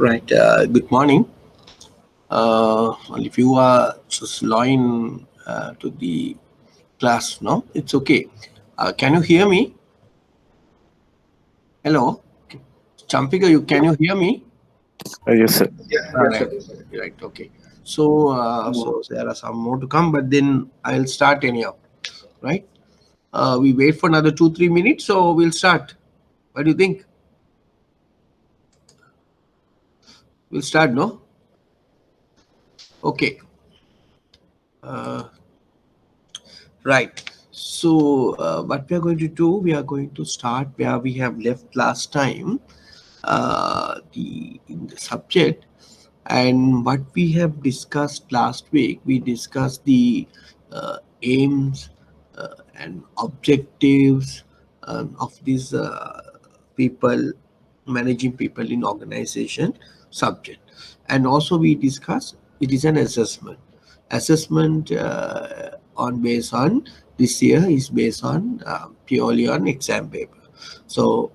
Right. Good morning. Well, if you are just join to the class, no, it's okay. Can you hear me? Hello, Champika. Can you hear me? Yes, sir. All right. Right. Okay. So there are some more to come, but then I'll start anyhow. Right. We wait for another 2-3 minutes, so we'll start. What do you think? We'll start, no? Okay. Uh, Right. So what we are going to do, we are going to start where we have left last time, the in the subject, and what we have discussed last week. We discussed the aims and objectives of these people, managing people in organization subject, and also we discussed it is an assessment on based on this year is based on purely on exam paper. So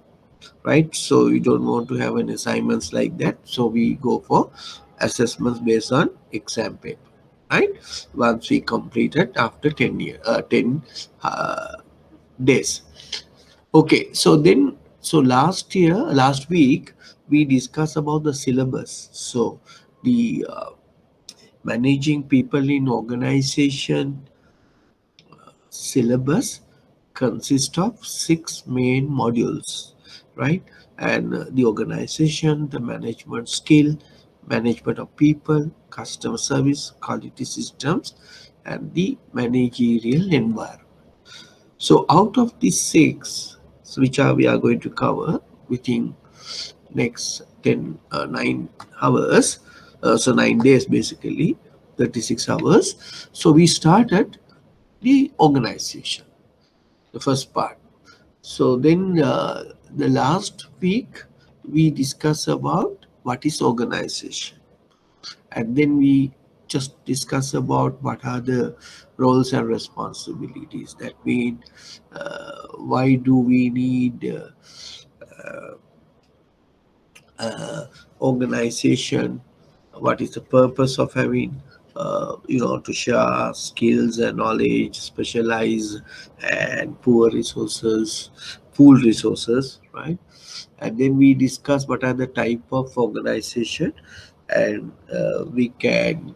right, so we don't want to have an assignments like that, so we go for assessments based on exam paper, right? Once we complete it after 10 uh, days. Okay, so last week we discussed about the syllabus. So the managing people in organization syllabus consists of 6 main modules, right? And the organization, the management skill, management of people, customer service, quality systems, and the managerial environment. So out of these six, so which are we are going to cover within next 9 hours, so 9 days basically, 36 hours. So we started the organization, the first part. So then the last week we discuss about what is organization, and then we just discuss about what are the roles and responsibilities. That mean why do we need organization, what is the purpose of having to share skills and knowledge, specialize and pool resources, right? And then we discuss what are the type of organization, and we can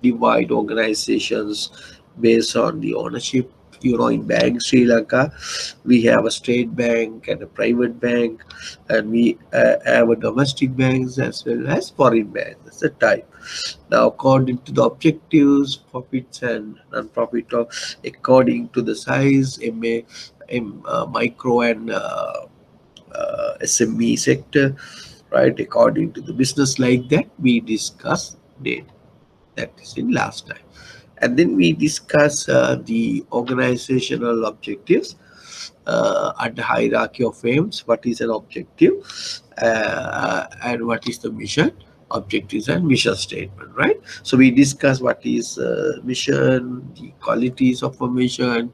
divide organizations based on the ownership. In bank Sri Lanka, we have a state bank and a private bank, and we have a domestic banks as well as foreign banks. That's the type. Now, according to the objectives, profits and non-profit, according to the size, micro and SME sector, right? According to the business, like that, we discuss data. That is in last time. And then we discuss the organizational objectives at the hierarchy of aims. What is an objective and what is the mission? Objectives and mission statement, right? So we discuss what is mission, the qualities of a mission,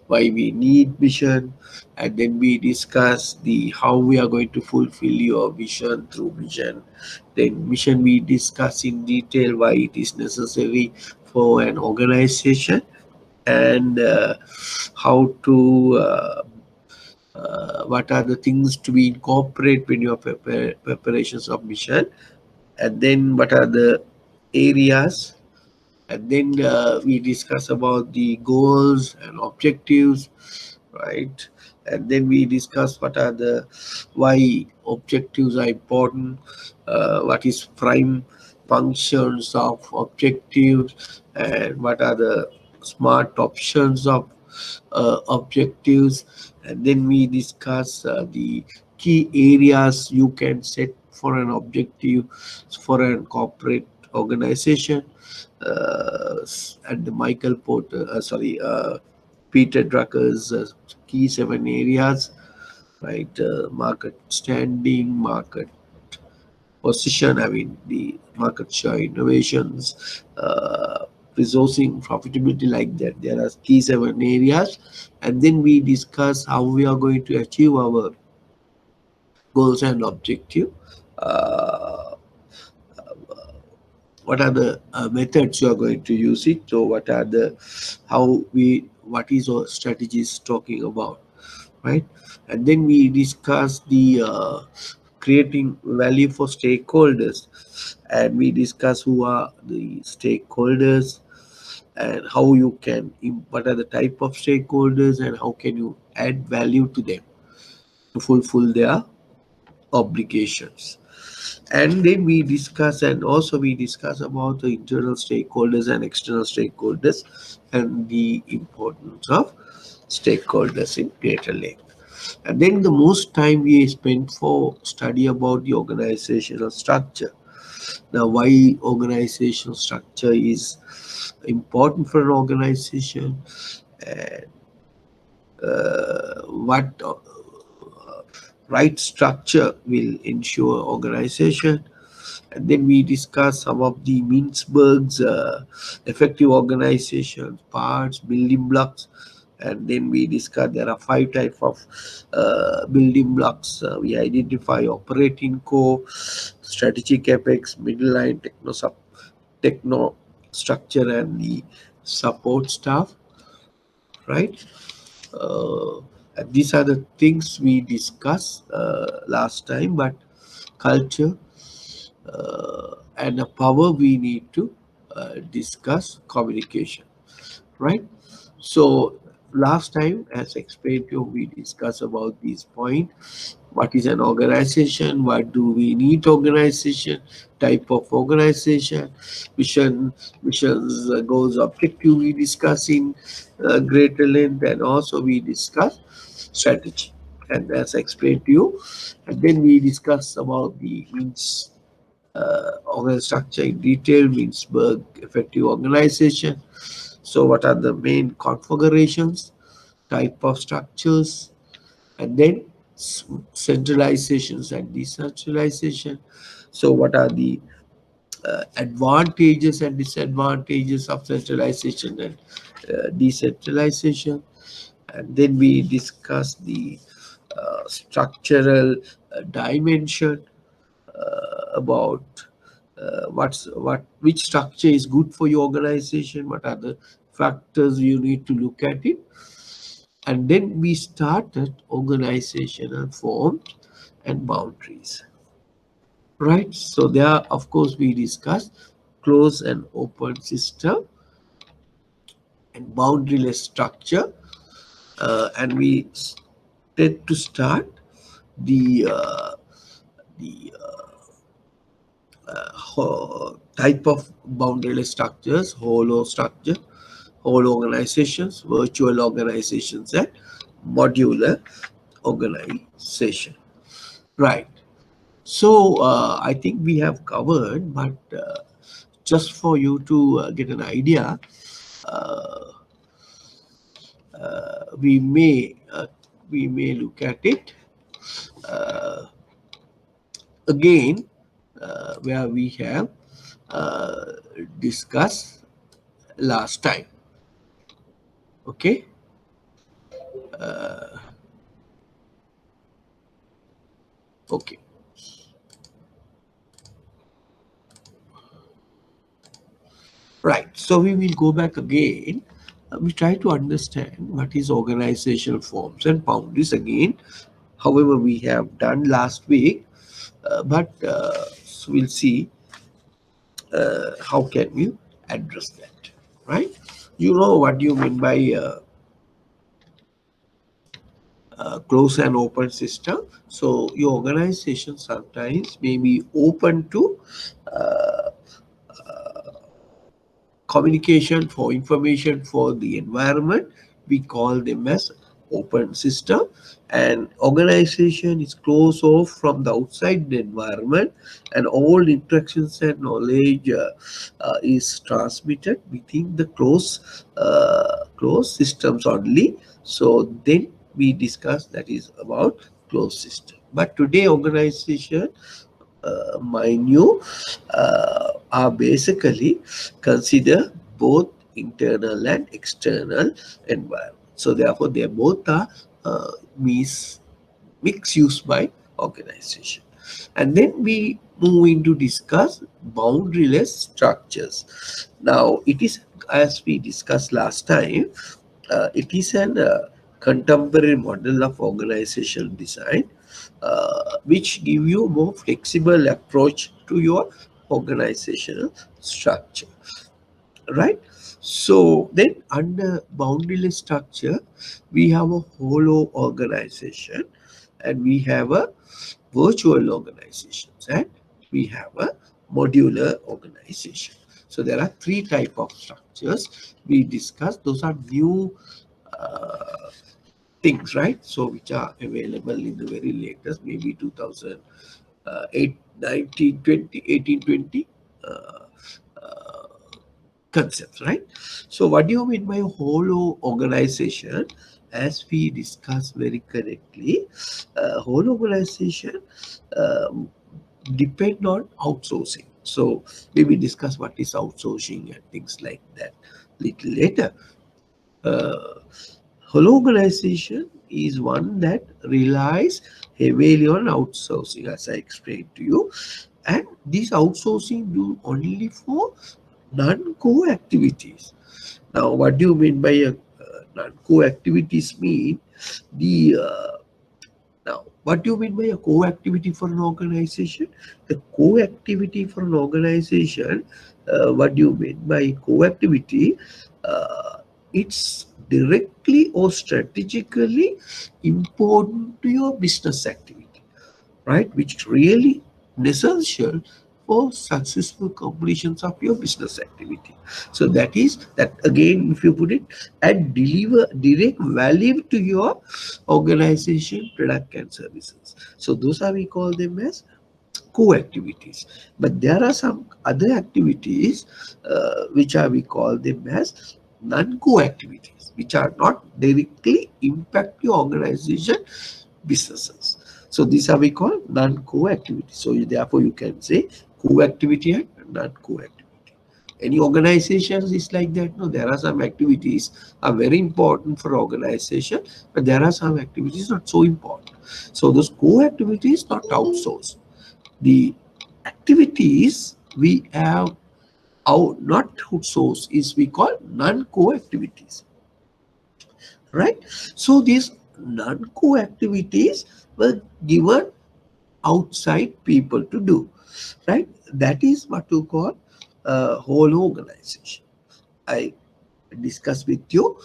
why we need mission, and then we discuss the how we are going to fulfill your vision through mission. Then mission we discuss in detail why it is necessary for an organization, and how to what are the things to be incorporate when you are preparations of mission, and then what are the areas, and then we discuss about the goals and objectives, right? And then we discuss what are the why objectives are important, what is prime functions of objectives, and what are the smart options of objectives. And then we discuss the key areas you can set for an objective for an corporate organization, and the Peter Drucker's key 7 areas, right? Market standing, market position, I mean the market share, innovations, resourcing, profitability, like that. There are key 7 areas, and then we discuss how we are going to achieve our goals and objective. Uh, what are the methods you are going to use it? So what are the what is our strategies talking about, right? And then we discuss the creating value for stakeholders, and we discuss who are the stakeholders and how you can what are the type of stakeholders and how can you add value to them to fulfill their obligations. And then we discuss, and also we discuss about the internal stakeholders and external stakeholders and the importance of stakeholders in greater length. And then the most time we spend for study about the organizational structure. Now, why organizational structure is important for an organization, and what right structure will ensure organization. And then we discuss some of the Mintzberg's effective organization parts, building blocks. And then we discuss there are 5 types of building blocks. We identify operating core, strategic apex, middle line, techno structure, and the support staff, right? And these are the things we discussed last time, but culture and the power we need to discuss communication, right? So last time, as explained to you, we discussed about this point. What is an organization? What do we need organization? Type of organization, missions, goals, objective. We discuss in greater length, and also we discuss strategy. And as explained to you, and then we discuss about the means organ structure in detail, Mintzberg effective organization. So what are the main configurations, type of structures, and then centralizations and decentralization. So what are the advantages and disadvantages of centralization and decentralization? And then we discuss the structural dimension about which structure is good for your organization, what are the factors you need to look at it. And then we started organizational forms and boundaries, right? So there, of course, we discussed closed and open system and boundaryless structure, and we tend to start the the type of boundaryless structures, hollow structure, whole organizations, virtual organizations, and modular organization. Right. So I think we have covered, but just for you to get an idea, uh, we may look at it again, where we have uh, discussed last time. Okay. Okay. Right. So we will go back again. We try to understand what is organizational forms and boundaries again. However, we have done last week, but so we'll see how can we address that. Right. You know what you mean by closed and open system. So your organization sometimes may be open to communication for information for the environment. We call them as open system, and organization is closed off from the outside the environment, and all interactions and knowledge is transmitted within the closed systems only. So then we discuss that is about closed system. But today organization, mind you, are basically consider both internal and external environment. So therefore, they both are uh, mixed use by organization. And then we move into discuss boundaryless structures. Now, it is, as we discussed last time, it is an contemporary model of organizational design which give you more flexible approach to your organizational structure, right? So then under boundaryless structure, we have a hollow organization, and we have a virtual organizations, and we have a modular organization. So there are three type of structures we discussed. Those are new things, right? So which are available in the very latest, maybe 2008, 19, 20, 18, 20 concepts, right? So what do you mean by hollow organization? As we discussed very correctly, whole organization um, depend on outsourcing. So we will discuss what is outsourcing and things like that little later. Uh, Whole organization is one that relies heavily on outsourcing, as I explained to you, and this outsourcing do only for non-core activities. Now, what do you mean by non-core activities? Mean the now, what do you mean by a core activity for an organization? The core activity for an organization, what do you mean by core activity? It's directly or strategically important to your business activity, right? Which really essential for successful completions of your business activity. So that is that again, if you put it, and deliver direct value to your organization, product and services. So those are we call them as co-activities. But there are some other activities which are we call them as non-co activities, which are not directly impact your organization businesses. So these are we call non-co activities. So therefore you can say co-activity and non-co activity. Any organizations is like that? No, there are some activities are very important for organization, but there are some activities not so important. So those co-activities not outsourced. The activities we have out not outsourced is we call non-co activities, right? So these non-co activities were given outside people to do, right? That is what you call whole organization. I discuss with you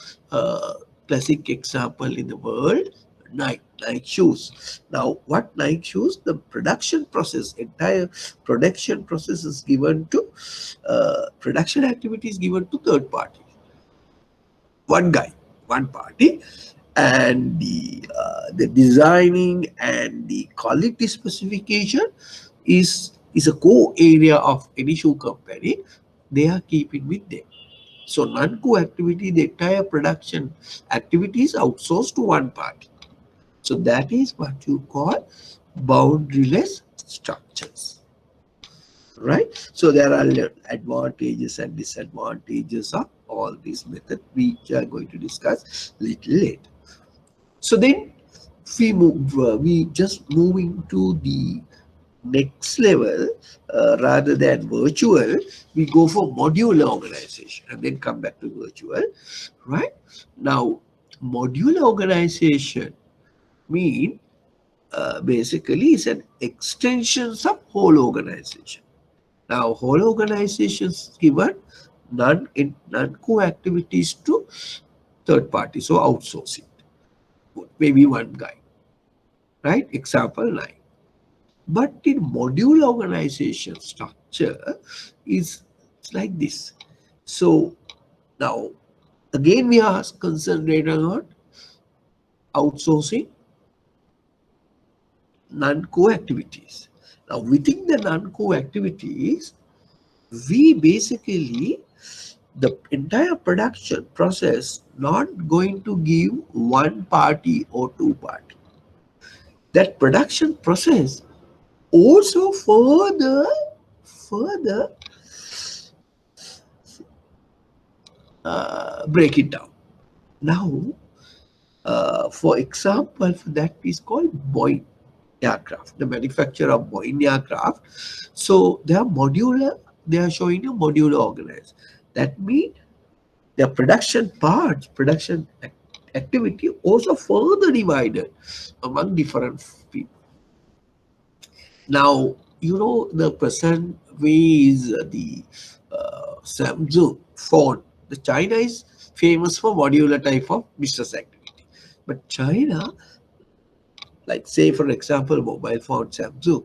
classic example in the world, Nike shoes. Now what Nike shoes, the production process, entire production process is given to production activities given to third party, one guy, one party, and the designing and the quality specification is a core area of any shoe company. They are keeping with them. So non-co activity, the entire production activity is outsourced to one party. So that is what you call boundaryless structures, right? So there are advantages and disadvantages of all these methods, which are going to discuss little later. So then we just move into the next level, rather than virtual, we go for modular organization and then come back to virtual, right? Now, modular organization mean basically is an extensions of whole organization. Now, whole organizations given non-co activities to third party, so outsourcing, maybe one guy, right? Example 9. But in module organization structure is like this. So now again we are concentrating on outsourcing non-co activities. Now within the non-co activities, we basically the entire production process not going to give one party or two party. That production process also further break it down. Now, for example, that is called Boeing aircraft, the manufacture of Boeing aircraft. So they are modular, they are showing a modular organized. That means their production parts, activity also further divided among different people. Now, you know, the present way is the Samsung phone. The China is famous for modular type of business activity. But China, like say for example, mobile phone Samsung,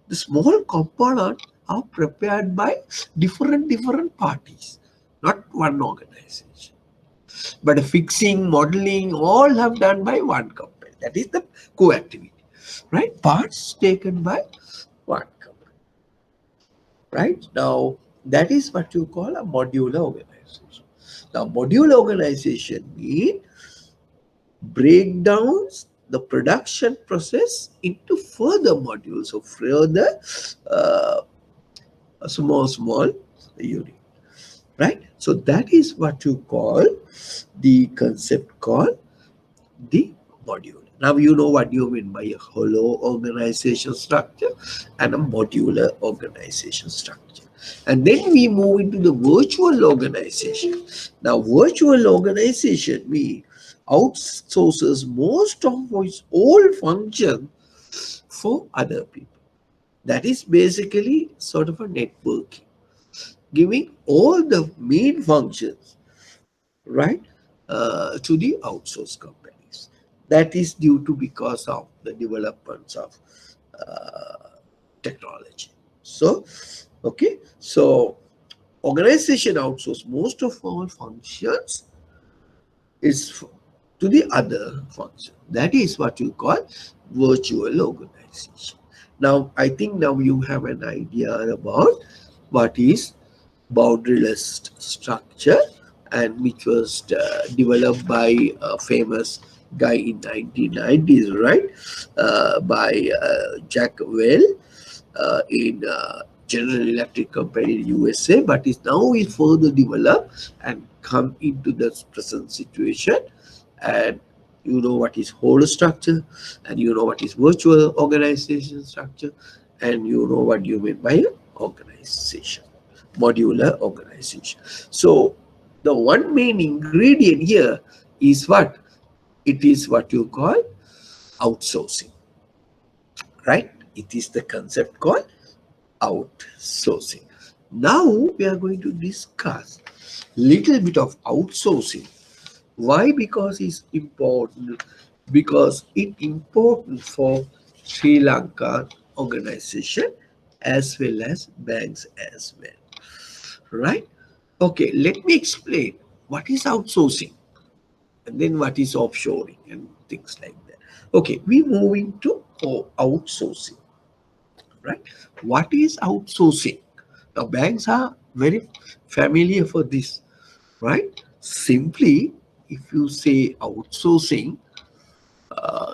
the small component are prepared by different parties, not one organization. But fixing, modeling, all have done by one company. That is the co-activity, right? Parts taken by one company, right? Now, that is what you call a modular organization. Now, modular organization means breakdowns the production process into further modules, so further uh, small unit, right? So that is what you call the concept called the module. Now you know what you mean by a hollow organization structure and a modular organization structure. And then we move into the virtual organization. Now virtual organization means outsources most of its old function for other people. That is basically sort of a networking, giving all the main functions, right, to the outsourced companies. That is due to because of the developments of technology. So, okay, so organization outsource most of all functions is to the other function. That is what you call virtual organization. Now, I think now you have an idea about what is boundaryless structure, and which was developed by a famous guy in 1990s, right? By Jack Well in General Electric Company in USA, but is now is further developed and come into the present situation. And you know what is whole structure, and you know what is virtual organization structure, and you know what you mean by organization, modular organization. So the one main ingredient here is what? It is what you call outsourcing, right? It is the concept called outsourcing. Now we are going to discuss little bit of outsourcing. Why? Because it's important. Because it's important for Sri Lanka organization as well as banks as well, right? Okay, let me explain what is outsourcing and then what is offshoring and things like that. Okay, we moving to outsourcing, right? What is outsourcing? Now, banks are very familiar for this, right? Simply, if you say outsourcing,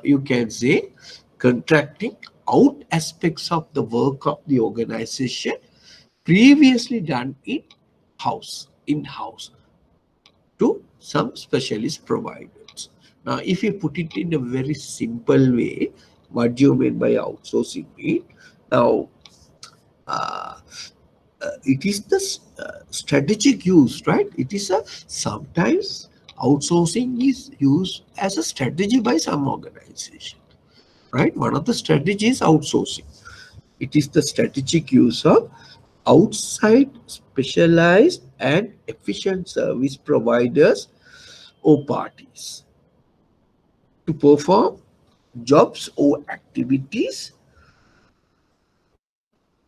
you can say contracting out aspects of the work of the organization previously done in-house to some specialist providers. Now, if you put it in a very simple way, what do you mean by outsourcing mean? Now, uh, it is the strategic use, right? It is a sometimes outsourcing is used as a strategy by some organization, right? One of the strategies outsourcing. It is the strategic use of outside specialized and efficient service providers or parties to perform jobs or activities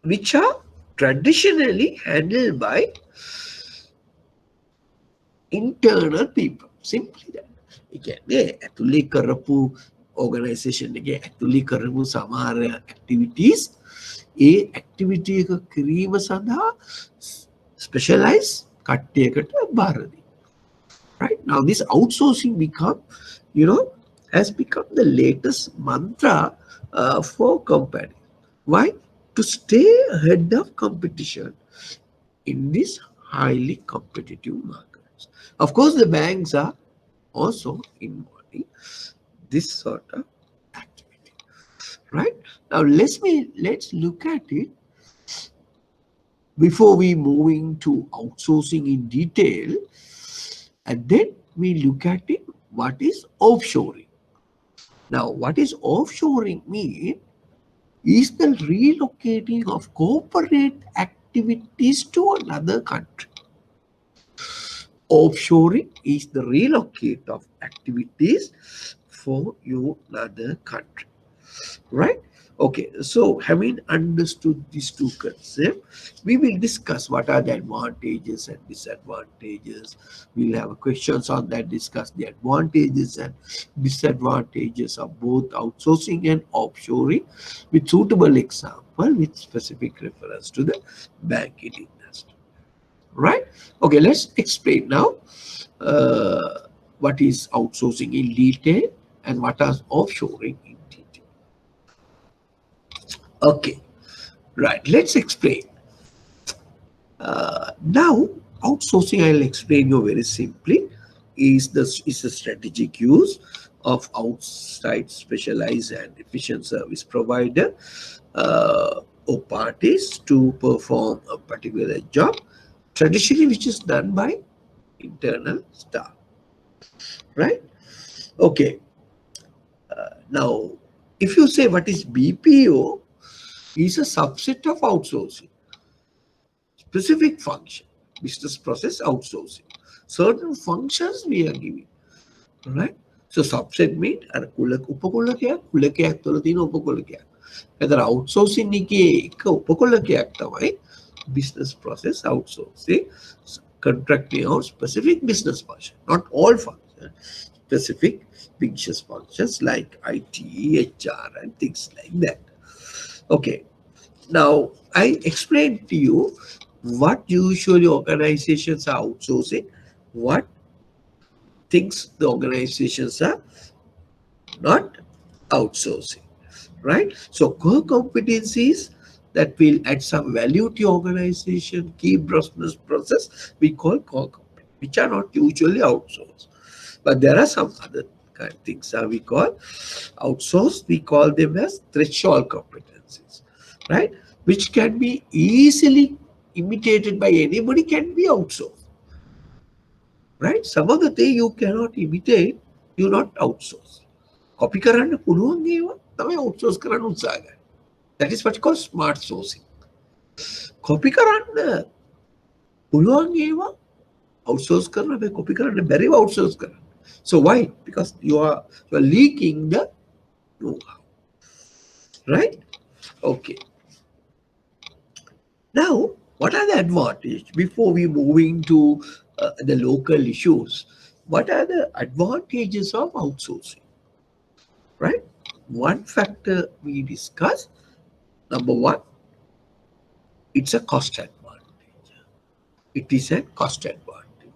which are traditionally handled by internal people. Simply that. ඒ කියන්නේ ඇතුලේ කරපු organisation එකේ ඇතුලේ කරපු සමහර activities ඒ activity එක කිරීම සඳහා specialized කට්ටියකට බාර දෙනවා. Right? Now this outsourcing has become the latest mantra for company. Why? To stay ahead of competition in this highly competitive markets. Of course, the banks are also involved in this sort of activity, right? Now let's look at it before we moving to outsourcing in detail, and then we look at it what is offshoring. Now, what is offshoring mean is the relocating of corporate activities to another country. Offshoring is the relocate of activities for your another country, right? Okay, so having understood these two concepts, we will discuss what are the advantages and disadvantages. We'll have questions on that, discuss the advantages and disadvantages of both outsourcing and offshoring with suitable example with specific reference to the banking industry, right? Okay, let's explain now what is outsourcing in detail and what is offshoring in detail. Okay, right, let's explain. Now, outsourcing, I'll explain you very simply, is a strategic use of outside specialized and efficient service provider or parties to perform a particular job, traditionally which is done by internal staff, right? Okay, now if you say what is BPO, is a subset of outsourcing. Specific function, business process outsourcing. Certain functions we are giving, right? So subset mean අර උපකුලකයක් කුලකයක් තුළ තියෙන උපකුලකයක්. එතන outsourcing එකේ එක උපකුලකයක් තමයි business process outsourcing, contracting out specific business function, not all functions, specific business functions like IT, HR, and things like that. Okay, now I explained to you what usually organizations are outsourcing, what things the organizations are not outsourcing, right? So core competencies that will add some value to your organization, key business process, we call core competencies, which are not usually outsourced. But there are some other kind of things that we call outsourced. We call them as threshold competencies, right? Which can be easily imitated by anybody, can be outsourced, right? Some of the things you cannot imitate, you not outsource. Copy කරන්න පුළුවන් ඒවා තමයි outsource කරන්න උත්සාහ කරන්නේ. That is what you call smart sourcing. Copy කරන්න පුළුවන් ඒවා outsource කරන්න බෑ, copy කරන්න බැරිව outsource කරන්න. So why? Because you are leaking the know-how, right? Okay. Now, what are the advantages before we moving to the local issues? What are the advantages of outsourcing? Right? One factor we discuss, number one, it's a cost advantage. It is a cost advantage,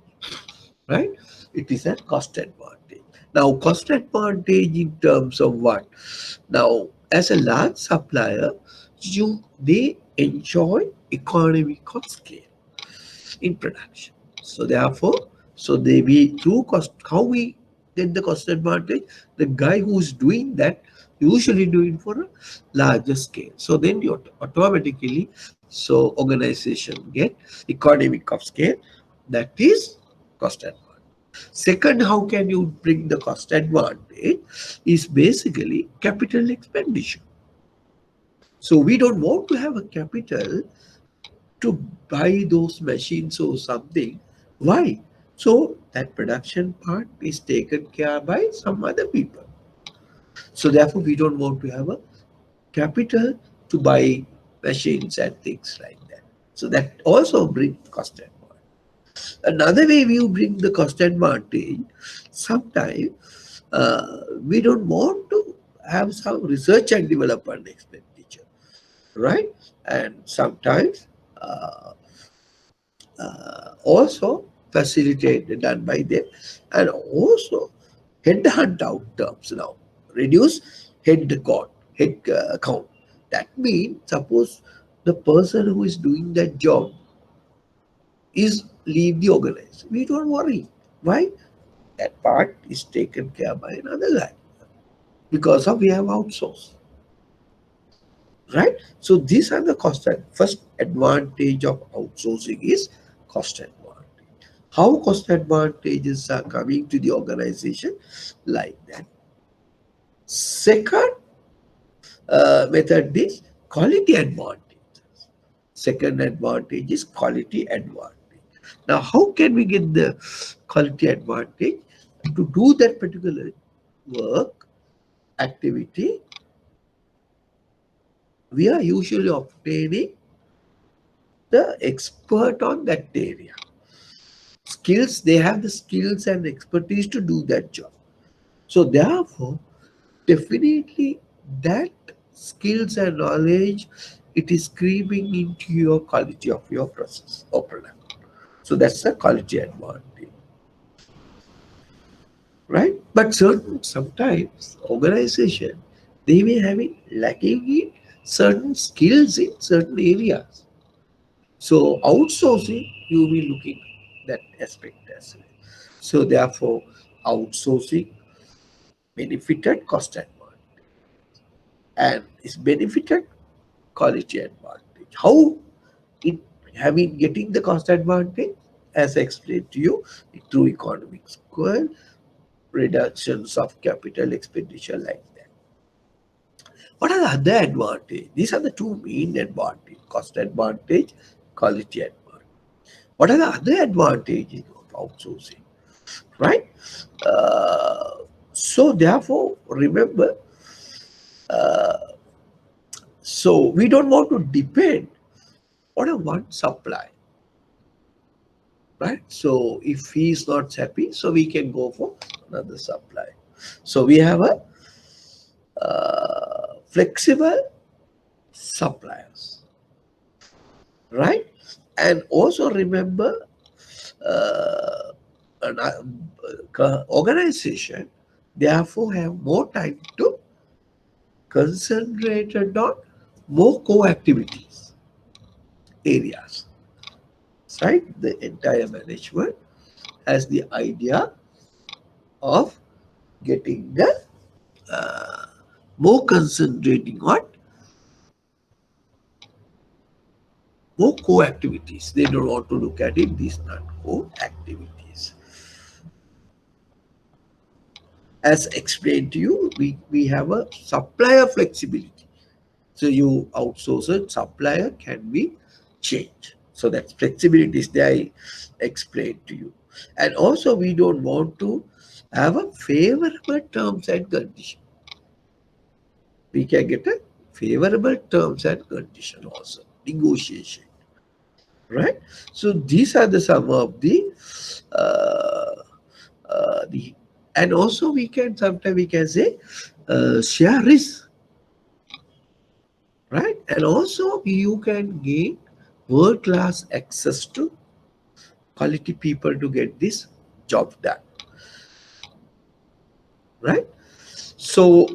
right? It is a cost advantage. Now, cost advantage in terms of what? Now, as a large supplier, they enjoy economy of scale in production. So therefore, we through cost, how we get the cost advantage? The guy who's doing that usually doing for a larger scale. So then you automatically, so organization get economic of scale. That is cost advantage. Second, how can you bring the cost advantage? Is basically capital expenditure. So we don't want to have a capital to buy those machines or something. Why? So that production part is taken care by some other people. So therefore, we don't want to have a capital to buy machines and things like that. So that also brings cost advantage. Another way we bring the cost advantage, sometimes we don't want to have some research and development expenditure, right? And sometimes also facilitated done by them, and also headhunt out terms now. Reduce head count. That means suppose the person who is doing that job is leave the organization. We don't worry. Why? That part is taken care by another guy because of we have outsourced. right? So these are the cost. First advantage of outsourcing is cost advantage. How cost advantages are coming to the organization like that. Second method is quality advantage. Second advantage is quality advantage. Now, how can we get the quality advantage? To do that particular work, activity, we are usually obtaining the expert on that area. Skills, they have the skills and expertise to do that job. So therefore, definitely that skills and knowledge, it is creeping into your quality of your process or product. So that's the quality advantage, right? But certain sometimes organization, they may have it lacking in certain skills in certain areas. So outsourcing, you will be looking that aspect as well. So therefore, outsourcing benefited cost advantage and is benefited quality advantage. How it having getting the cost advantage, as I explained to you, through economic square, reductions of capital expenditure like that. What are the other advantage? These are the two main advantage: cost advantage, quality advantage. What are the other advantages of outsourcing? Right? So therefore, remember, so we don't want to depend on a one supply, right? So if he is not happy, so we can go for another supply. So we have a flexible suppliers, right? And also remember, uh, an organization therefore have more time to concentrate on more core activities areas, right? The entire management has the idea of getting the more concentrating on more core activities. They don't want to look at it, these not core activities. As explained to you, we have a supplier flexibility. So you outsource it, supplier can be changed. So that flexibility is there, I explained to you. And also we don't want to have a favorable terms and condition. We can get a favorable terms and condition also, negotiation, right? So these are the some of uh, the, and also we can sometimes we can say share risk, right? And also you can gain world class access to quality people to get this job done, right? So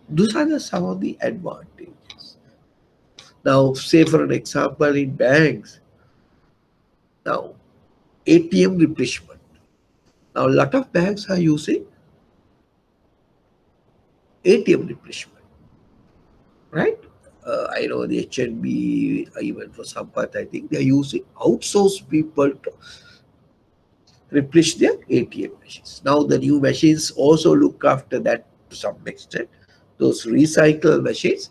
those are the some of the advantages. Now, say for an example in banks, now ATM replacement. Now, a lot of banks are using ATM replacement, right? I know the HNB, even for some part, I think they're using outsourced people to replace their ATM machines. Now, the new machines also look after that to some extent. Those recycle machines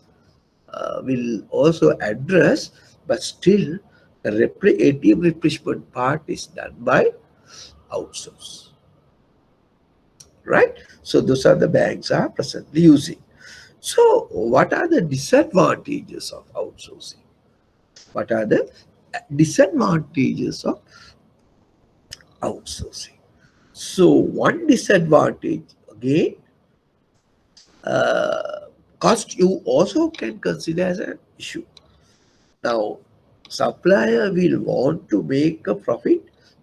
will also address, but still, the ATM replacement part is done by outsource, right? So, those are the banks are presently using. So, what are the disadvantages of outsourcing? What are the disadvantages of outsourcing? So, one disadvantage again, cost you also can consider as an issue. Now, supplier will want to make a profit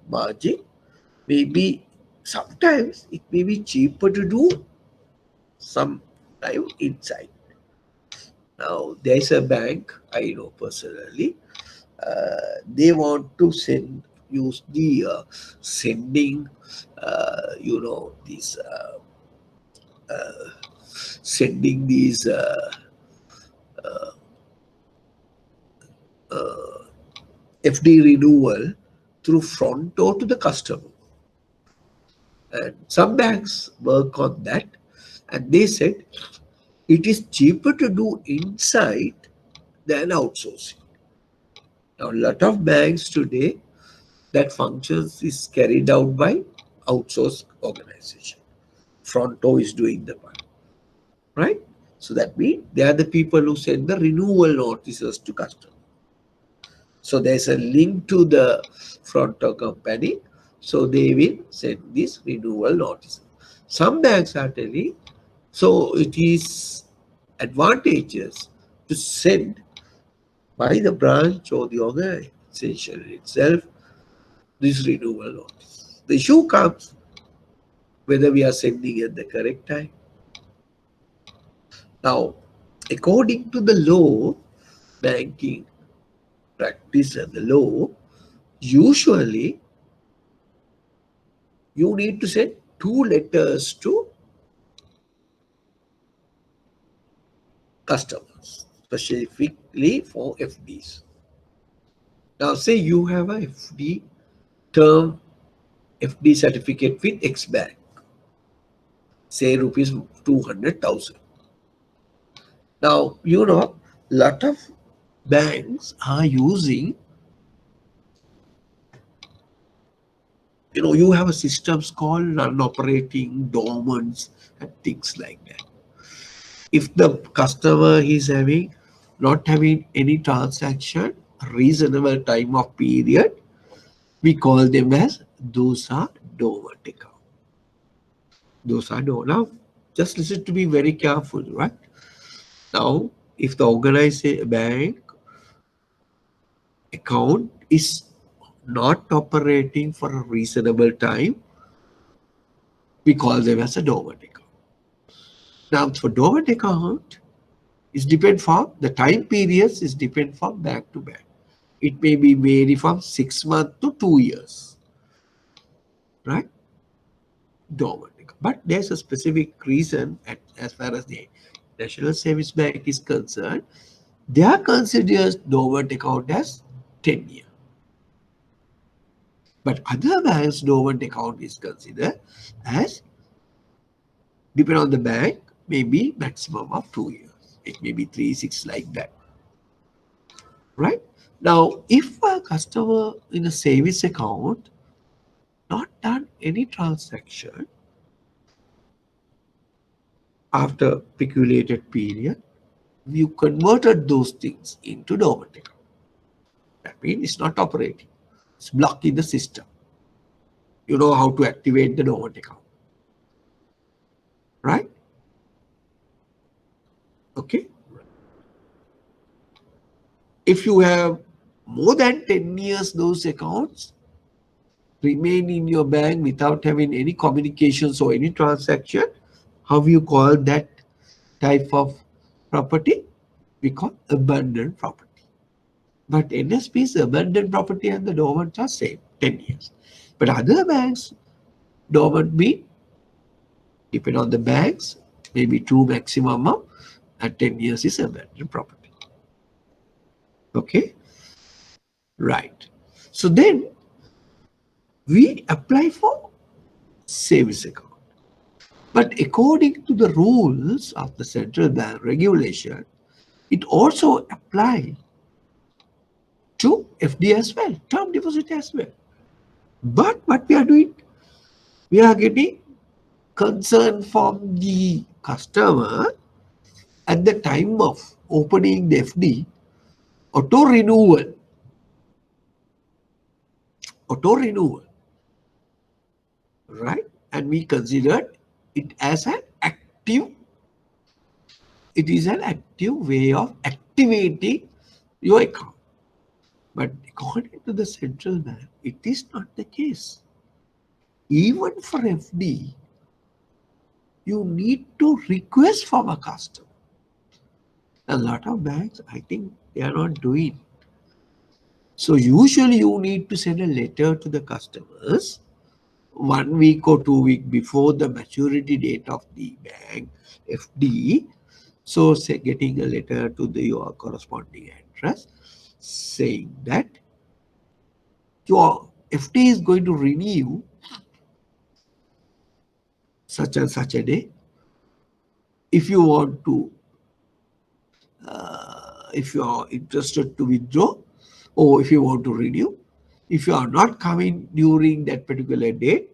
margin. Maybe sometimes it may be cheaper to do some time inside. Now, there's a bank I know personally. They want to use the sending, these sending these FD renewal through front door to the customer. And some banks work on that, and they said it is cheaper to do inside than outsourcing. Now, a lot of banks today, that functions is carried out by outsourced organization. Fronto is doing the part, right? So that means they are the people who send the renewal notices to customers. So there's a link to the Fronto company. So they will send this renewal notice. Some banks are telling, so it is advantageous to send by the branch or the organization itself this renewal notice. The issue comes whether we are sending at the correct time. Now, according to the law, banking practice and the law, usually you need to send 2 letters to customers, specifically for FDs. Now, say you have a FD term FD certificate with X bank, say rupees 200,000. Now, lot of banks are using, you have a systems called non-operating, dormants, and things like that. If the customer is not having any transaction, reasonable time of period, we call them as those are dormant account. Those are dormant. Now, just listen to me very careful, right? Now, if the organization bank account is not operating for a reasonable time, we call them as a dormant account. Now, for dormant account, it depends from the time periods is depend from bank to bank. It may be vary from 6 months to 2 years, right? Dormant account. But there's a specific reason as far as the National Savings Bank is concerned. They are considered dormant account as 10 years. But other banks' dormant account is considered as, depending on the bank, maybe maximum of 2 years. It may be 3, 6 like that. Right? Now, if a customer in a savings account not done any transaction after peculated period, you converted those things into dormant account. That means it's not operating. It's blocked in the system. You know how to activate the dormant account. Right? Okay. If you have more than 10 years, those accounts remain in your bank without having any communications or any transaction, how you call that type of property? We call abandoned property. But NSP's abandoned property and the dormant are same, 10 years. But other banks, dormant mean, depend on the banks, maybe 2 maximum of, and 10 years is abandoned property. Okay? Right. So then, we apply for savings account. But according to the rules of the central bank regulation, it also applies to FD as well, term deposit as well. But what we are doing, we are getting concern from the customer at the time of opening the FD, auto renewal, right? And we considered it as an active, it is an active way of activating your account. But according to the central bank, it is not the case. Even for FD, you need to request from a customer. A lot of banks, I think they are not doing. So usually you need to send a letter to the customers 1 week or 2 weeks before the maturity date of the bank FD. So getting a letter to your corresponding address saying that your FD is going to renew such and such a day. If you want to, if you are interested to withdraw, or if you want to renew, if you are not coming during that particular date,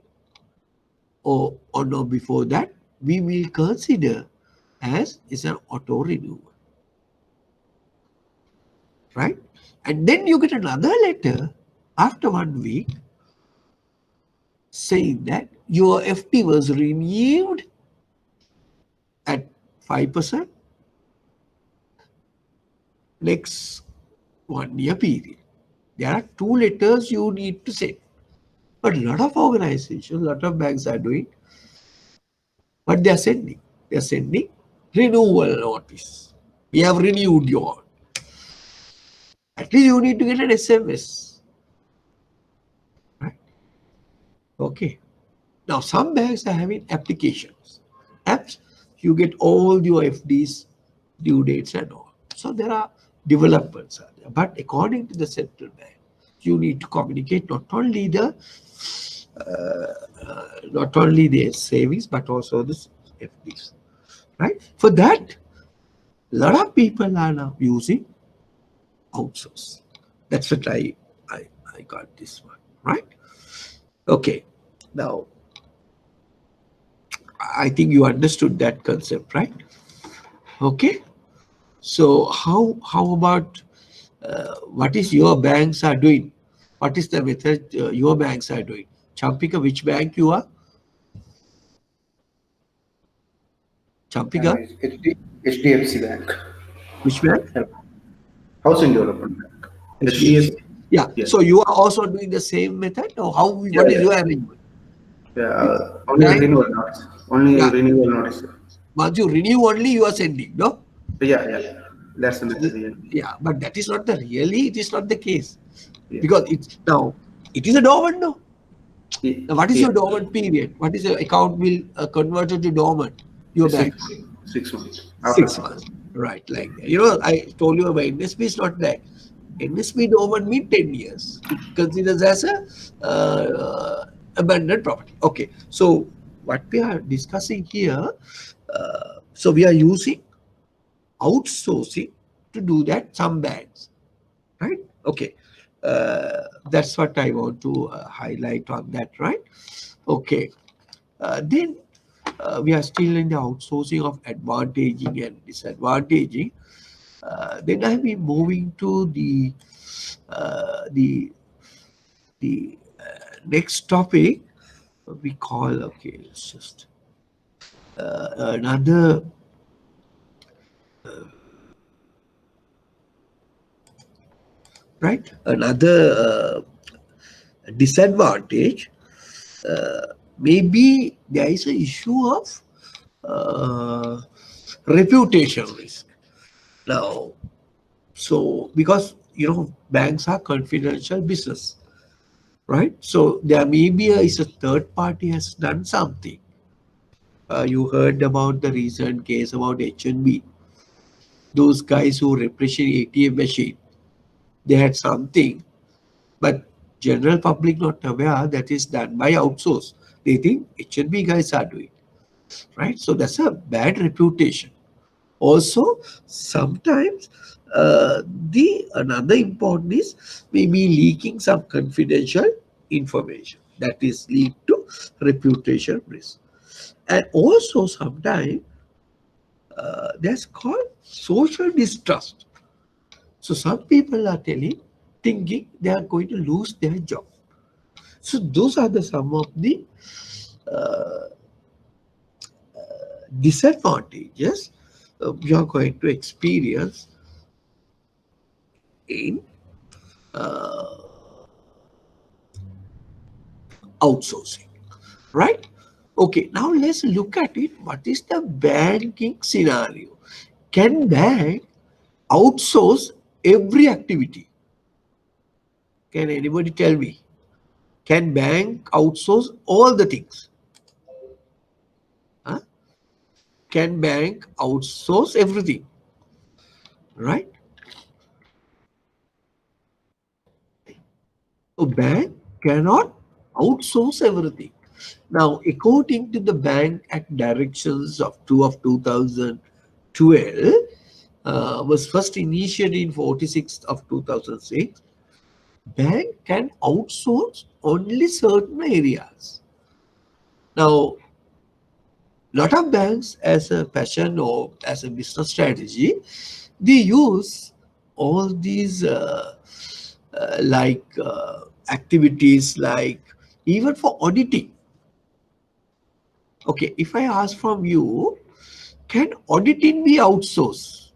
or no before that, we will consider as is an auto renewal, right? And then you get another letter after 1 week saying that your FD was renewed at 5% next 1 year period. There are two letters you need to send. But a lot of organizations, a lot of banks are doing what they are sending. They are sending renewal notice. We have renewed your. At least you need to get an SMS. Right? Okay. Now some banks are having applications. Apps, you get all your FDs, due dates and all. So there are developments are there. But according to the central bank, you need to communicate not only the savings but also the FDs. Right? For that, a lot of people are now using outsource. That's what I got this one. Right? Okay. Now I think you understood that concept, right? Okay. So how about what is your banks are doing? What is the method your banks are doing? Champika, which bank you are? Champika, It's HDFC Bank. which bank? Yeah. Housing Development Bank. HDFC. HDFC. Yeah. Yes. So you are also doing the same method, or how? Yeah, What is yeah. your arrangement? Yeah. Which Only bank? renewal notice. Only Yeah. renewal notice. Once you renew only, you are sending. No. Yeah, yeah. That's the method. Yeah. Yeah, but that is not the really. It is not the case Yeah. because it's now. It is a dormant. No. Now, what is Yeah. your dormant period? What is your account will converted to dormant? Your Six, bank. 6 months. After 6 months. Right, like that. You know, I told you about NSP is not that. NSP dormant mean 10 years. It considers as a abandoned property. Okay, so what we are discussing here, so we are using outsourcing to do that some banks, right? Okay, that's what I want to highlight on that, right? Okay, then we are still in the outsourcing of advantaging and disadvantaging. Then I'll be moving to uh, the the next topic. We call, okay, it's just another right, another disadvantage. Maybe there is an issue of uh, reputation risk now. So because banks are confidential business, right? So there may be is a third party has done something. You heard about the recent case about H&B. Those guys who repression ATM machine, they had something, but general public not aware that is done by outsource. They think H&B guys are doing, right? So that's a bad reputation. Also, sometimes the another important is maybe leaking some confidential information that is lead to reputation risk. And also sometimes that's called social distrust. So some people are thinking they are going to lose their job. So those are the some of the disadvantages you are going to experience in outsourcing, right? Okay, now let's look at it. What is the banking scenario? Can bank outsource every activity? Can anybody tell me? Can bank outsource all the things? Huh? Can bank outsource everything? Right? So bank cannot outsource everything. Now, according to the Bank Act directions of 2012, was first initiated in 46th of 2006, bank can outsource only certain areas. Now, lot of banks as a passion or as a business strategy, they use all these activities like even for auditing. Okay, if I ask from you, can auditing be outsourced?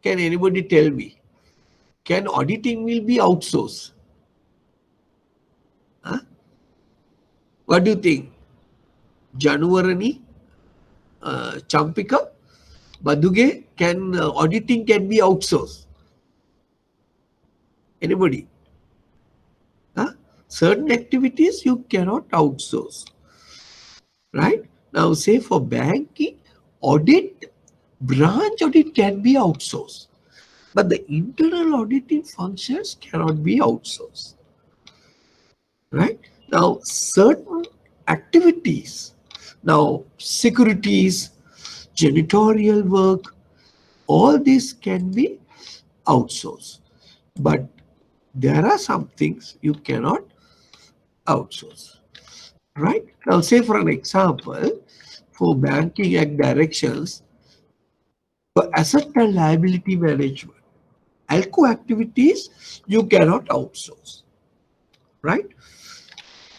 Can anybody tell me? Can auditing will be outsourced? Huh? What do you think? Januarani, Champika, Baduge, can auditing can be outsourced? Anybody? Huh? Certain activities you cannot outsource, right? Now, say for banking, audit, branch audit can be outsourced, but the internal auditing functions cannot be outsourced, right? Now, certain activities, now securities, janitorial work, all this can be outsourced, but there are some things you cannot outsource, right? Now, say for an example, for banking act directions, for asset and liability management, ALCO activities you cannot outsource, right?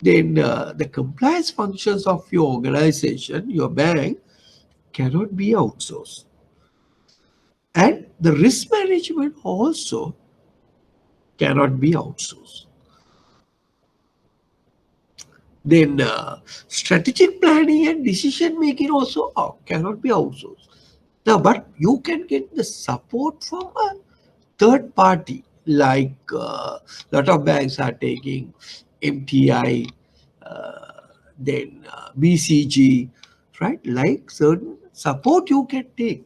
Then the compliance functions of your organization, your bank, cannot be outsourced. And the risk management also cannot be outsourced. Then strategic planning and decision making also cannot be outsourced. Now, but you can get the support from a third party, like lot of banks are taking MTI, then BCG, right? Like certain support you can take,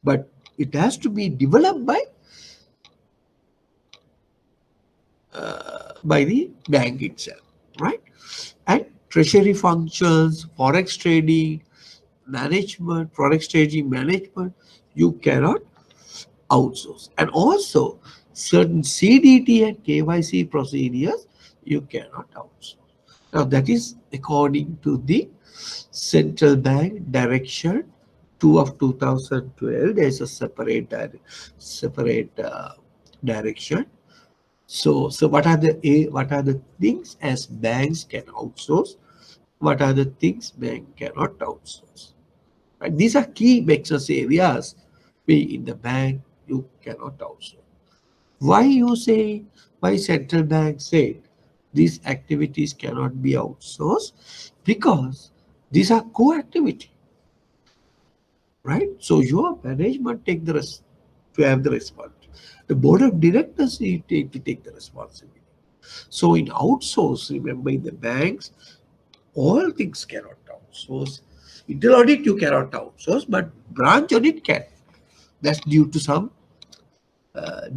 but it has to be developed by the bank itself, right? And treasury functions, forex trading, management, forex trading management, you cannot outsource. And also certain CDT and KYC procedures, you cannot outsource. Now that is according to the central bank direction 2 of 2012. There is a separate direction. So what are the things as banks can outsource? What are the things bank cannot outsource? Right? These are key business areas in the bank you cannot outsource. Why you say, why central bank said these activities cannot be outsourced? Because these are core activity, right? So your management take the rest to have the responsibility. The board of directors need to take the responsibility. So in outsource, remember in the banks, all things cannot outsource. Internal audit you cannot outsource, but branch audit can. That's due to some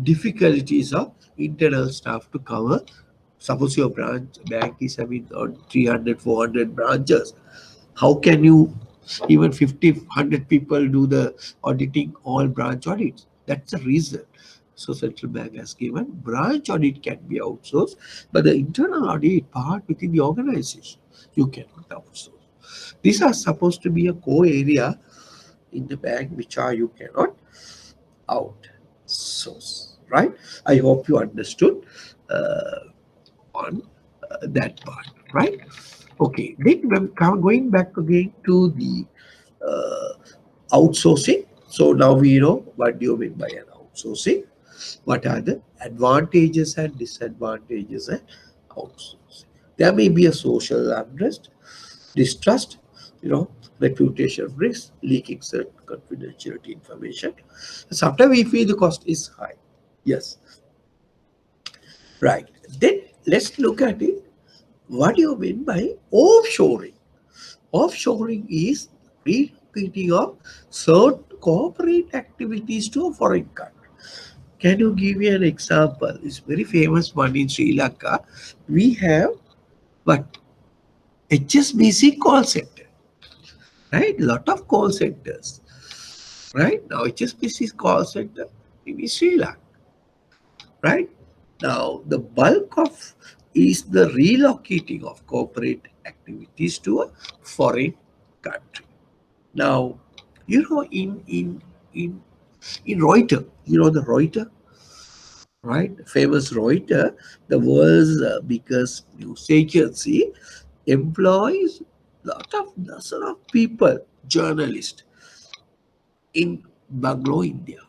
difficulties of internal staff to cover. Suppose your bank is having 300, 400 branches. How can you, even 50, 100 people do the auditing all branch audits? That's the reason. So central bank has given branch audit can be outsourced, but the internal audit part within the organization, you cannot outsource. These are supposed to be a core area in the bank which are you cannot outsource, right? I hope you understood on that part, right? Okay, then we're going back again to the uh, outsourcing. So now we know what do you mean by an outsourcing. What are the advantages and disadvantages and outsourcing? There may be a social unrest, distrust, reputation risk, leaking certain confidentiality information. Sometimes we feel the cost is high. Yes, right. Then let's look at it. What do you mean by offshoring? Offshoring is relocating of certain corporate activities to a foreign country. Can you give me an example? It's very famous one in Sri Lanka. We have what HSBC call center, right? Lot of call centers, right? Now HSBC call center in Sri Lanka, right? Now the bulk of is the relocating of corporate activities to a foreign country. Now, in in Reuters, the Reuters, right? Famous Reuters, the world's biggest news agency, employs lot of dozen of people, journalists in Bangalore, India.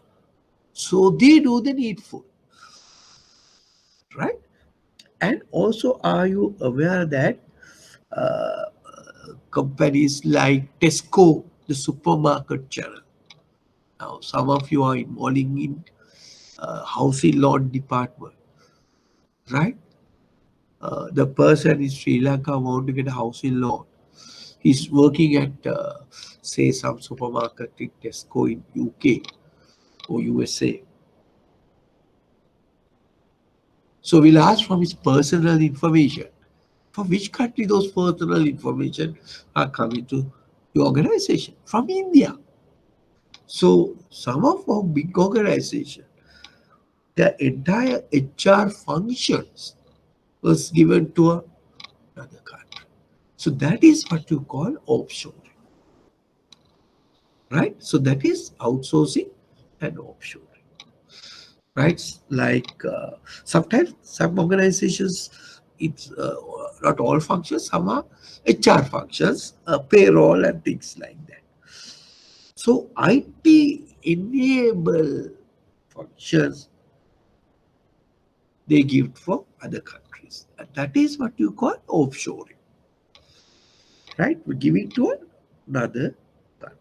So they do the needful, right? And also, are you aware that uh, companies like Tesco, the supermarket channel? Now, some of you are involved in housing loan department, right? The person in Sri Lanka want to get a housing loan. He's working at, say, some supermarket in Tesco in UK or USA. So we'll ask from his personal information. From which country those personal information are coming to the organization? From India. So some of our big organization, the entire HR functions was given to another country. So that is what you call offshore, right? So that is outsourcing and offshore, right? Like sometimes some organizations, it's not all functions, some are HR functions, payroll and things like that. So IT enable functions they give for other countries. And that is what you call offshoring, right? We're giving to another country.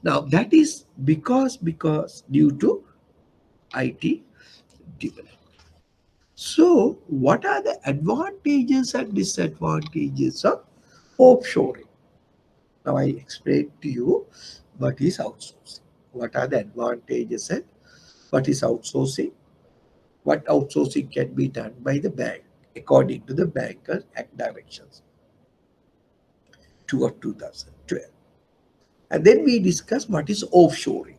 Now that is because due to IT development. So what are the advantages and disadvantages of offshoring? Now I explained to you what is outsourcing. What are the advantages and what is outsourcing? What outsourcing can be done by the bank according to the Banker Act directions 2 of 2012. And then we discuss what is offshoring.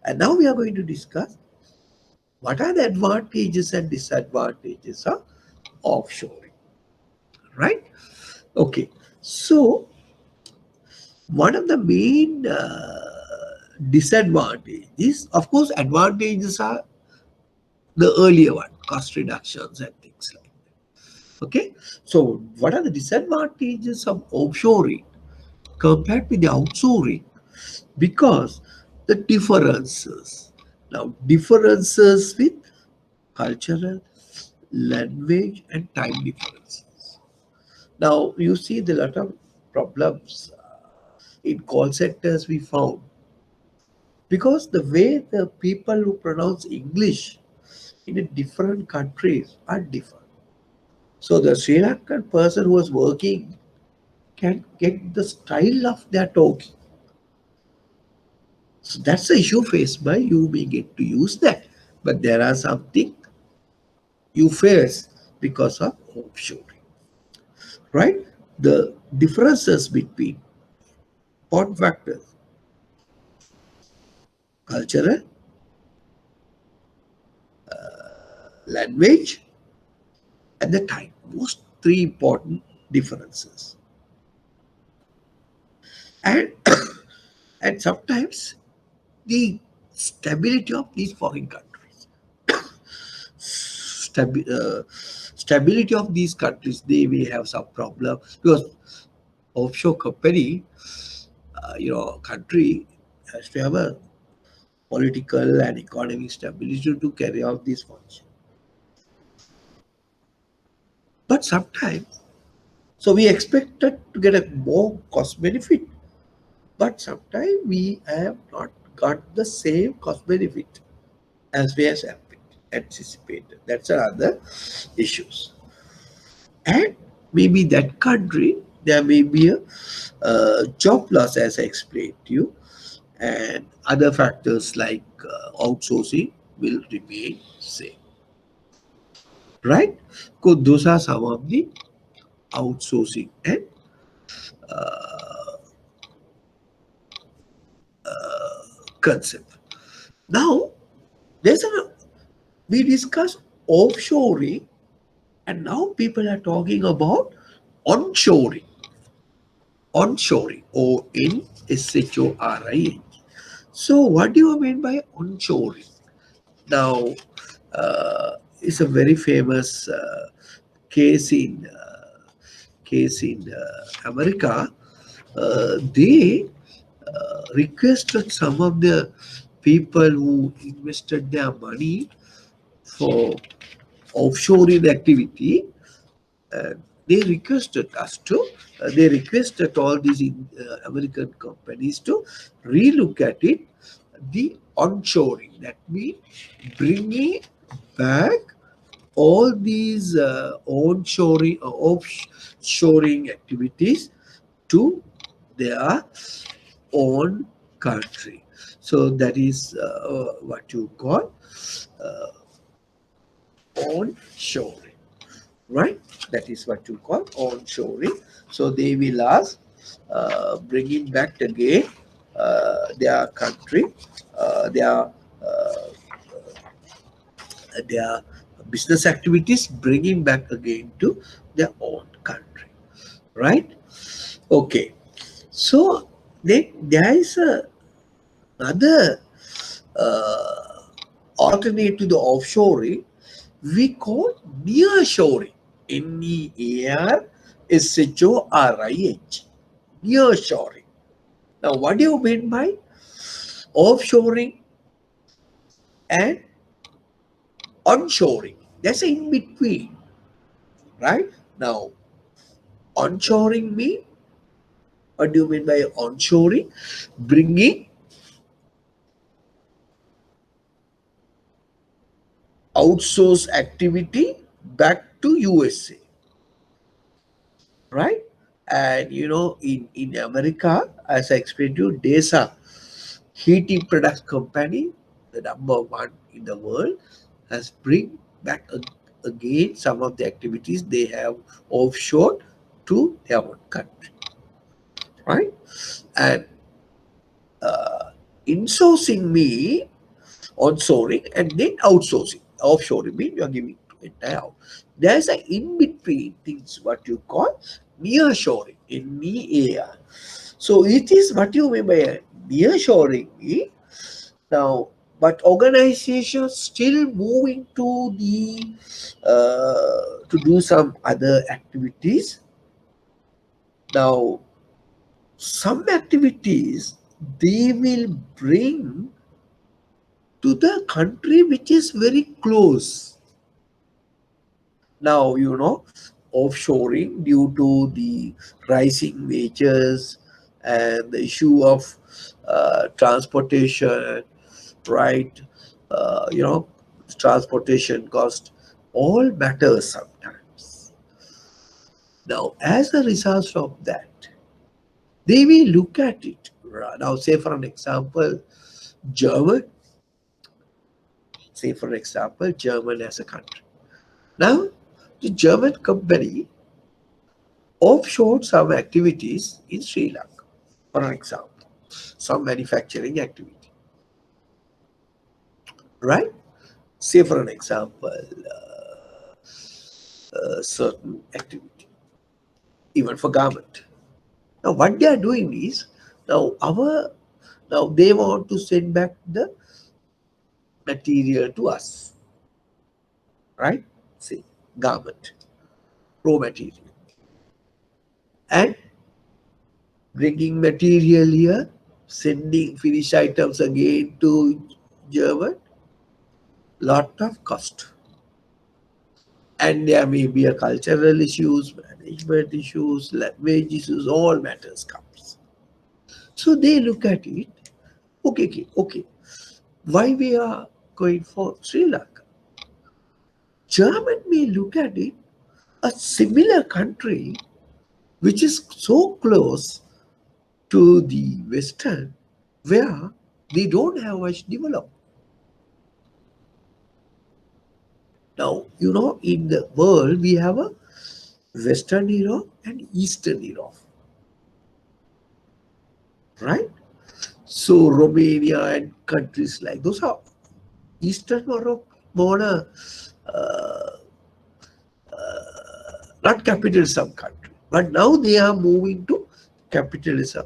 And now we are going to discuss what are the advantages and disadvantages of offshoring, right? Okay, so one of the main disadvantages, of course, advantages are the earlier one, cost reductions and things like that. Okay, so what are the disadvantages of offshoring compared with the outsourcing? Because the differences. Now, differences with cultural, language, and time differences. Now, you see the lot of problems in call centers we found because the way the people who pronounce English in a different countries are different. So the Sri Lankan person who was working can get the style of their talking. So that's the issue faced by you may get to use that. But there are something you face because of offshoring, right? The differences between important factors, cultural, language, and the time. Most three important differences. And and sometimes the stability of these foreign countries. Stability of these countries, they may have some problem because offshore company, country has to have a political and economic stability to carry out these functions. But sometimes, so we expected to get a more cost benefit, but sometimes we have not got the same cost benefit as we have anticipated. That's another issues. And maybe that country, there may be a job loss, as I explained to you, and other factors like outsourcing will remain same, right? So those are some of the outsourcing and concept. Now, there's a we discussed offshoring, and now people are talking about onshoring. Onshoring, Onshoring. So, what do you mean by onshoring? Now, it's a very famous case in America. They requested some of the people who invested their money for offshoring activity. uh, they requested all these American companies to relook at it, the onshoring. That means bringing back all these offshoring activities to their own country. So that is what you call onshoring, right? That is what you call onshoring. So they will ask, bringing back again their country, their business activities, bringing back again to their own country, right? Okay. So then there is another alternate to the offshoring we call nearshoring. Nearshoring. Nearshoring. Now, what do you mean by offshoring and onshoring? That's in between, right? Now, onshoring mean, what do you mean by onshoring? Bringing outsource activity back to USA, right? And in America, as I explained to you, DESA, heating products company, the number one in the world, has bring back again some of the activities they have offshore to their own country, right? And insourcing me onshoring and then outsourcing. Offshoring means you are giving to entire out. There's an in between things what you call nearshoring in near. So it is what you mean by nearshoring. Now, but organizations still moving to the to do some other activities. Now, some activities they will bring to the country which is very close. Now, offshoring due to the rising wages and the issue of transportation, right? Transportation cost all matters sometimes. Now, as a result of that, they will look at it. Now, say for an example, German, German as a country. Now, the German company offshored some activities in Sri Lanka, for an example, some manufacturing activity, right? Say, for an example, certain activity, even for garment. Now, what they are doing is now they want to send back the material to us, right? Say garment, raw material, and bringing material here, sending finished items again to German, lot of cost. And there may be a cultural issues, management issues, language issues, all matters comes. So they look at it, okay. Why we are going for Sri Lanka? German may look at it, a similar country which is so close to the Western. where they don't have much developed. Now, in the world, we have a Western Europe and Eastern Europe, right? So, Romania and countries like those are Eastern Europe, more not capitalism country, but now they are moving to capitalism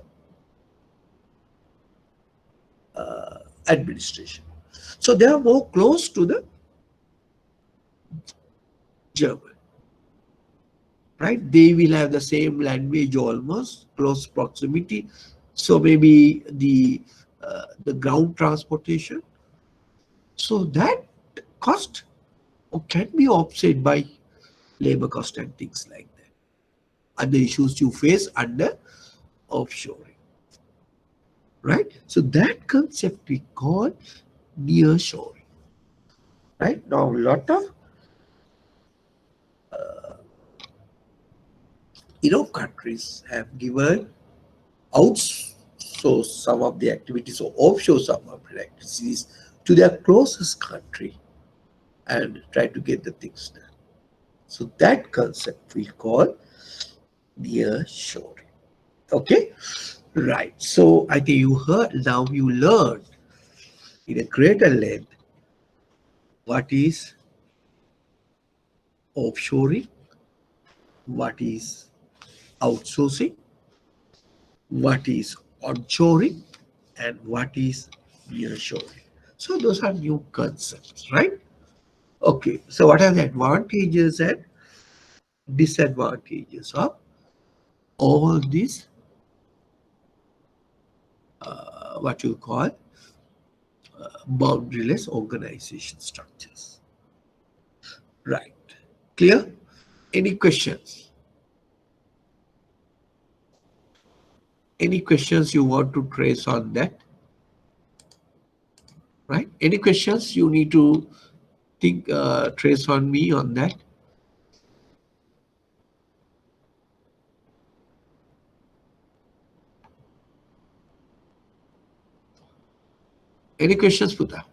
administration. So they are more close to the German, right? They will have the same language almost, close proximity. So maybe the ground transportation. So that cost can be offset by labor cost and things like that. Other issues you face under offshoring, right? So that concept we call nearshoring, right? Now a lot of countries have given outsource some of the activities or offshore some of the activities to their closest country and try to get the things done. So that concept we call nearshoring. Okay, right. So I think you heard, now you learned in a greater length what is offshoring, what is outsourcing, what is onshoring, and what is nearshoring. So those are new concepts, right? Okay, so what are the advantages and disadvantages of all these, what you call boundaryless organization structures? Right. Clear? Any questions? Any questions you want to trace on that? Right? Any questions you need to think, trace on me on that? Any questions, Puta?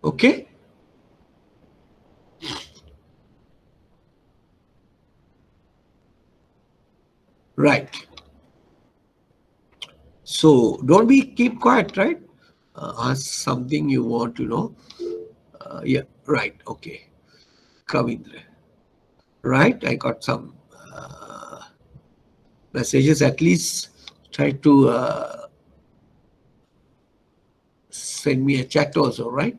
Okay? Right. So don't be keep quiet, right? Ask something you want to know. Yeah, right. Okay. Kavindra. Right? I got some messages. At least try to send me a chat also, right?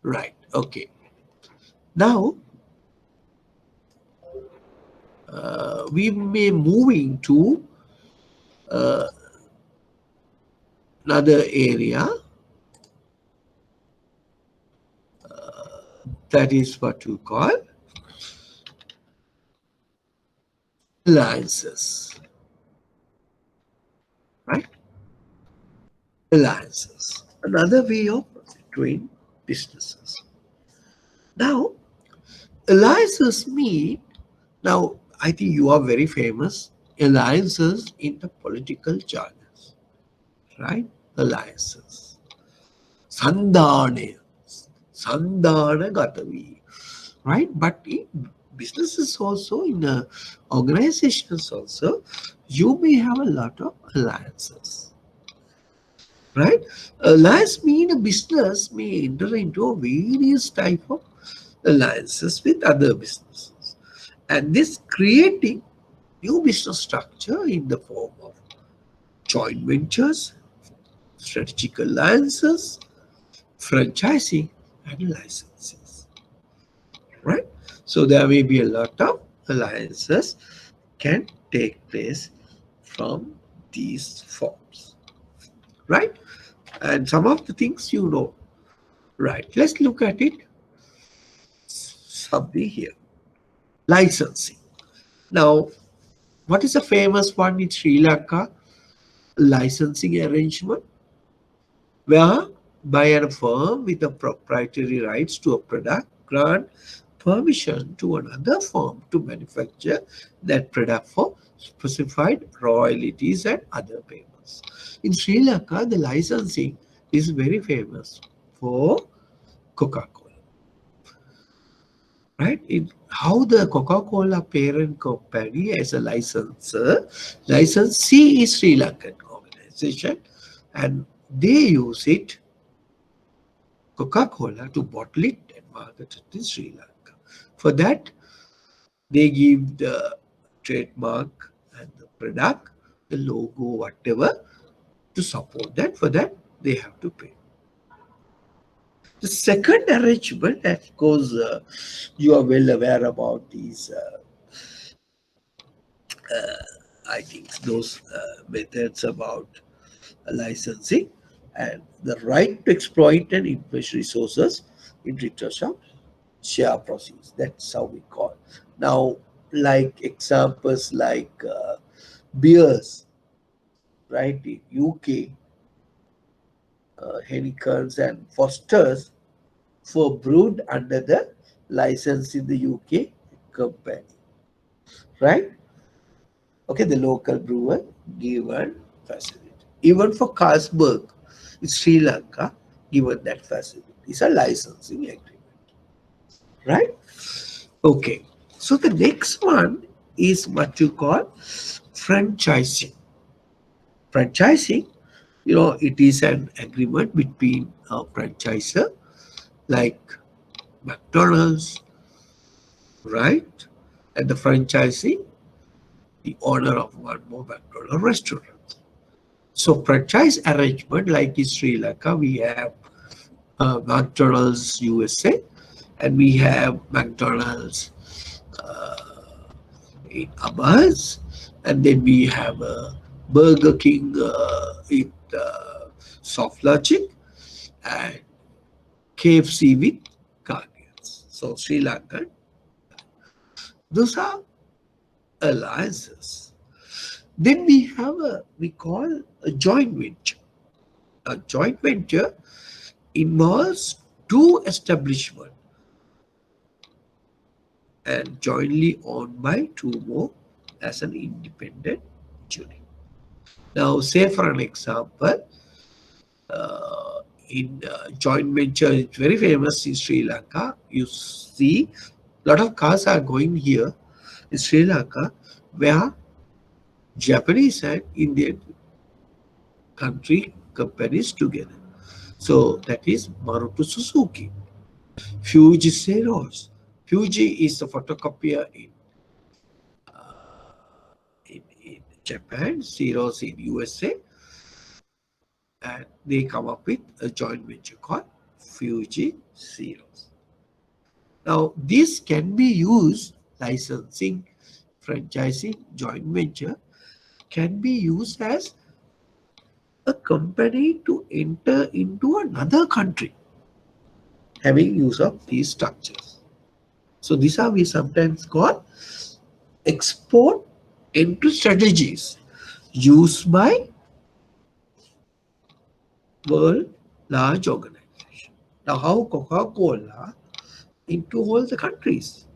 Right. Okay. Now we may moving to another area, that is what you call alliances, right? Alliances. Another way of doing businesses. Now, alliances mean, now I think you are very famous, alliances in the political jargons, right? Alliances. Sandhane, Sandhana Gatavi, right? But in businesses also, in organizations also, you may have a lot of alliances, right? Alliance mean a business may enter into a various type of alliances with other businesses, and this creating new business structure in the form of joint ventures, strategic alliances, franchising, and licenses, right? So there may be a lot of alliances can take place from these forms, right? And some of the things you know, right? Let's look at it something here. Licensing. Now, what is a famous one in Sri Lanka? Licensing arrangement where by a firm with a proprietary rights to a product grant permission to another firm to manufacture that product for specified royalties and other payments. In Sri Lanka, the licensing is very famous for Coca-Cola, right? How the Coca-Cola parent company as a licensor, licensee is Sri Lankan organization, and they use it Coca-Cola to bottle it and market it in Sri Lanka. For that, they give the trademark and the product, the logo, whatever, to support that. For that, they have to pay. The second arrangement, of course, you are well aware about these, I think, those methods about licensing and the right to exploit and invest resources in return of share proceeds. That's how we call. Now, like examples like beers, right? In UK, Henniker's and Foster's for brewed under the license in the UK company, right? Okay, the local brewer given facility. Even for Carlsberg in Sri Lanka, given that facility. It's a licensing agreement, right? Okay, so the next one is what you call franchising. Franchising, it is an agreement between a franchisor like McDonald's, right? And the franchisee, the owner of one more McDonald's restaurant. So franchise arrangement like in Sri Lanka, we have McDonald's USA and we have McDonald's in Abbas, and then we have Burger King in Soft Logic and KFC with Guardians. So Sri Lanka, those are alliances. Then we have we call a joint venture. A joint venture involves two establishments and jointly owned by two more as an independent unit. Now, say for an example, in joint venture, it's very famous in Sri Lanka. You see, a lot of cars are going here in Sri Lanka, where Japanese and Indian country companies together. So that is Maruti Suzuki, Fuji Xerox. Fuji is the photocopier in Japan, Xerox in USA, and they come up with a joint venture called Fuji Xerox. Now, this can be used, licensing, franchising, joint venture, can be used as a company to enter into another country having use of these structures. So these are we sometimes call export entry strategies used by world large organization. Now how Coca-Cola into all the countries?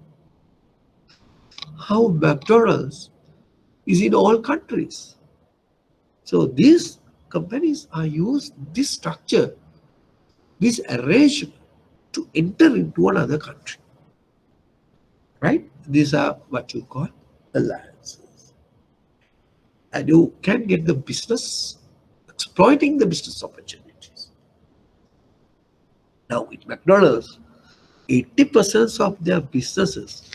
How McDonald's is in all countries? So these companies are used this structure, this arrangement to enter into another country. Right? These are what you call alliances. And you can get the business, exploiting the business opportunities. Now with McDonald's, 80% of their businesses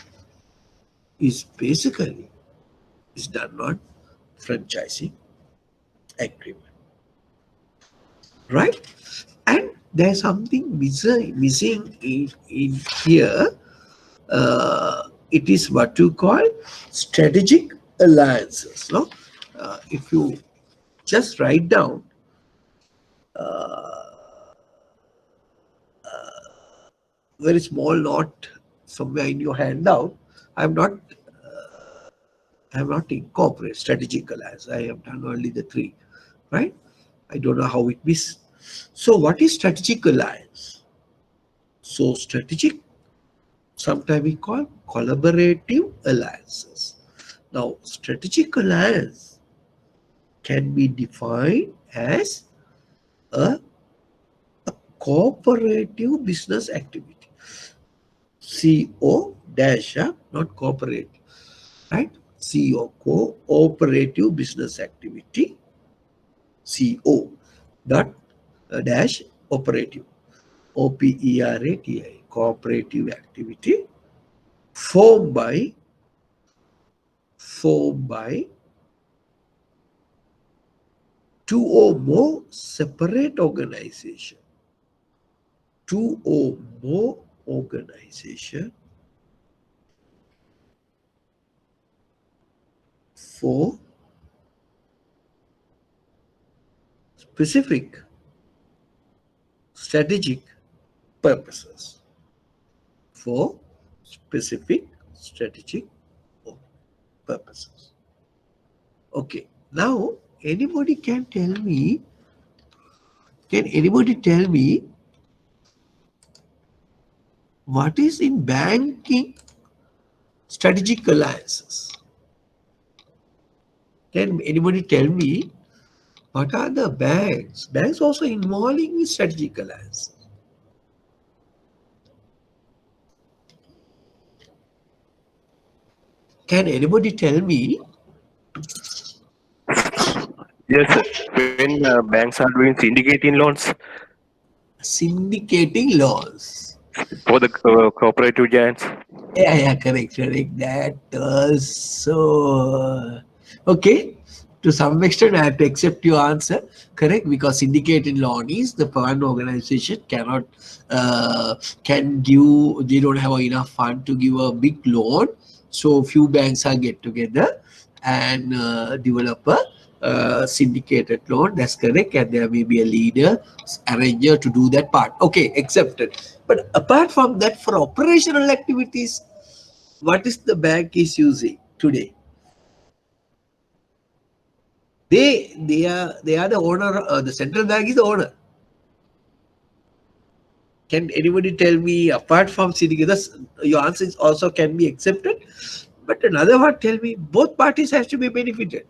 is basically is done on franchising agreement. Right? And there's something missing in here. It is what you call strategic alliances. No? If you just write down very small note somewhere in your handout, I'm not incorporate strategic alliance. I have done only the three, right? I don't know how it is So what is strategic alliance? So strategic, sometimes we call collaborative alliances. Now, strategic alliance can be defined as a cooperative business activity. CO dash, not cooperative, right? CO, cooperative business activity. CO dot dash operative. OPERATI, cooperative activity formed by two or more separate organization. Two or more organization for specific strategic purposes. For specific strategic purposes. Okay. Now, anybody can tell me, can anybody tell me what is in banking strategic alliances? Can anybody tell me what are the banks? Banks also involving in strategic alliance. Can anybody tell me? Yes, sir. When banks are doing syndicating loans Syndicating loans. for the cooperative giants. Yeah, correct. That was so okay. To some extent, I have to accept your answer. Correct, because syndicated loan is the one organization cannot can give. They don't have enough fund to give a big loan, so few banks are get together and develop a syndicated loan. That's correct, and there may be a leader, arranger to do that part. Okay, accepted. But apart from that, for operational activities, what is the bank is using today? They are the owner. The central bank is the owner. Can anybody tell me apart from syndicate? Your answer is also can be accepted. But another one, tell me both parties have to be benefited.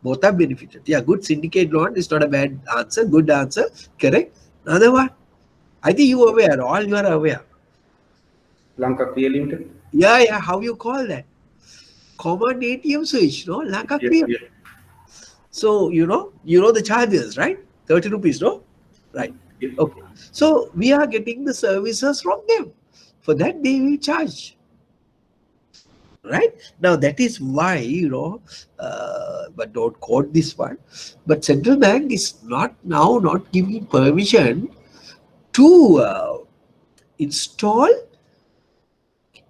Both are benefited. Yeah, good syndicate loan is not a bad answer. Good answer. Correct. Another one. I think you are aware. All you are aware. Lanka Clear Limited. Yeah. How you call that? Common ATM switch, no? Lanka Yes, Clear. yes, So you know the charges, right? 30 rupees, no? Right. yes. Okay. So we are getting the services from them. For that they will charge. Right? Now that is why, but don't quote this one. But central bank is not giving permission to install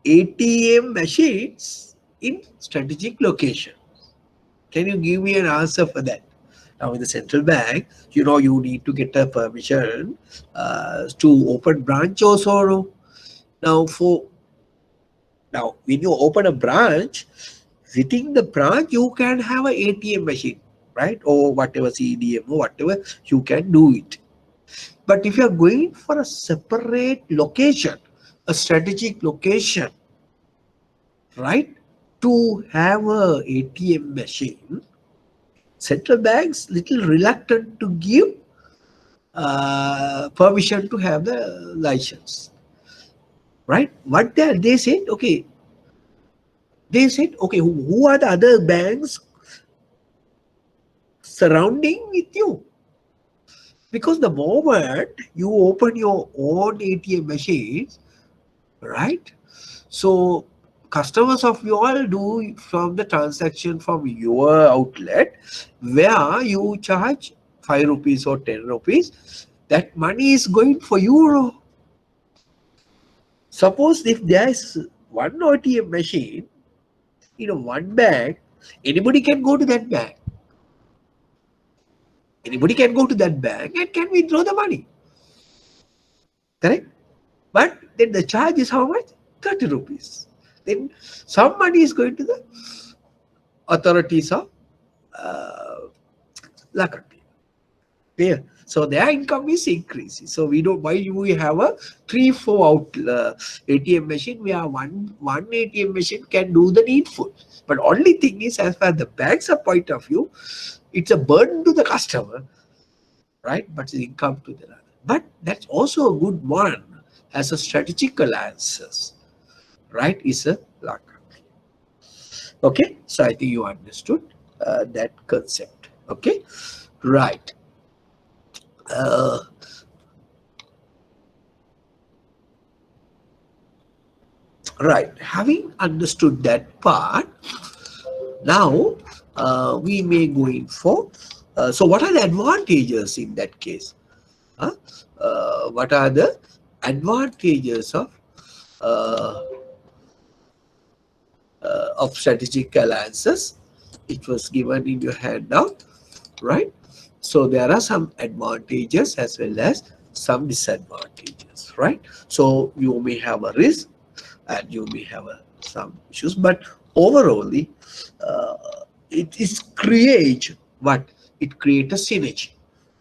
ATM machines in strategic location. Can you give me an answer for that? Now, in the central bank, you need to get a permission to open branch also. No? Now, when you open a branch, within the branch, you can have an ATM machine, right? Or whatever CDM or whatever, you can do it. But if you are going for a separate location, a strategic location, right, to have a ATM machine, central banks little reluctant to give permission to have the license, right? What they said, okay, who are the other banks surrounding with you? Because the moment you open your own ATM machines, right? So customers of you all do from the transaction from your outlet where you charge 5 rupees or 10 rupees. That money is going for you. Suppose if there is one ATM machine in one bank, anybody can go to that bank. Anybody can go to that bank and can withdraw the money. Correct? But then the charge is how much? 30 rupees. Then some money is going to the authorities of Lakati. Clear? So their income is increasing. So we don't, why we have a 3-4 ATM machine, we have one ATM machine can do the needful. But only thing is, as far as the bank's point of view, it's a burden to the customer, right? But it's income to the other. But that's also a good one as a strategic alliances, right? Is a luck. Okay, so I think you understood that concept. Okay, right. Uh, right. Having understood that part, now we may going for. So, what are the advantages in that case? Huh? What are the advantages uh, of strategic alliances? It was given in your handout, right? So there are some advantages as well as some disadvantages, right? So you may have a risk and you may have some issues, but overall, uh, it is create what? It creates a synergy,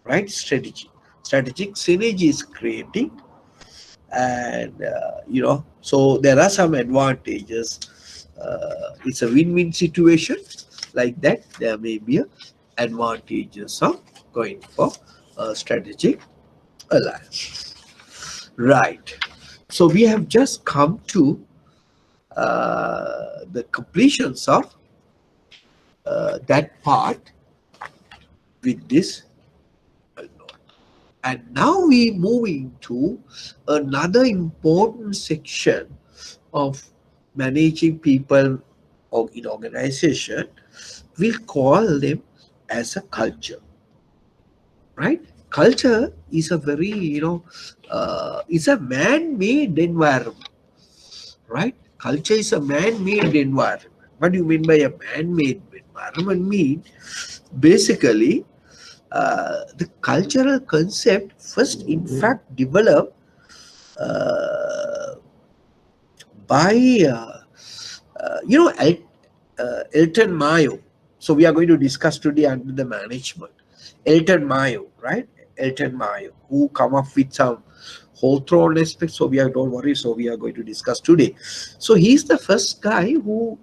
right? Strategic synergy is creating, and so there are some advantages. It's a win-win situation. Like that, there may be advantages of going for a strategic alliance, right? So we have just come to the completions of that part with this note. And now we moving to another important section of managing people in organization. We call them as a culture, right? Culture is a very, it's a man-made environment, right? Culture is a man-made environment. What do you mean by a man-made environment? Mean basically the cultural concept first, in fact, developed uh, by Elton Mayo. So we are going to discuss today under the management. Elton Mayo, right? Elton Mayo, who come up with some Hawthorne aspects. So we are, don't worry. So we are going to discuss today. So he's the first guy who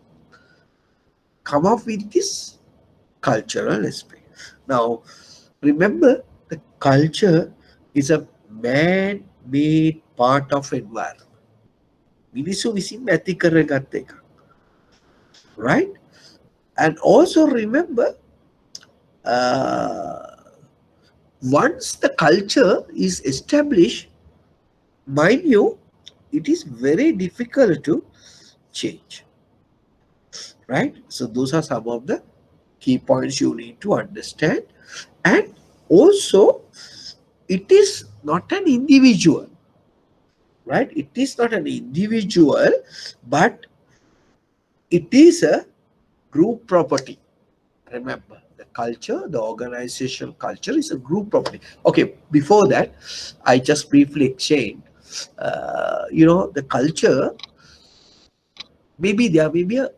come up with this cultural aspect. Now, remember, the culture is a man-made part of environment. මිනිස්සු විසින් ඇති කරගත් එක, right? And also remember, uh, once the culture is established, mind you, it is very difficult to change, right? So those are some of the key points you need to understand. And also, it is not an individual, right? It is not an individual, but it is a group property. Remember, the culture, the organizational culture is a group property. Okay, before that, I just briefly explained, the culture, maybe there may be a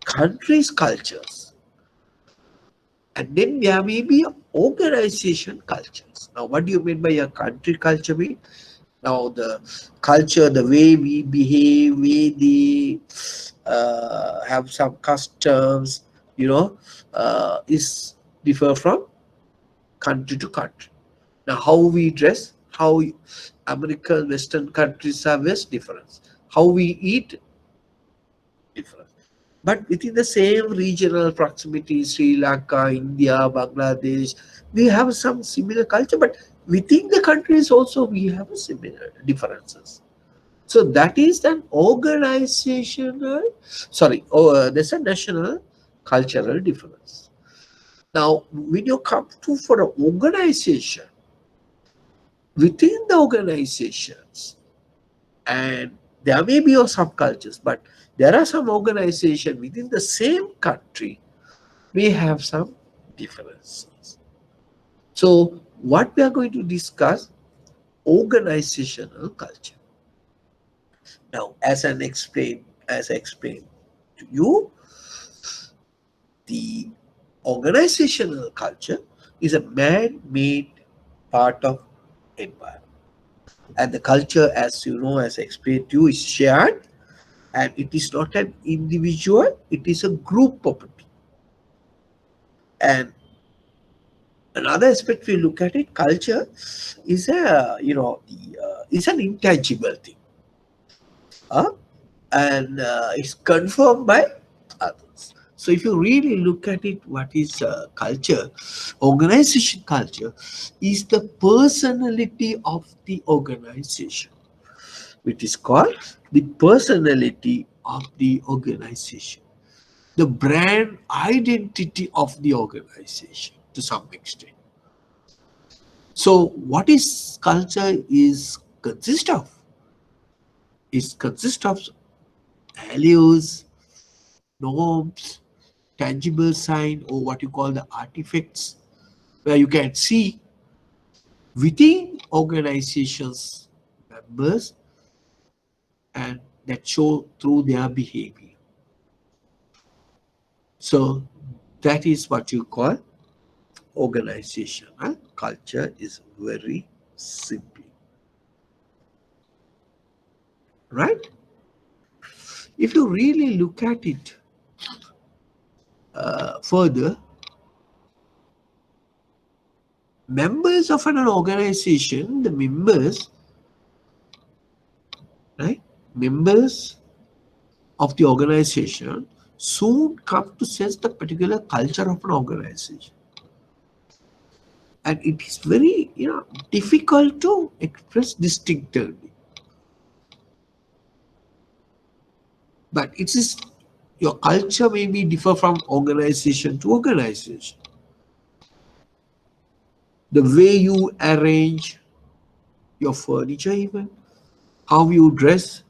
country's cultures, and then there may be organization cultures. Now, what do you mean by a country culture? Mean now the culture, the way we behave, way they have some customs, is differ from country to country. Now, how we dress, how American, Western countries have this difference. How we eat, different. But within the same regional proximity, Sri Lanka, India, Bangladesh, we have some similar culture, but within the countries also we have similar differences. So that is an organizational, there's a national cultural difference. Now, when you come to for an organization, within the organizations, and there may be some cultures, but there are some organizations within the same country may have some differences. So what we are going to discuss, organizational culture. Now, as I explained to you, the organizational culture is a man-made part of environment. And the culture, as you know, as I explained to you, is shared, and it is not an individual, it is a group property. And another aspect we look at it, culture is is an intangible thing, uh, and it's confirmed by others. So if you really look at it, what is culture? Organization culture is the personality of the organization, which is called the personality of the organization, the brand identity of the organization to some extent. So what is culture is consist of? It consists of values, norms, tangible sign, or what you call the artifacts, where you can see within organizations members and that show through their behavior. So that is what you call organization. Culture is very simple, right? If you really look at it further, members of an organization, the members, right? Members of the organization soon come to sense the particular culture of an organization. And it is very, difficult to express distinctively. But it is your culture may be differ from organization to organization. The way you arrange your furniture, even how you dress,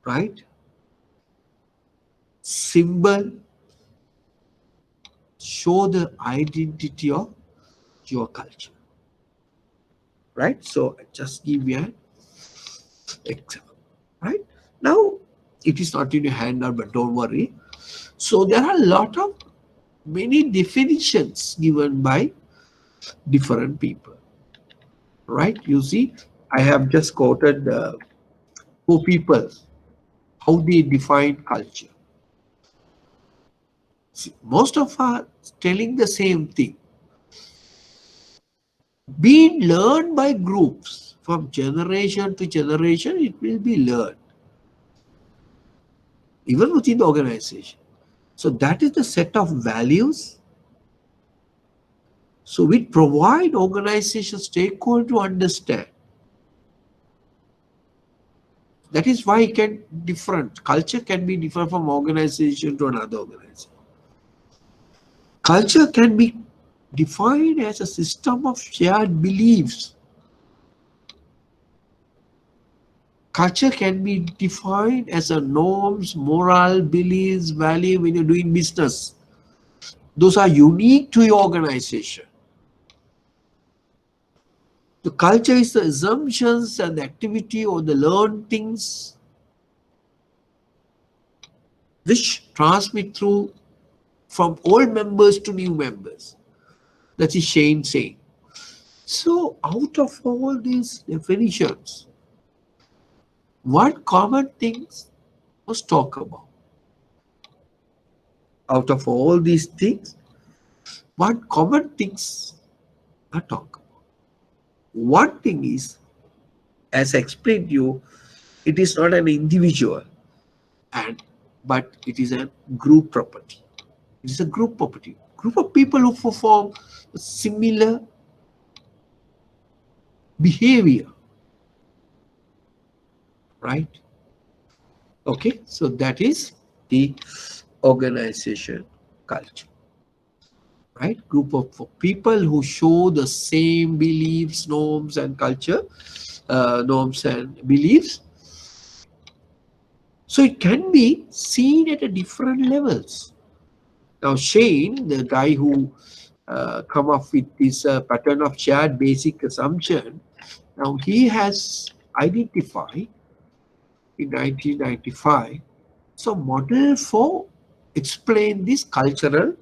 right? Symbol show the identity of your culture, right? So I just give you an example, right? Now it is not in your handout, but don't worry. So there are a lot of many definitions given by different people, right? You see, I have just quoted 4 people how they define culture. See, most of us telling the same thing, being learned by groups from generation to generation. It will be learned even within the organization. So that is the set of values. So we provide organization stakeholder to understand. That is why it can different. Culture can be different from organization to another organization. Culture can be defined as a system of shared beliefs. Culture can be defined as a norms, moral, beliefs, value when you're doing business. Those are unique to your organization. The culture is the assumptions and the activity or the learned things which transmit through from old members to new members. That is Shane saying. So out of all these definitions, what common things was talk about? Out of all these things, what common things are talk about? One thing is, as I explained to you, it is not an individual, but it is a group property. It is a group property. Group of people who perform similar behavior, right? Okay, so that is the organization culture, right? Group of people who show the same beliefs, norms, and culture, norms and beliefs. So it can be seen at a different levels. Now Shane, the guy who come up with this pattern of shared basic assumption, now he has identified in 1995 some model for explain this cultural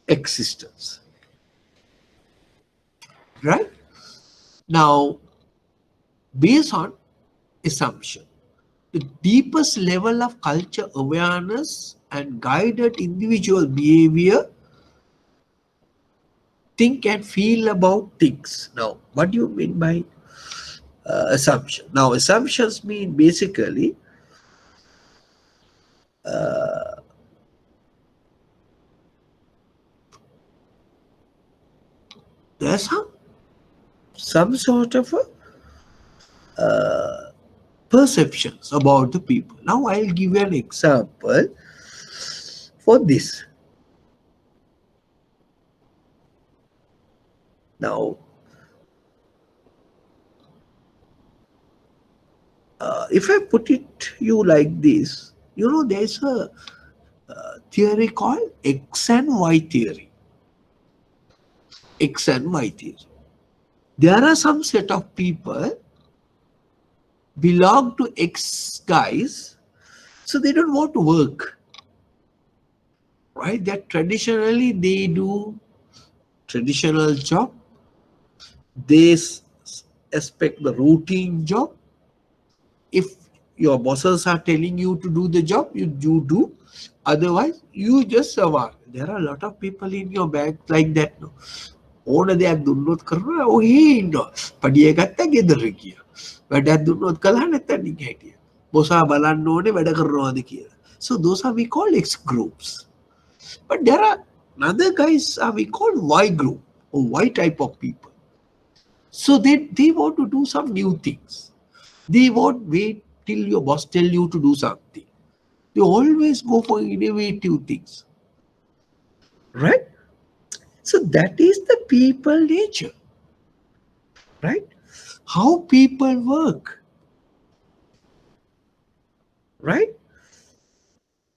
existence. right? Now, based on assumption, the deepest level of culture awareness and guided individual behavior, think and feel about things. Now, what do you mean by assumption? Now, assumptions mean basically there's some sort of a perceptions about the people. Now, I'll give you an example for this. Now, if I put it you like this, you know, there's a theory called X and Y theory. X and Y theory. There are some set of people belong to X guys, so they don't want to work, right? That traditionally they do traditional job. They expect the routine job. If your bosses are telling you to do the job, you do. Otherwise, you just survive. There are a lot of people in your bag like that. No? ඕන දෙයක් දුන්නොත් කරනවා ඔහේ ඉන්නවා. පඩිය ගත්තා ගෙදර ගියා. වැඩක් දුන්නොත් කළා නැත්නම් නිකන් හිටියා. බොසා බලන්න ඕනේ වැඩ කරනවාද කියලා. So those are we call X groups. But there are other guys are we call Y group or Y type of people. So they want to do some new things. They won't wait till your boss tell you to do something. They always go for innovative things. Right? So that is the people nature. Right? How people work. Right?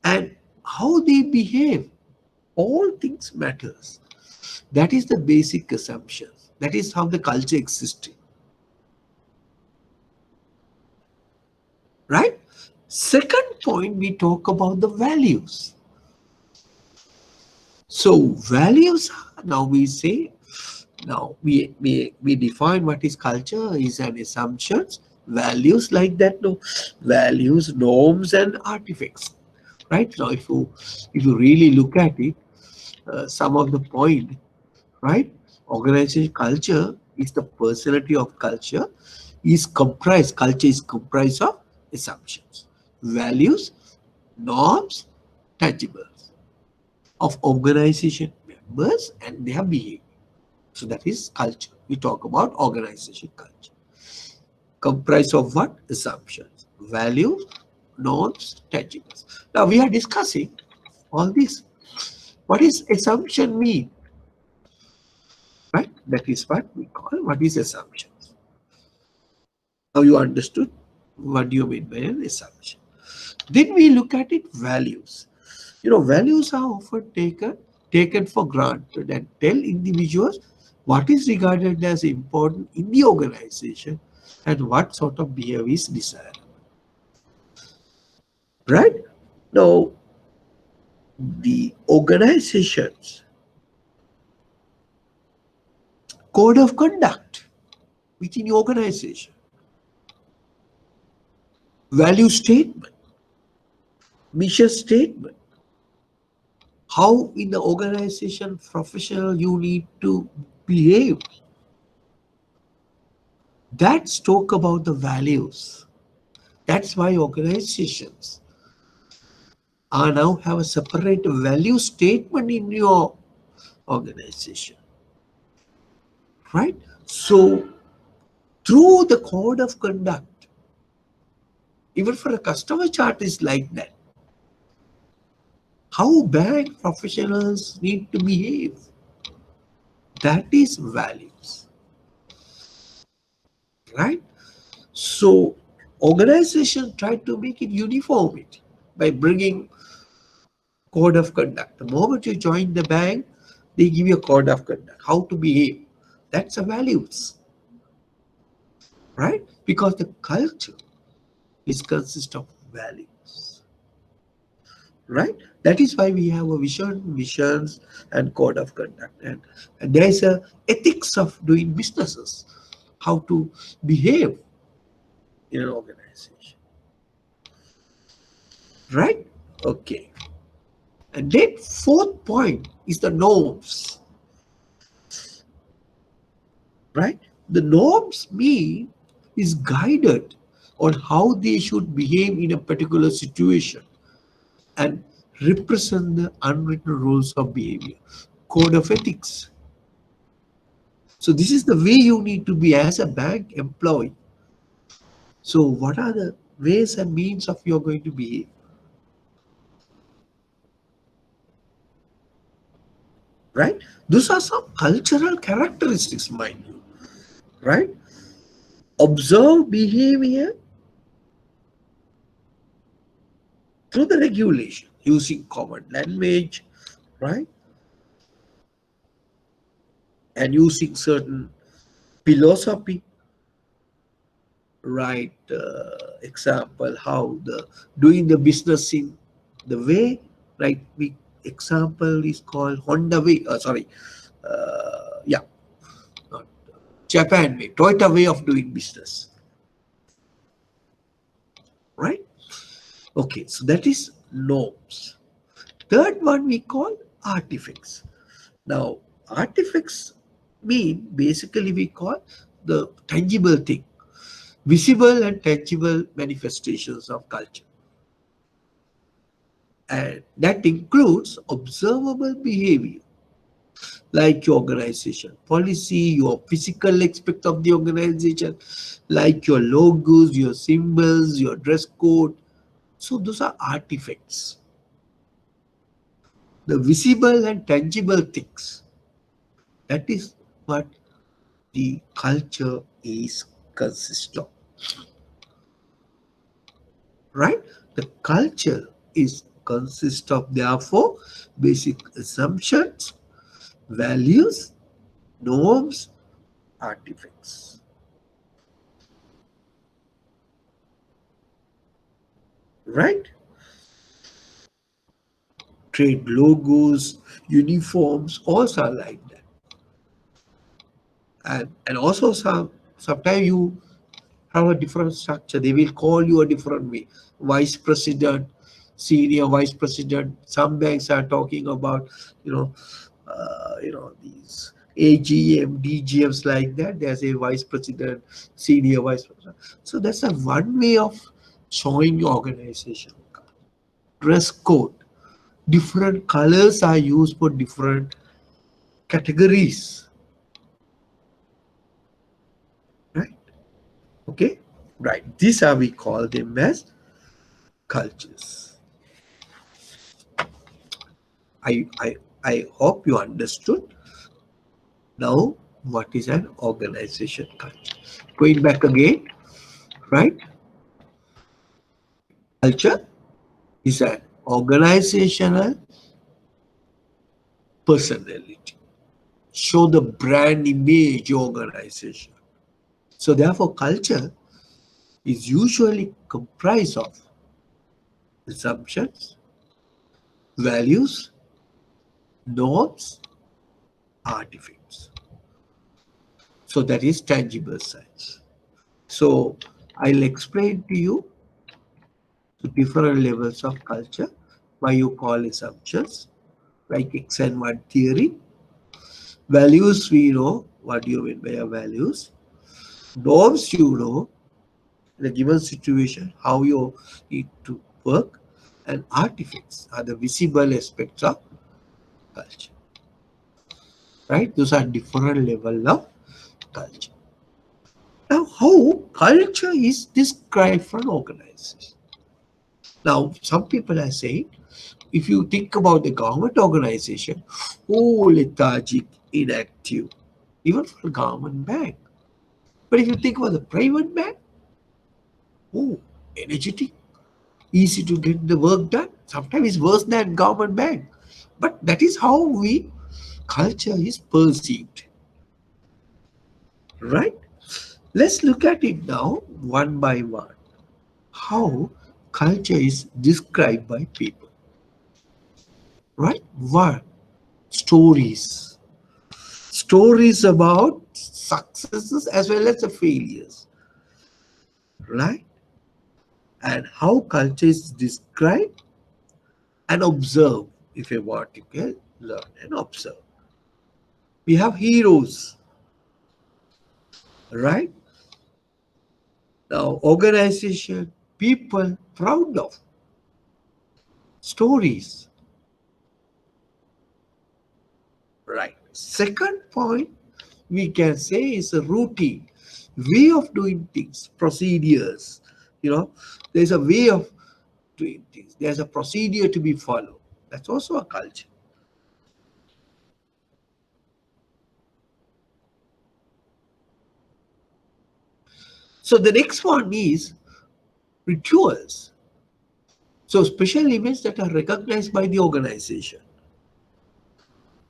And how they behave. All things matters. That is the basic assumption. That is how the culture existed. Right? Second point, we talk about the values. So values, now we say, now we define what is culture is an assumptions, values like that, no, values, norms and artifacts. Right? Now if you really look at it, some of the point, right? Organization culture is the personality of culture culture is comprised of assumptions, values, norms, tangibles of organization members and their behavior. So that is culture. We talk about organization culture. Comprised of what? Assumptions, values, norms, tangibles. Now we are discussing all this. What is assumption mean? Right? That is what we call what is assumptions. Now you understood what do you mean by an assumption. Then we look at it values. You know, values are often taken for granted and tell individuals what is regarded as important in the organization and what sort of behavior is desired. Right? Now, the organization's code of conduct within the organization, value statement, mission statement, how in the organization professional you need to behave. That's talk about the values. That's why organizations are now have a separate value statement in your organization. Right? So through the code of conduct, even for a customer chart is like that. How bank professionals need to behave. That is values. Right? So organization try to make it uniformity by bringing code of conduct. The moment you join the bank, they give you a code of conduct, how to behave. That's a values. Right? Because the culture is consist of values. right? That is why we have a visions, and code of conduct, and there is a ethics of doing businesses, how to behave in an organization, right? Okay, and then fourth point is the norms, right? The norms mean is guided on how they should behave in a particular situation and represent the unwritten rules of behavior, code of ethics. So this is the way you need to be as a bank employee. So what are the ways and means of you're going to behave, right? Those are some cultural characteristics, mind you, right? Observe behavior through the regulation, using common language, right? And using certain philosophy, right? Example, how the doing the business in the way, right? We example is called Honda way. Sorry, yeah, not Japan way, Toyota way of doing business, right? Okay, so that is norms. Third one we call artifacts. Now, artifacts mean basically we call the tangible thing, visible and tangible manifestations of culture. And that includes observable behavior like your organization policy, your physical aspect of the organization, like your logos, your symbols, your dress code. So those are artifacts, the visible and tangible things. That is what the culture is consist of, right? The culture is consist of therefore basic assumptions, values, norms, artifacts, right? Trade logos, uniforms, also are like that. And also sometimes you have a different structure. They will call you a different way. Vice president, senior vice president. Some banks are talking about, these AGM, DGMs like that. There's a vice president, senior vice president. So that's a one way of showing your organization. Dress code. Different colors are used for different categories, right? Okay, right. These are we call them as cultures. I I I hope you understood now what is an organization culture. Going back again, right? Culture is an organizational personality. Show the brand image organization. So therefore, culture is usually comprised of assumptions, values, norms, artifacts. So that is tangible science. So I'll explain to you the different levels of culture, why you call assumptions, like X and Y theory. Values, we know what do you mean by values. Norms, you know, in a given situation, how you need to work. And artifacts are the visible aspects of culture, right? Those are different level of culture. Now, how culture is described for an organization? Now, some people are saying, if you think about the government organization, oh, lethargic, inactive, even for a government bank. But if you think about the private bank, oh, energetic, easy to get the work done. Sometimes it's worse than government bank. But that is how we culture is perceived, right? Let's look at it now one by one. How culture is described by people. right? What? Stories. Stories about successes as well as the failures, right? And how culture is described and observed. If you want, you can learn and observe. We have heroes, right? Now, organization, people proud of, stories, right? Second point we can say is a routine, way of doing things, procedures. You know, there's a way of doing things. There's a procedure to be followed. That's also a culture. So the next one is rituals. So special events that are recognized by the organization.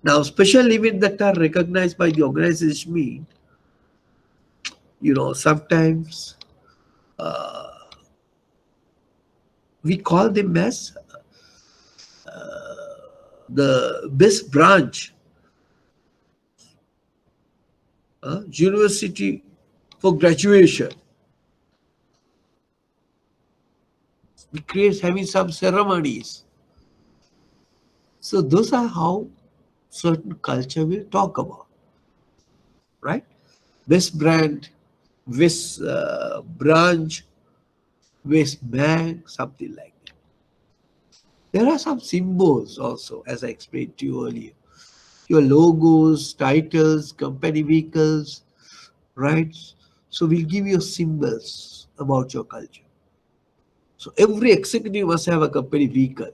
Now, special events that are recognized by the organization mean, sometimes we call them as the best branch, university for graduation. We create having some ceremonies. So those are how certain culture will talk about, right? West brand, West branch, West bank, something like that. There are some symbols also, as I explained to you earlier. Your logos, titles, company vehicles, right? So we'll give you symbols about your culture. So every executive must have a company vehicle.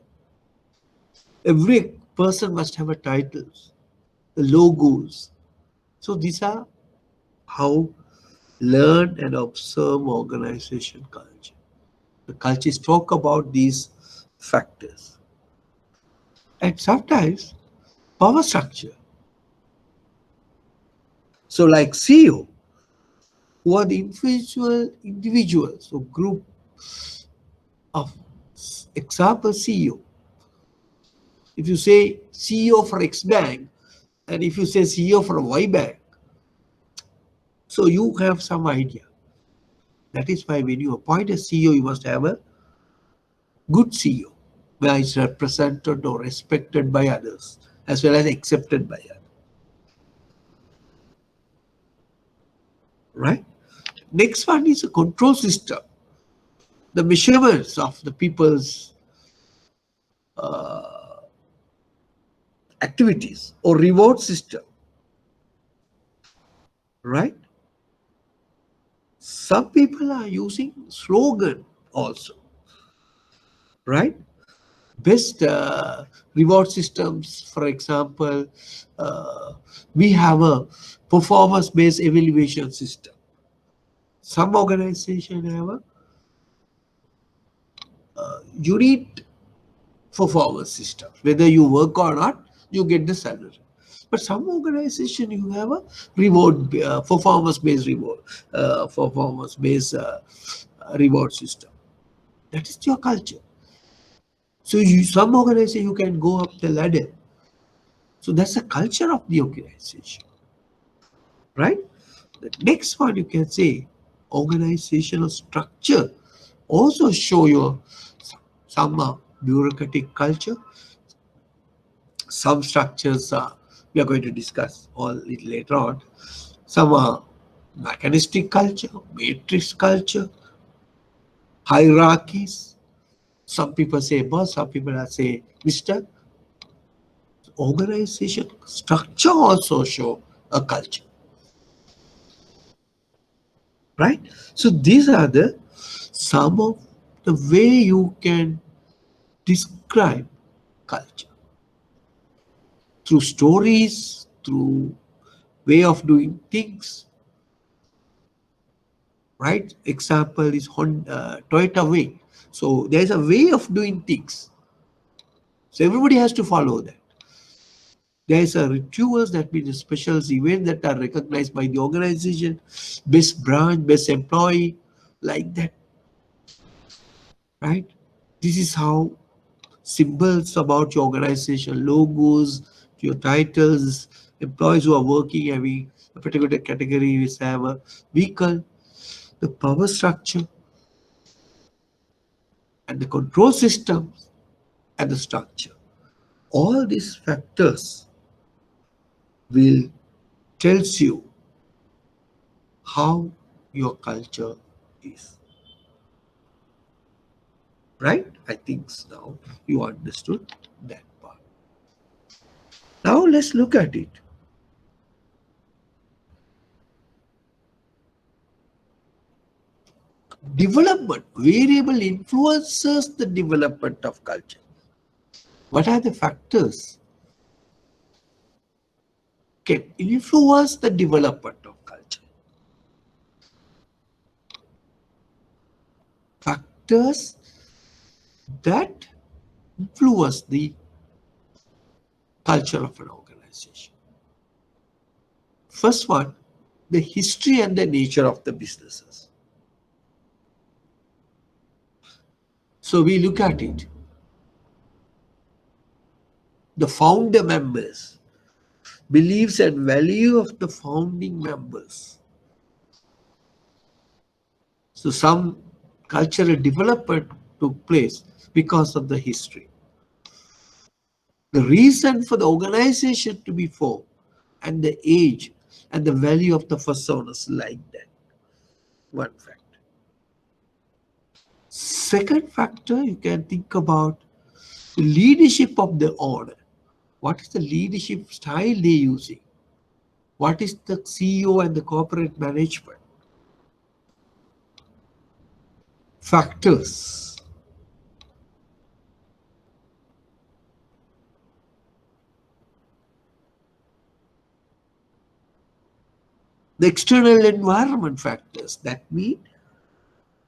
Every person must have a titles, the logos. So these are how learn and observe organization culture. The cultures talk about these factors. And sometimes power structure. So like CEO, who are the individuals or group of, example, CEO. If you say CEO for X bank, and if you say CEO for Y bank, so you have some idea. That is why when you appoint a CEO, you must have a good CEO, where it's represented or respected by others, as well as accepted by others. Right? Next one is a control system. The measurements of the people's activities or reward system. Right? Some people are using slogan also. Right? Best reward systems, for example, we have a performance-based evaluation system. Some organization have a unit performance system. Whether you work or not, you get the salary. But some organization you have a reward performance-based reward system. That is your culture. So some organization you can go up the ladder. So that's the culture of the organization, right? The next one you can say organizational structure also show you some bureaucratic culture. Some structures we are going to discuss all little later on. Some mechanistic culture, matrix culture, hierarchies. Some people say boss, some people say Mr. Organization structure also show a culture, right? So these are the some of the way you can describe culture through stories, through way of doing things, right? Example is Toyota way. So there's a way of doing things. So everybody has to follow that. There is a rituals that means a special event that are recognized by the organization, best branch, best employee, like that, right? This is how symbols about your organization, logos, your titles, employees who are working having a particular category, which have a vehicle, the power structure, and the control systems and the structure. All these factors will tells you how your culture is. Right? I think now you understood that part. Now let's look at it. Development, variable influences the development of culture. What are the factors can influence the development of culture? Factors that influence the culture of an organization. First one, the history and the nature of the businesses. So we look at it. The founder members, beliefs and value of the founding members. So some cultural development took place because of the history. The reason for the organization to be formed and the age and the value of the first owners like that. One factor. Second factor, you can think about the leadership of the owner. What is the leadership style they're using? What is the CEO and the corporate management? Factors. The external environment factors. That mean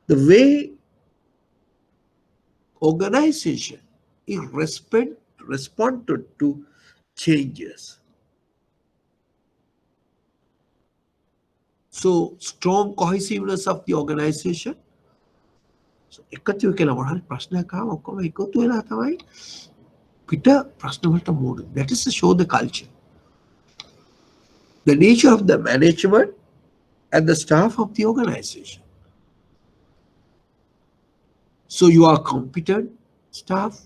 the way organization is responded to changes. So strong cohesiveness of the organization. So එකතු වෙලා මොනවා ප්‍රශ්නයක් ආව ඔක්කොම එකතු වෙලා තමයි පිට ප්‍රශ්න වලට මෝඩ. That is to show the culture. The nature of the management and the staff of the organization. So you are competent staff,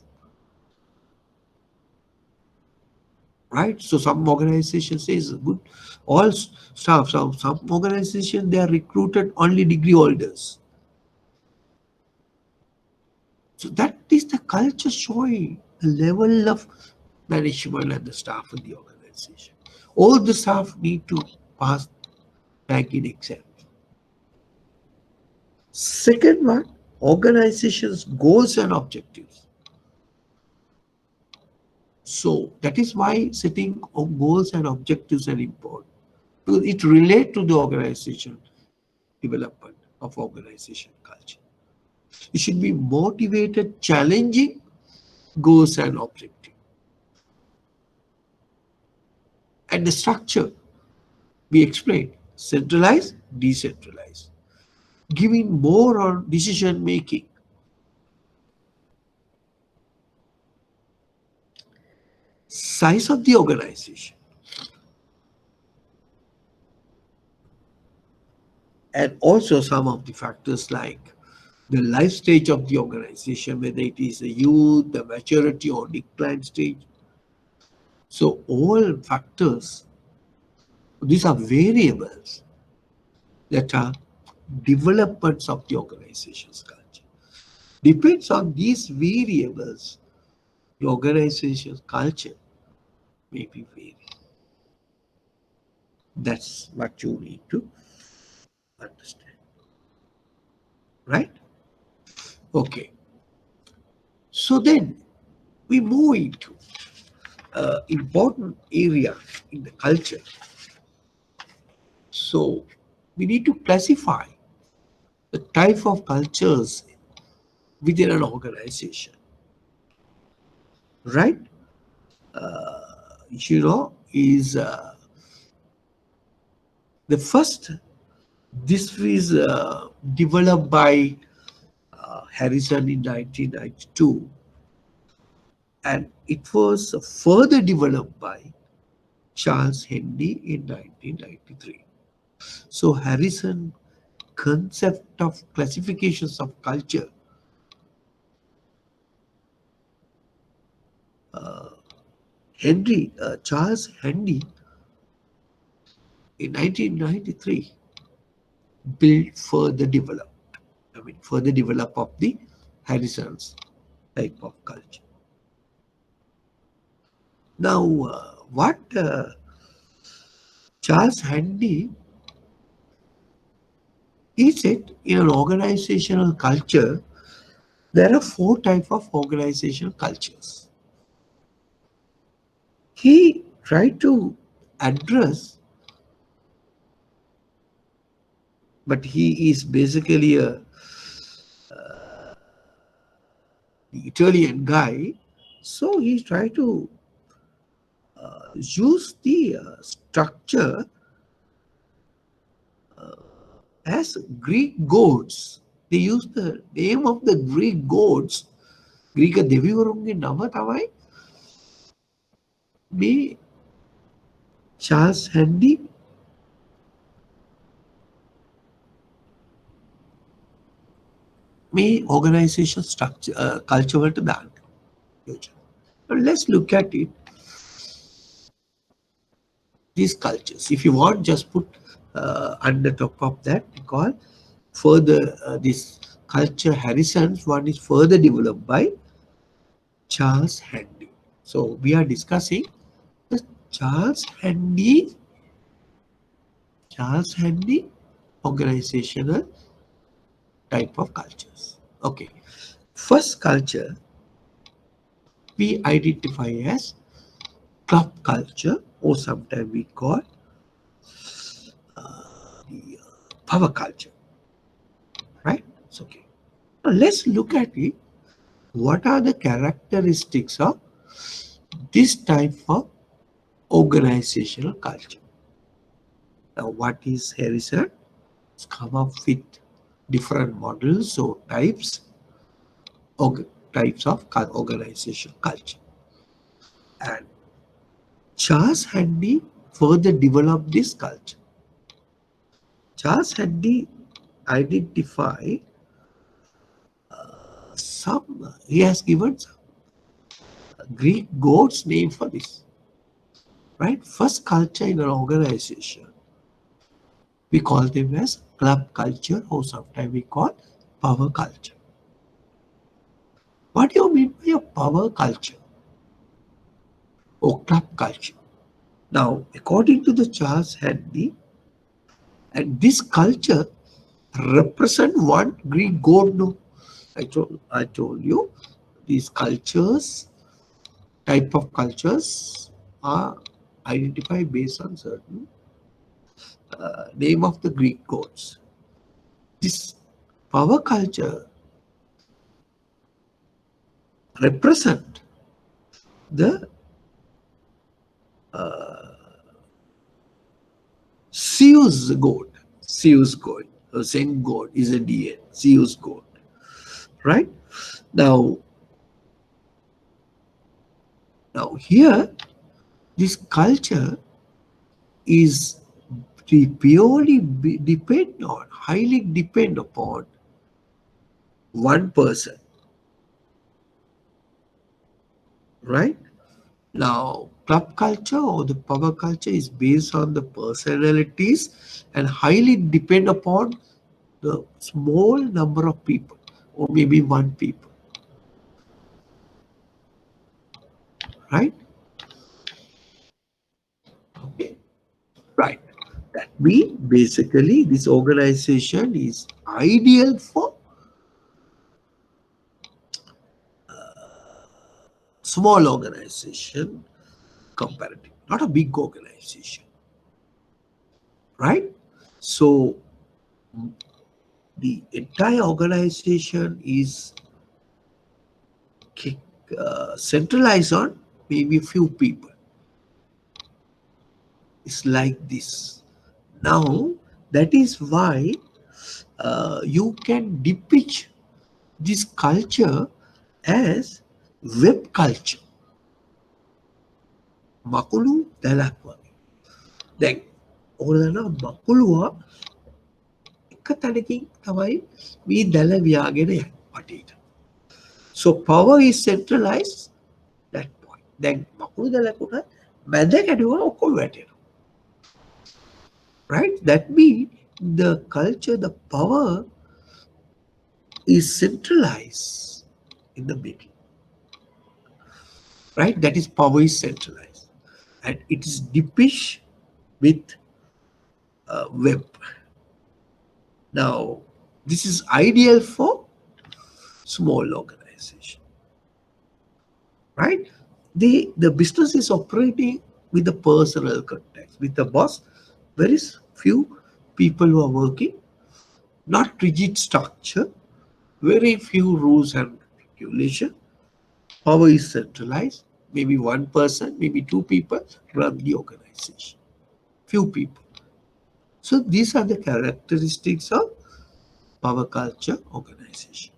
right? So some organization says good, all staff, some organization they are recruited only degree holders. So that is the culture showing the level of management and the staff of the organization. All the staff need to pass banking exam. Second one, organization's goals and objectives. So that is why setting of goals and objectives are important, because it relates to the organization development of organization culture. It should be motivated, challenging goals and objectives. And the structure, we explained, centralized, decentralized, giving more on decision making. Size of the organization. And also some of the factors like the life stage of the organization, whether it is the youth, the maturity or decline stage. So all factors, these are variables that are developments of the organization's culture. Depends on these variables, the organization's culture may be varied. That's what you need to understand. Right? Okay. So then we move into important area in the culture. So we need to classify the type of cultures within an organization. Right? Is the first, this was developed by Harrison in 1992. and it was further developed by Charles Henry in 1993. So Harrison concept of classifications of culture, Charles Henry in 1993 built further develop. Further develop of the Harrison's type of culture. Now, what Charles Handy, he said in an organizational culture, there are four types of organizational cultures. He tried to address, but he is basically a Italian guy, so he tried to use the structure as Greek gods. They use the name of the Greek gods. Greek දෙවිවරුන්ගේ නම තමයි මේ Charles Handy මේ organization structure culture වලට දාන්න. But let's look at it. These cultures. If you want, just put under top of that, we call further this culture Harrison's one is further developed by Charles Handy. So we are discussing the Charles Handy organizational type of cultures. Okay, first culture we identify as club culture, or sometimes we call the power culture, right? It's okay. Now let's look at it. What are the characteristics of this type of organizational culture? Now, what is Harrison? It's come up with different models or types of organizational culture. And Charles Handy further developed this culture. Charles Handy identified he has given some Greek gods name for this. Right? First culture in an organization, we call them as club culture, or sometimes we call power culture. What do you mean by a power culture or club culture? Now, according to the Charles Handy, and this culture represent one Greek god. No, I told you these cultures, type of cultures are identified based on certain name of the Greek gods. This power culture represent the Zeus god. Zeus god, a Zen god is a deity. Zeus god, right? Now here, this culture is purely highly depend upon one person, right? Now, club culture or the power culture is based on the personalities and highly depend upon the small number of people, or maybe one people, right? Okay, right. That means basically this organization is ideal for small organization comparative, not a big organization, right? So the entire organization is centralized on maybe a few people. It's like this. Now, that is why you can depict this culture as web culture. මකුළු දැලක් වගේ. දැන් ඕගොල්ලෝ දන්නවා මකුළුවා එක තැනකින් තමයි මේ දැල ව්‍යාගෙන යන්නේ වටේට. So power is centralized that point. දැන් මකුළු දැලකට මැද කැඩුවා ඔක්කොම වැටෙනවා. Right? That means the culture, the power is centralized in the middle. Right? That is power is centralized. And it is depicted with web. Now, this is ideal for small organization. Right? The business is operating with the personal context. With the boss, very few people who are working, not rigid structure, very few rules and regulation. Power is centralized. Maybe one person, maybe two people run the organization. Few people. So these are the characteristics of power culture organization.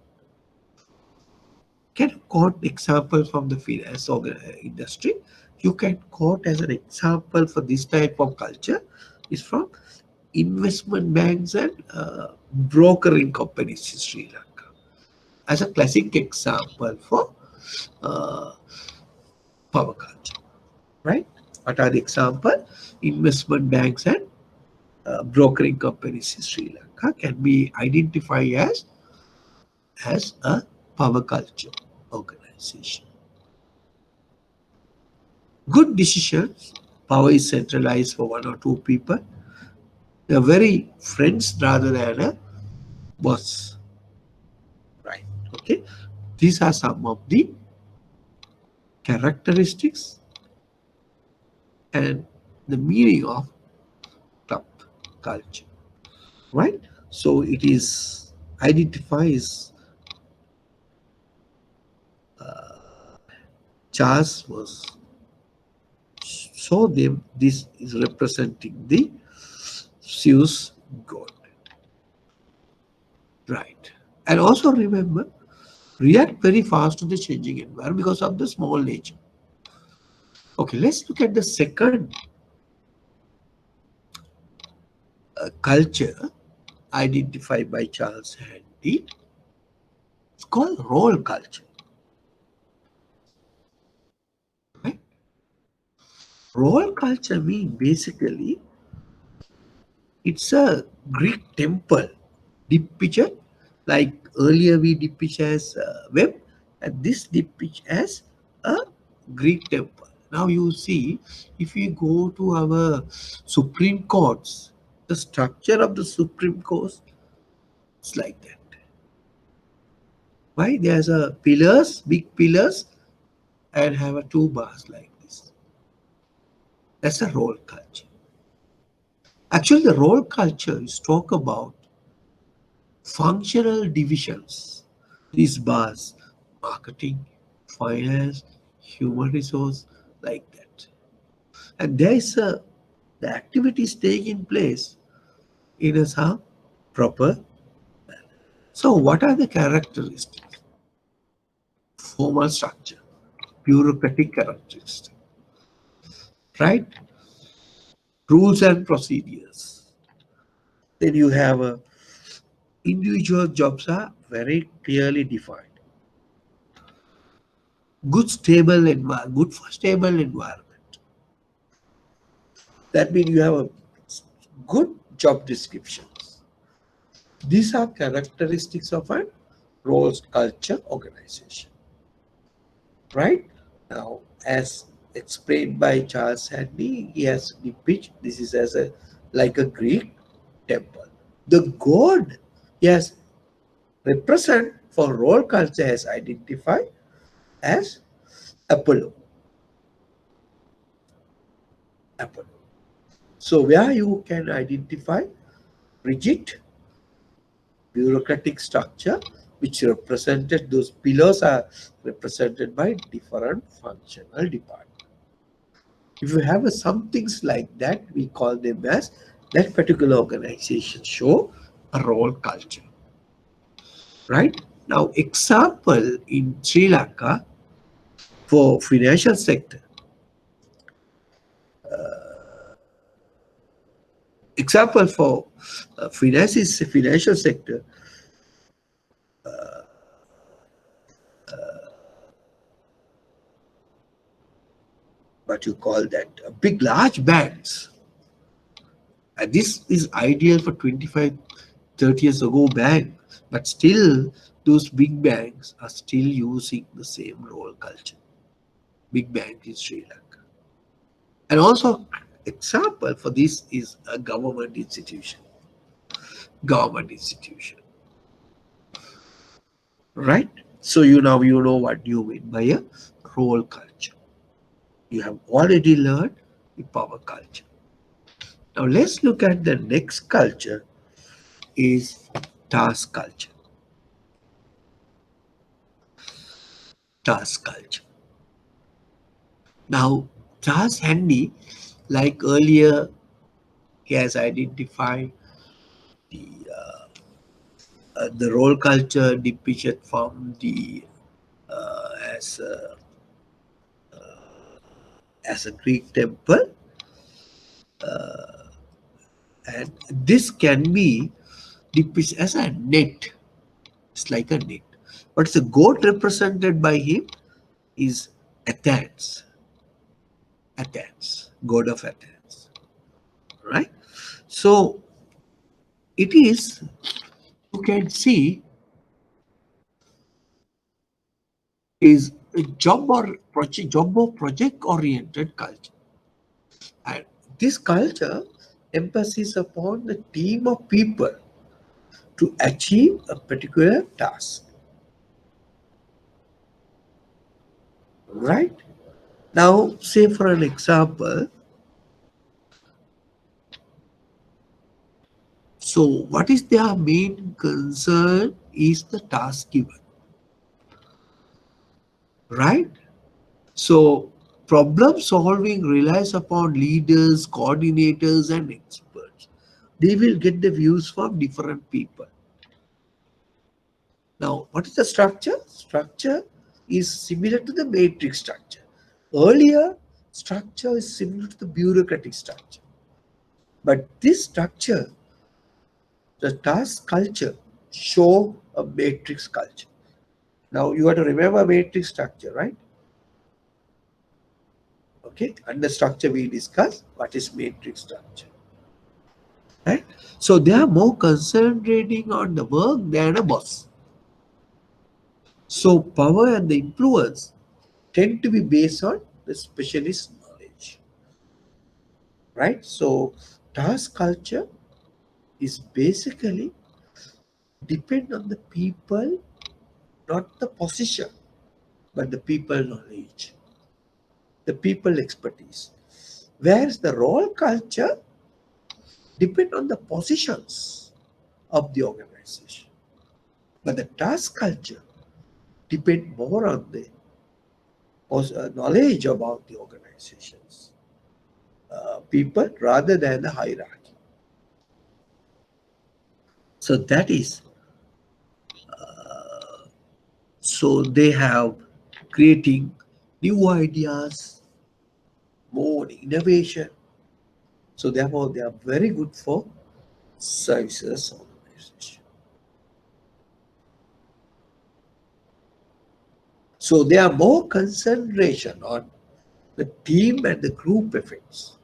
Can quote example from the finance industry. You can quote as an example for this type of culture is from investment banks and brokering companies in Sri Lanka as a classic example for power culture. Right? What are the example? Investment banks and brokering companies in Sri Lanka can be identified as a power culture organization. Good decisions, power is centralized for one or two people. They are very friends rather than a boss. Right. Okay. These are some of the characteristics and the meaning of club culture. Right. So it is identifies Charles was show them this is representing the Zeus god. Right. And also remember, react very fast to the changing environment because of the small nature. Okay, let's look at the second culture identified by Charles Handy. It's called role culture. Right? Role culture means basically it's a Greek temple depicted like earlier we depicted as web, and this depicted as a Greek temple. Now you see, if you go to our Supreme Courts, the structure of the Supreme Court is like that. Why? There's a pillars, big pillars, and have a two bars like this. That's a role culture. Actually, the role culture is talk about functional divisions. These bars, marketing, finance, human resource, like that. And there is the activities taking place in a some proper manner. So what are the characteristics? Formal structure, bureaucratic characteristics, right? Rules and procedures. Then you have a individual jobs are very clearly defined. Good stable environment, good for stable environment. That means you have a good job descriptions. These are characteristics of a roles culture organization. Right? Now, as explained by Charles Hadley, he has depicted this is as a like a Greek temple. The god, yes, represent for role culture has identified as Apollo. Apollo. So where you can identify rigid bureaucratic structure which represented those pillars are represented by different functional departments. If you have some things like that, we call them as that particular organization show a role culture. Right? Now, example in Sri Lanka for financial sector, Example for finance is the financial sector. What you call that? Big, large banks. And this is ideal for 25, 30 years ago bank. But still, those big banks are still using the same role culture. Big bank in Sri Lanka. And also, example for this is a government institution. Government institution. Right? So you know what you mean by a role culture. You have already learned the power culture. Now let's look at the next culture is task culture. Task culture. Now task handy, like earlier, he has identified the role culture depicted from the as a Greek temple, and this can be depicted as a net. It's like a net. But the goat represented by him is Athens. Athens, god of Athens. Right? So it is, you can see, is a job or project oriented culture. And this culture emphasis upon the team of people to achieve a particular task. Right? Now, say for an example, so what is their main concern is the task given. Right? So problem solving relies upon leaders, coordinators, and experts. They will get the views from different people. Now, what is the structure? Structure is similar to the matrix structure. Earlier, structure is similar to the bureaucratic structure. But this structure, the task culture, show a matrix culture. Now, you have to remember matrix structure, right? Okay, under structure we discuss what is matrix structure. Right? So they are more concentrating on the work than a boss. So power and the influence tend to be based on the specialist knowledge. Right? So task culture is basically depend on the people, not the position, but the people knowledge, the people expertise. Whereas the role culture depend on the positions of the organization. But the task culture depend more on the knowledge about the organizations, people, rather than the hierarchy. So that is, so they have creating new ideas, more innovation. So therefore, they are very good for services organization. So there are more concentration on the team and the group effects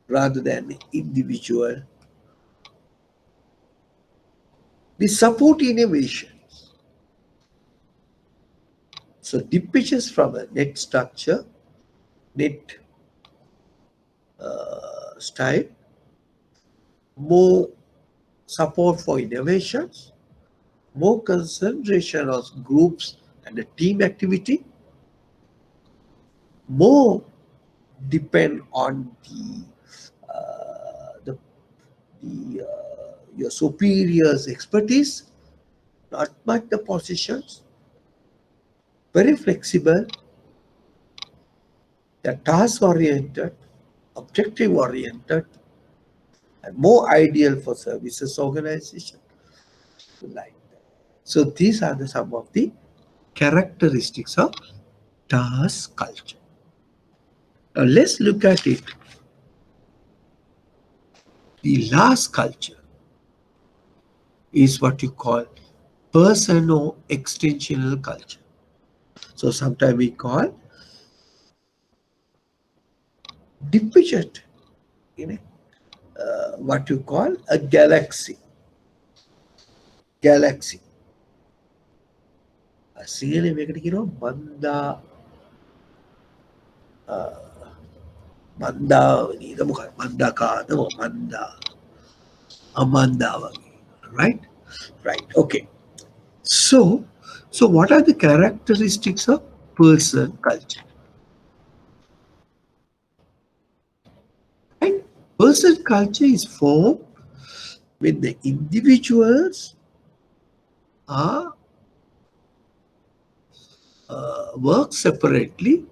rather than the individual. They support innovations. So depictions from a net structure, net style, more support for innovations, more concentration of groups and the team activity, more depend on your superiors' expertise, not much the positions, very flexible, they're task oriented, objective oriented, and more ideal for services organization. Like that. So these are some of the characteristics of task culture. Now let's look at it. The last culture is what you call person or extensional culture. So sometimes we call deficient in what you call a galaxy. Galaxy. Singale මේකට කියනවා මන්දාවනීද මොකක්ද මන්දාකාද මන්දා Amanda වගේ. Right? Right. Okay. So what are the characteristics of person culture? Right? Person culture is formed when the individuals are work separately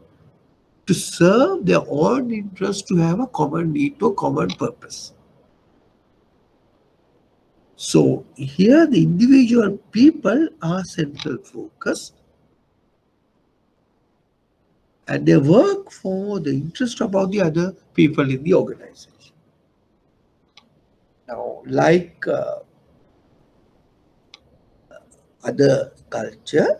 to serve their own interest to have a common need or common purpose. So here the individual people are central focus and they work for the interest about the other people in the organization. Now, like other culture,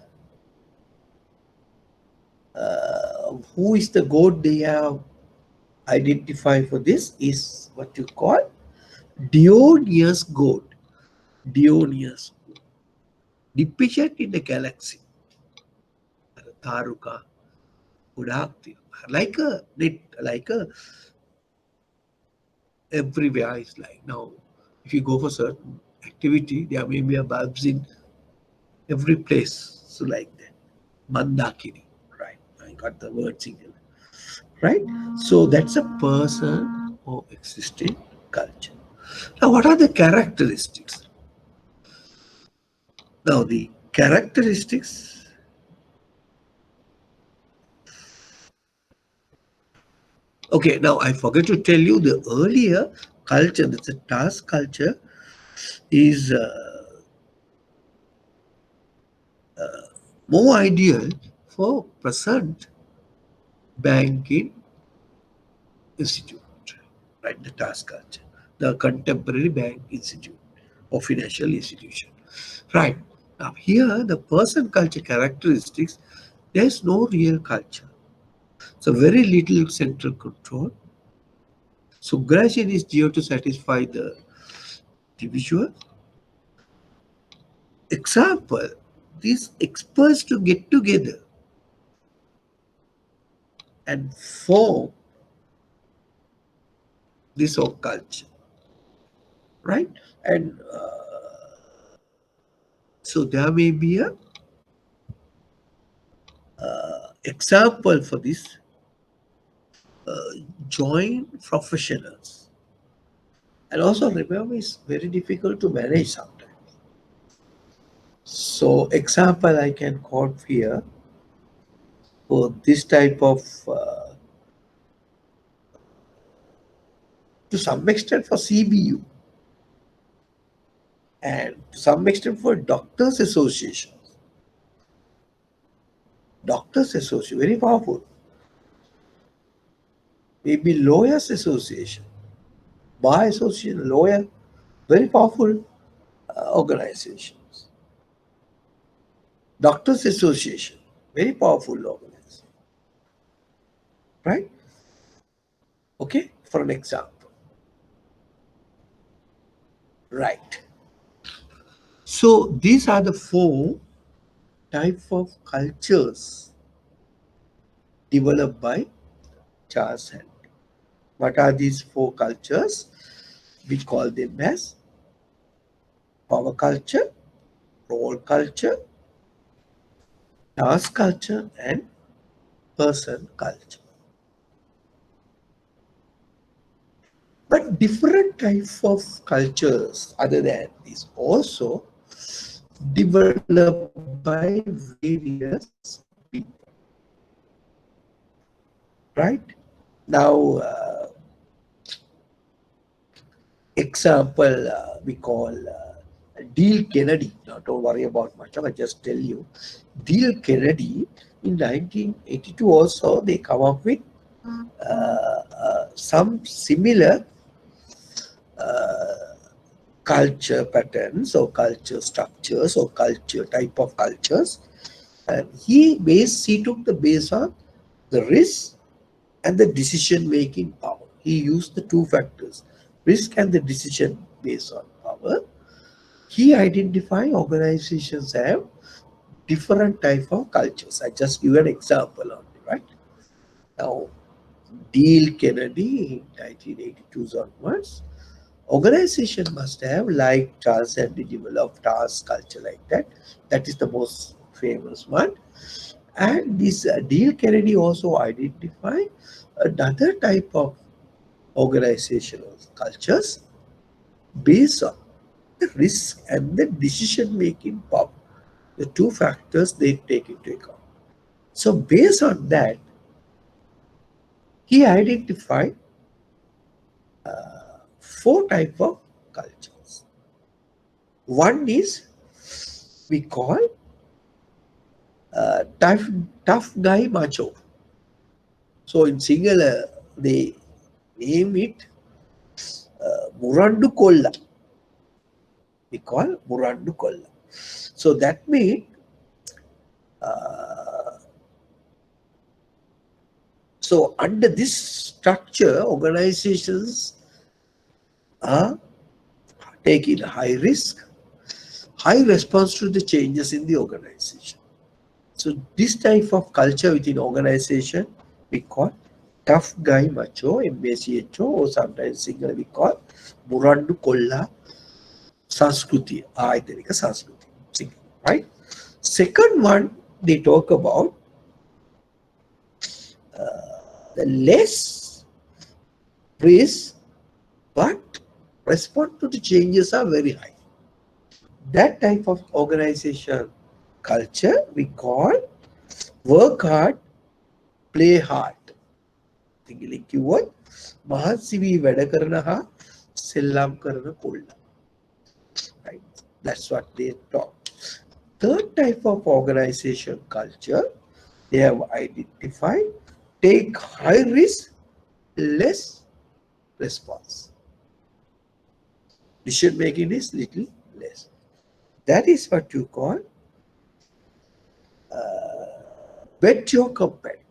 who is the god they have identified for this is what you call Dionysus god. Dionysus. Depicted in the galaxy. Taruka. Like a net, like a everywhere is like now. If you go for certain activity, there may be a bulbs in every place. So like that. Mandakini. Right. I got the word single. Right? So that's a person or existing culture. Now, what are the characteristics? Now, the characteristics. Okay, now I forgot to tell you the earlier culture, that's a task culture, is more ideal for present banking institute, right? The task culture, the contemporary bank institute or financial institution, right? Now here the person culture characteristics, there's no real culture, so very little central control. Suggestion is due to satisfy the individual. Example, these experts to get together and form this whole culture, right? And so there may be a example for this joint professionals. And also remember, it's very difficult to manage sometimes. So example I can quote here for this type of to some extent for CBU and to some extent for doctors association. Doctors association, very powerful. Maybe lawyers association, bar association, lawyer, very powerful organizations. Doctors association, very powerful organization, right? Okay, for an example. Right. So these are the four types of cultures developed by Charles Henry. What are these four cultures? We call them as power culture, role culture, task culture, and person culture. But different types of cultures other than these also developed by various people. Right? Now, example we call Deal Kennedy. Now, don't worry about much. I just tell you, Deal Kennedy in 1982 also they come up with some similar culture patterns or culture structures or culture type of cultures, and he took the base on the risk and the decision making power. He used the two factors, risk and the decision based on power. He identified organizations have different type of cultures. I just give an example only, right? Now, Deal Kennedy in 1982 onwards, organization must have like task and develop task culture like that. That is the most famous one. And this Deal Kennedy also identified another type of organizational cultures based on the risk and the decision making power. The two factors they take into account. So based on that, he identified four type of cultures. One is we call tough, tough guy macho. So in singular, they name it Murandu Kolla. We call Murandu Kolla. So that means so under this structure, organizations are taking high risk, high response to the changes in the organization. So this type of culture within organization we call tough guy macho, MACHO, or sometimes single we call Murandu Kolla Sanskruti, Aitharika Sanskruti, single, right? Second one, they talk about the less risk, but response to the changes are very high. That type of organization culture we call work hard, play hard. සිංහලෙන් කිව්වොත් මහන්සි වී වැඩ කරන හා සෙල්ලම් කරන කොල්ල. Right? That's what they talk. Third type of organization culture, they have identified take high risk, less response. Decision making is little less. That is what you call bet your company.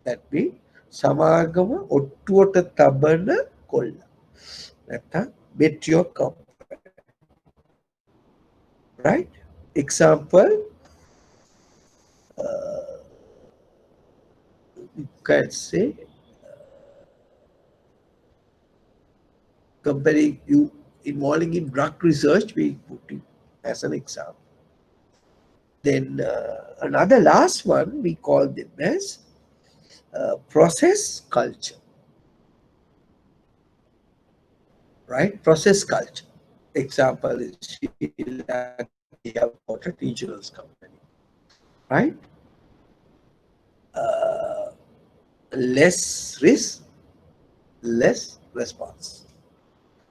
That means සමාගම ඔට්ටුවට තබන කොල්ල. නැත්නම් bet your company. Right? Example, you can say company you involving in drug research, we put it as an example. Then another last one, we call them as process culture. Right? Process culture. Example is we have got a insurance company. Right? Less risk, less response.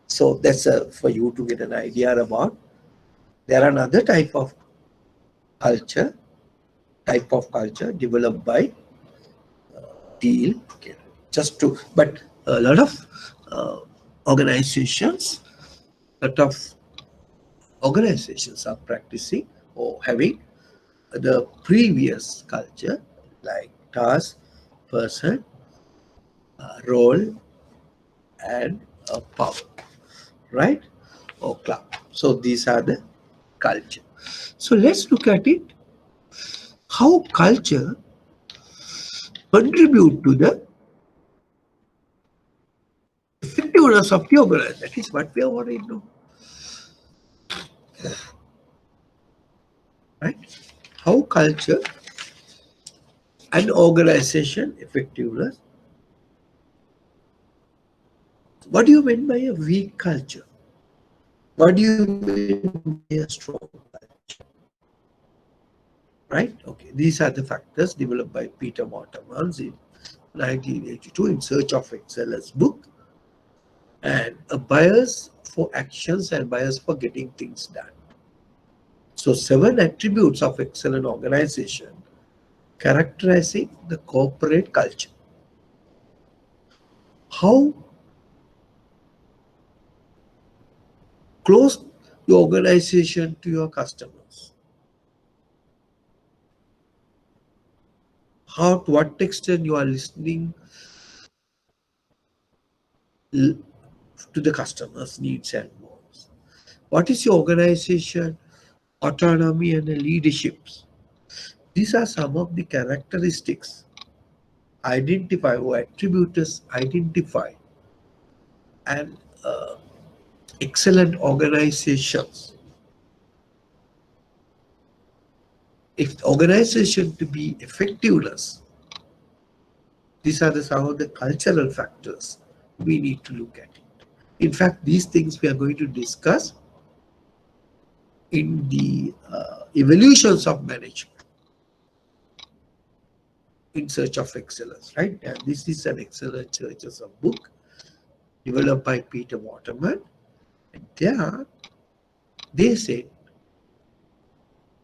So that's for you to get an idea about. There are another type of culture developed by Deal. Just to, but a lot of organizations are practicing or having the previous culture like task, person, role, and power, right? Or club. So these are the culture. So let's look at it. How culture contribute to the effectiveness of the organization. That is what we are worried now. Right? How culture and organization effectiveness. What do you mean by a weak culture? What do you mean by a strong culture? Right? Okay. These are the factors developed by Peter Mortimans in 1982 in Search of Excellence book, and a bias for actions and bias for getting things done. So 7 attributes of excellent organization characterizing the corporate culture. How close your organization to your customers? How, to what extent you are listening to the customers' needs and wants? What is your organization autonomy and leaderships? These are some of the characteristics identify or attributors identify and excellent organizations. If the organization to be effectiveness, these are some of the cultural factors we need to look at it. In fact, these things we are going to discuss in the evolutions of management in search of excellence, right? And this is an excellent searches of book developed by Peter Waterman. And there they say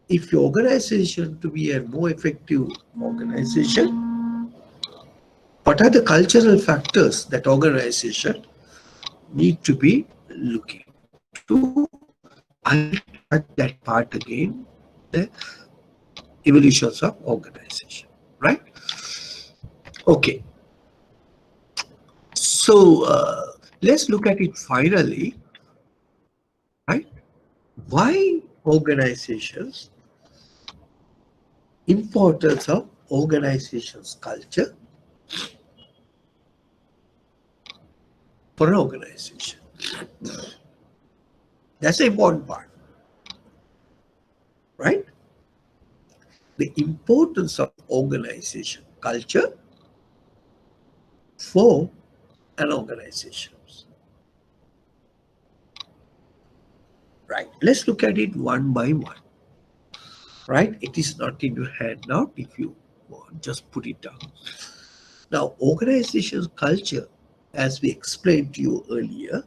if your organization to be a more effective organization, what are the cultural factors that organization need to be looking to? I touch that part again, the evolutions of organization, right? Okay, so let's look at it finally, right? Why organizations, importance of organizations culture for an organization. That's the important part, right? The importance of organization culture for an organization. Right. Let's look at it one by one. Right. It is not in your hand now. If you want, just put it down. Now, organization culture, as we explained to you earlier,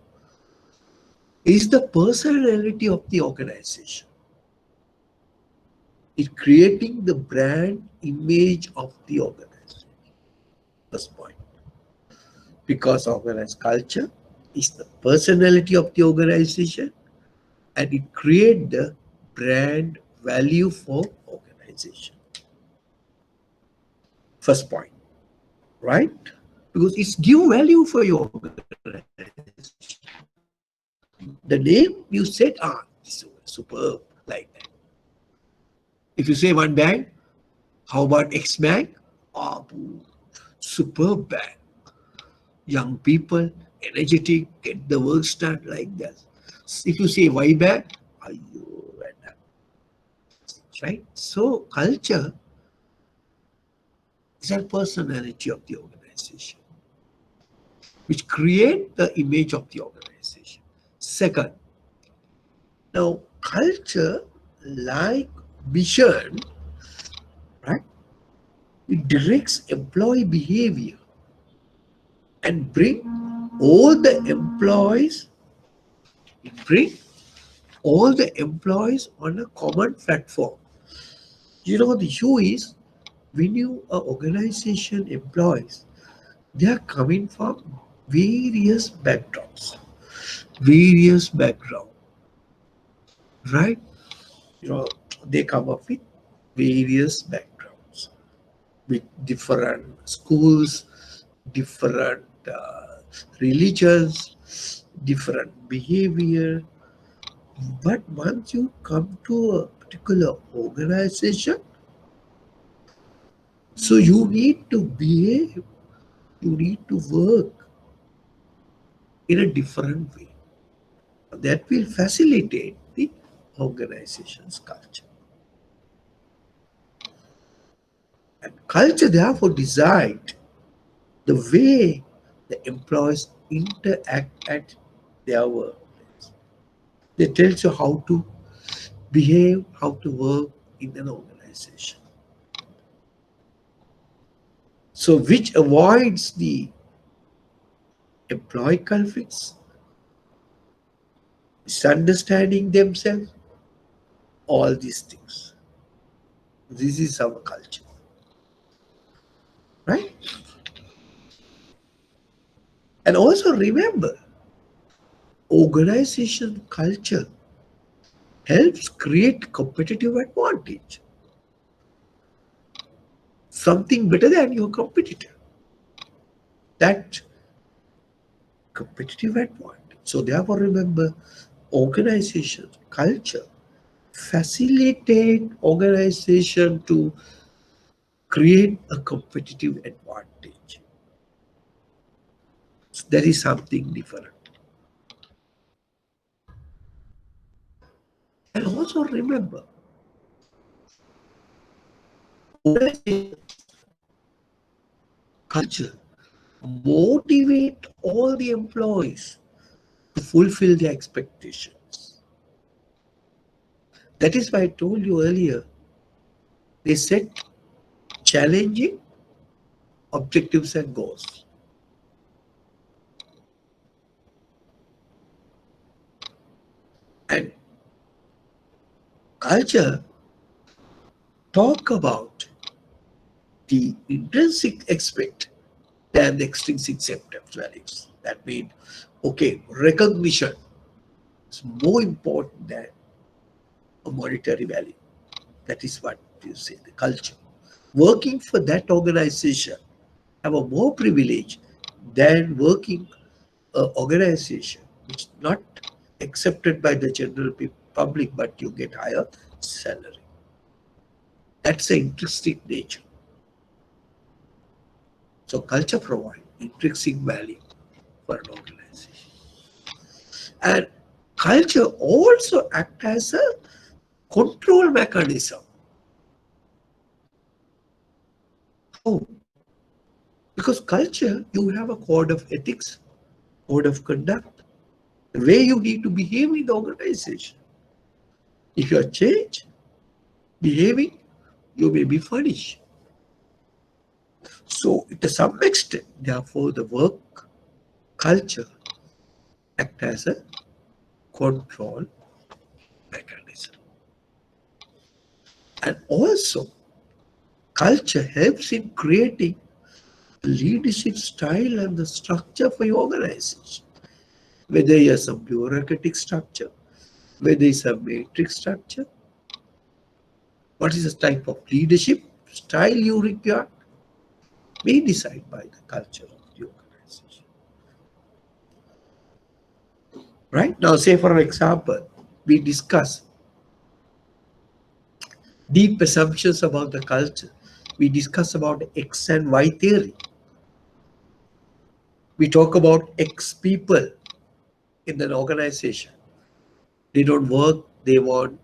is the personality of the organization. It's creating the brand image of the organization. First point. Because organized culture is the personality of the organization and it creates the brand value for organization. First point, right? Because it's give value for your organization. The name you said, superb, like that. If you say one bank, how about X bank? Superb bank. Young people, energetic, get the work done like that. If you say Y bank, right? So culture is a personality of the organization, which create the image of the organization. Second, now culture, like mission, right? It directs employee behavior and bring all the employees, on a common platform. You know, the issue is when you are organization employees, they are coming from various backgrounds, right? You know, they come up with various backgrounds, with different schools, different religions, different behavior. But once you come to a particular organization, so you need to behave, you need to work in a different way. That will facilitate the organization's culture. And culture therefore decide the way the employees interact at their workplace. They tell you how to behave, how to work in an organization. So which avoids the employee conflicts, misunderstanding themselves, all these things. This is our culture, right? And also remember, Organization culture helps create competitive advantage, something better than your competitor. That competitive advantage. So therefore, remember, organization culture facilitate organization to create a competitive advantage. So that is something different. And also remember, organization culture motivate all the employees to fulfill their expectations. That is why I told you earlier, they set challenging objectives and goals. And culture talk about the intrinsic aspect than the extrinsic acceptance values. That means, okay, recognition is more important than a monetary value. That is what you say, the culture. Working for that organization have a more privilege than working an organization which is not accepted by the general public, but you get higher salary. That's the intrinsic nature. So culture provides intrinsic value for an organization. And culture also acts as a control mechanism. How? Because culture, you have a code of ethics, code of conduct, the way you need to behave in the organization. If you are changed behaving, you may be punished. So to some extent, therefore, the work culture act as a control mechanism. And also, culture helps in creating leadership style and the structure for your organization. Whether it's a bureaucratic structure, whether it's a matrix structure, what is the type of leadership style you require, may decide by the culture of the organization. Right? Now, say for example, we discuss deep assumptions about the culture. We discuss about X and Y theory. We talk about X people in an organization. They don't work, they want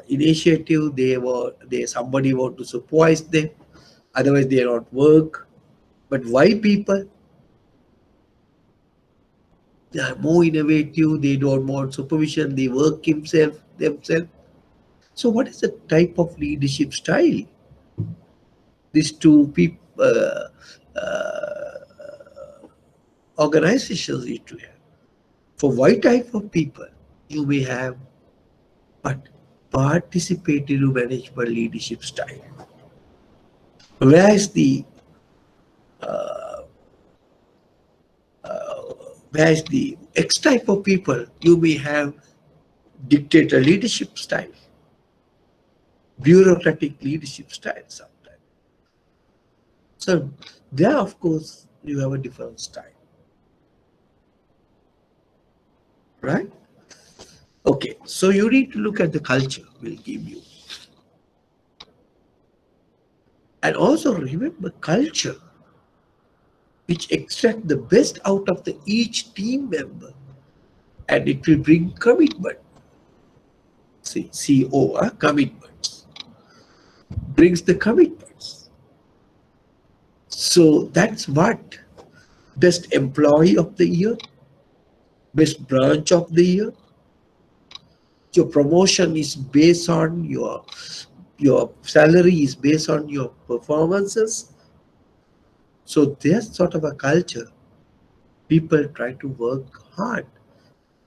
initiative, they somebody want to supervise them, otherwise they don't work. But Y people, they are more innovative, they don't want supervision, they work themselves. So what is the type of leadership style these two people organizations need to have? For Y type of people, you may have but participative management leadership style. Whereas the X type of people, you may have dictator leadership style, bureaucratic leadership style sometimes. So there, of course, you have a different style, right? Okay, so you need to look at the culture will give you. And also remember culture, which extract the best out of the each team member, and it will bring commitment. See, CO, commitments, brings the commitments. So that's what best employee of the year, best branch of the year. Your promotion is based on your salary is based on your performances. So there's sort of a culture. People try to work hard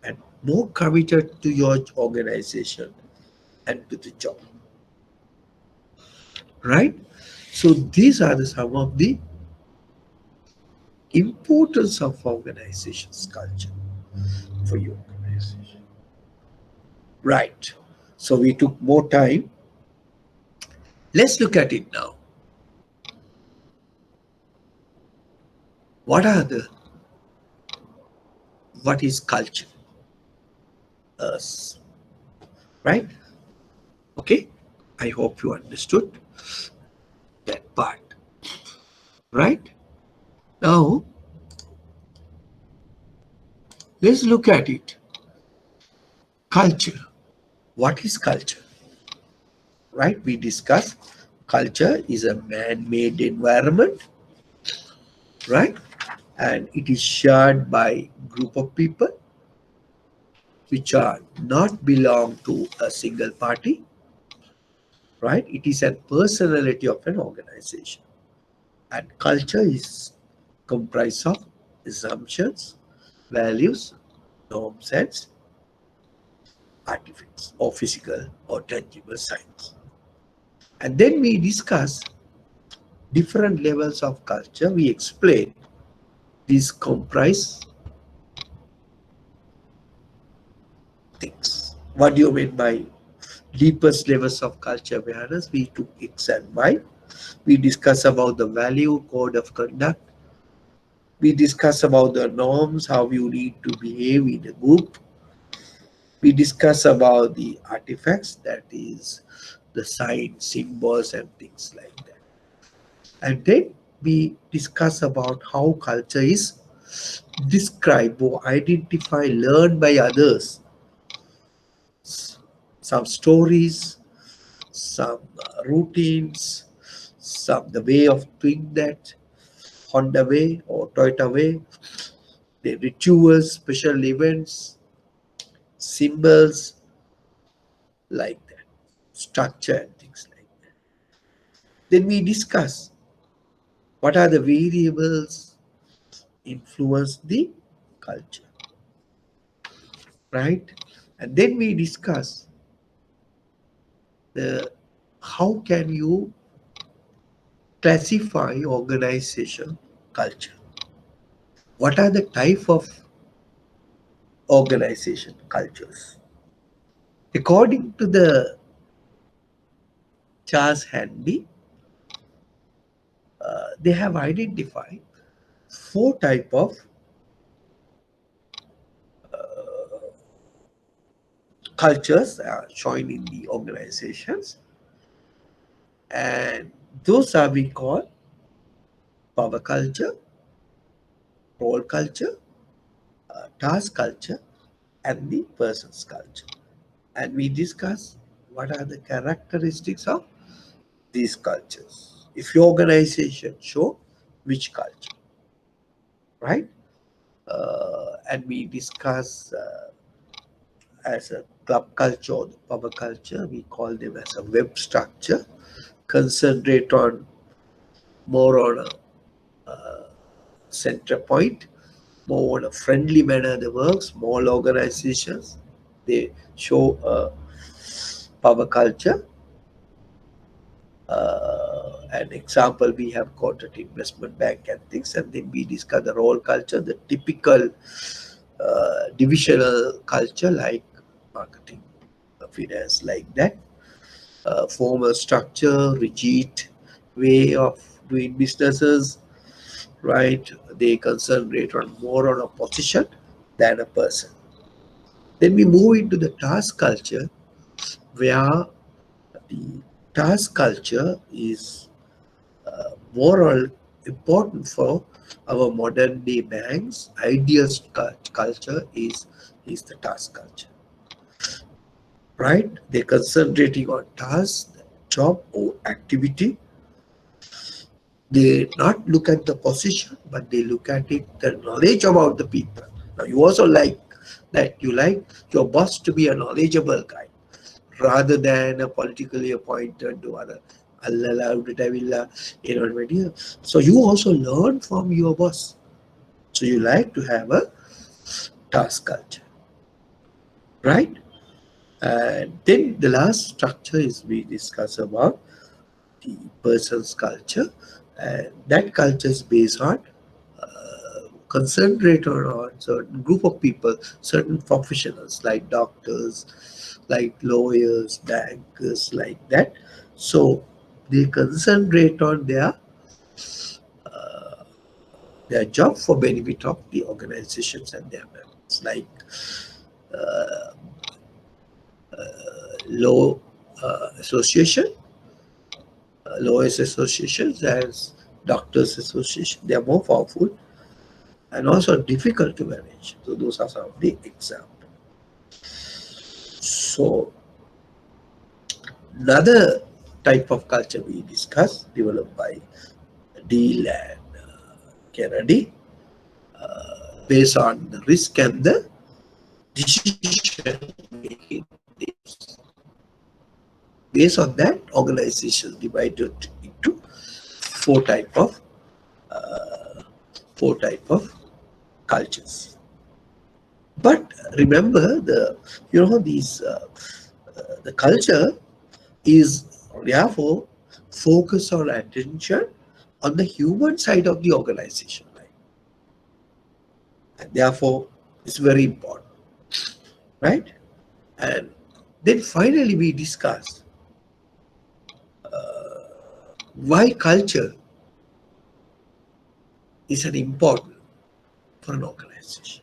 and more committed to your organization and to the job. Right? So these are some of the importance of organization's culture. for your organization. Right. So we took more time. Let's look at it now. What are the, what is culture? Us. Right? Okay. I hope you understood that part. Right? Now, let's look at it. Culture. What is culture? Right? We discussed culture is a man-made environment, right? And it is shared by group of people which are not belong to a single party, right? It is a personality of an organization. And culture is comprised of assumptions, values, norms, and artifacts or physical or tangible signs. And then we discuss different levels of culture. We explain these comprise things. What do you mean by deepest levels of culture awareness? We took X and Y. We discuss about the value code of conduct. We discuss about the norms, how you need to behave in a group. We discuss about the artifacts, that is the signs, symbols, and things like that. And then we discuss about how culture is described or identified, learned by others. Some stories, some routines, some the way of doing that, Honda way or Toyota way, the rituals, special events, symbols like that, structure and things like that. Then we discuss what are the variables influence the culture, right? And then we discuss the how can you classify organization culture? What are the type of organization cultures? According to the Charles Hanby, they have identified four type of cultures joined in the organizations, and those are we call power culture, role culture, task culture, and the person's culture. And we discuss what are the characteristics of these cultures. If your organization show which culture, right? And we discuss as a club culture or the power culture, we call them as a web structure, concentrate on more on a center point, more on a friendly manner the work. Small organizations, they show a power culture. An example, we have quoted investment bank and things, and then we discuss the role culture, the typical divisional culture like marketing, finance, like that. Formal structure, rigid way of doing businesses, right? They concentrate on more on a position than a person. Then we move into the task culture, where the task culture is more important for our modern day banks. Ideal culture is the task culture, right? They're concentrating on task, job, or activity. They not look at the position, but they look at it, the knowledge about the people. Now you also like that, you like your boss to be a knowledgeable guy rather than a politically appointed or other. So you also learn from your boss. So you like to have a task culture, right? And then the last structure is we discuss about the person's culture, and that culture is based on concentrate on certain group of people, certain professionals like doctors, like lawyers, bankers, like that. So they concentrate on their job for benefit of the organizations and their members, like law association, lawyers associations, as doctors association. They are more powerful and also difficult to manage. So those are some of the examples. So another type of culture we discuss, developed by Deal and Kennedy, based on the risk and the decision making. Based on that, organizations divided into four type of cultures. But remember, the culture is therefore focus our attention on the human side of the organization, right? And therefore it's very important, right? And then finally we discuss why culture is an important for an organization.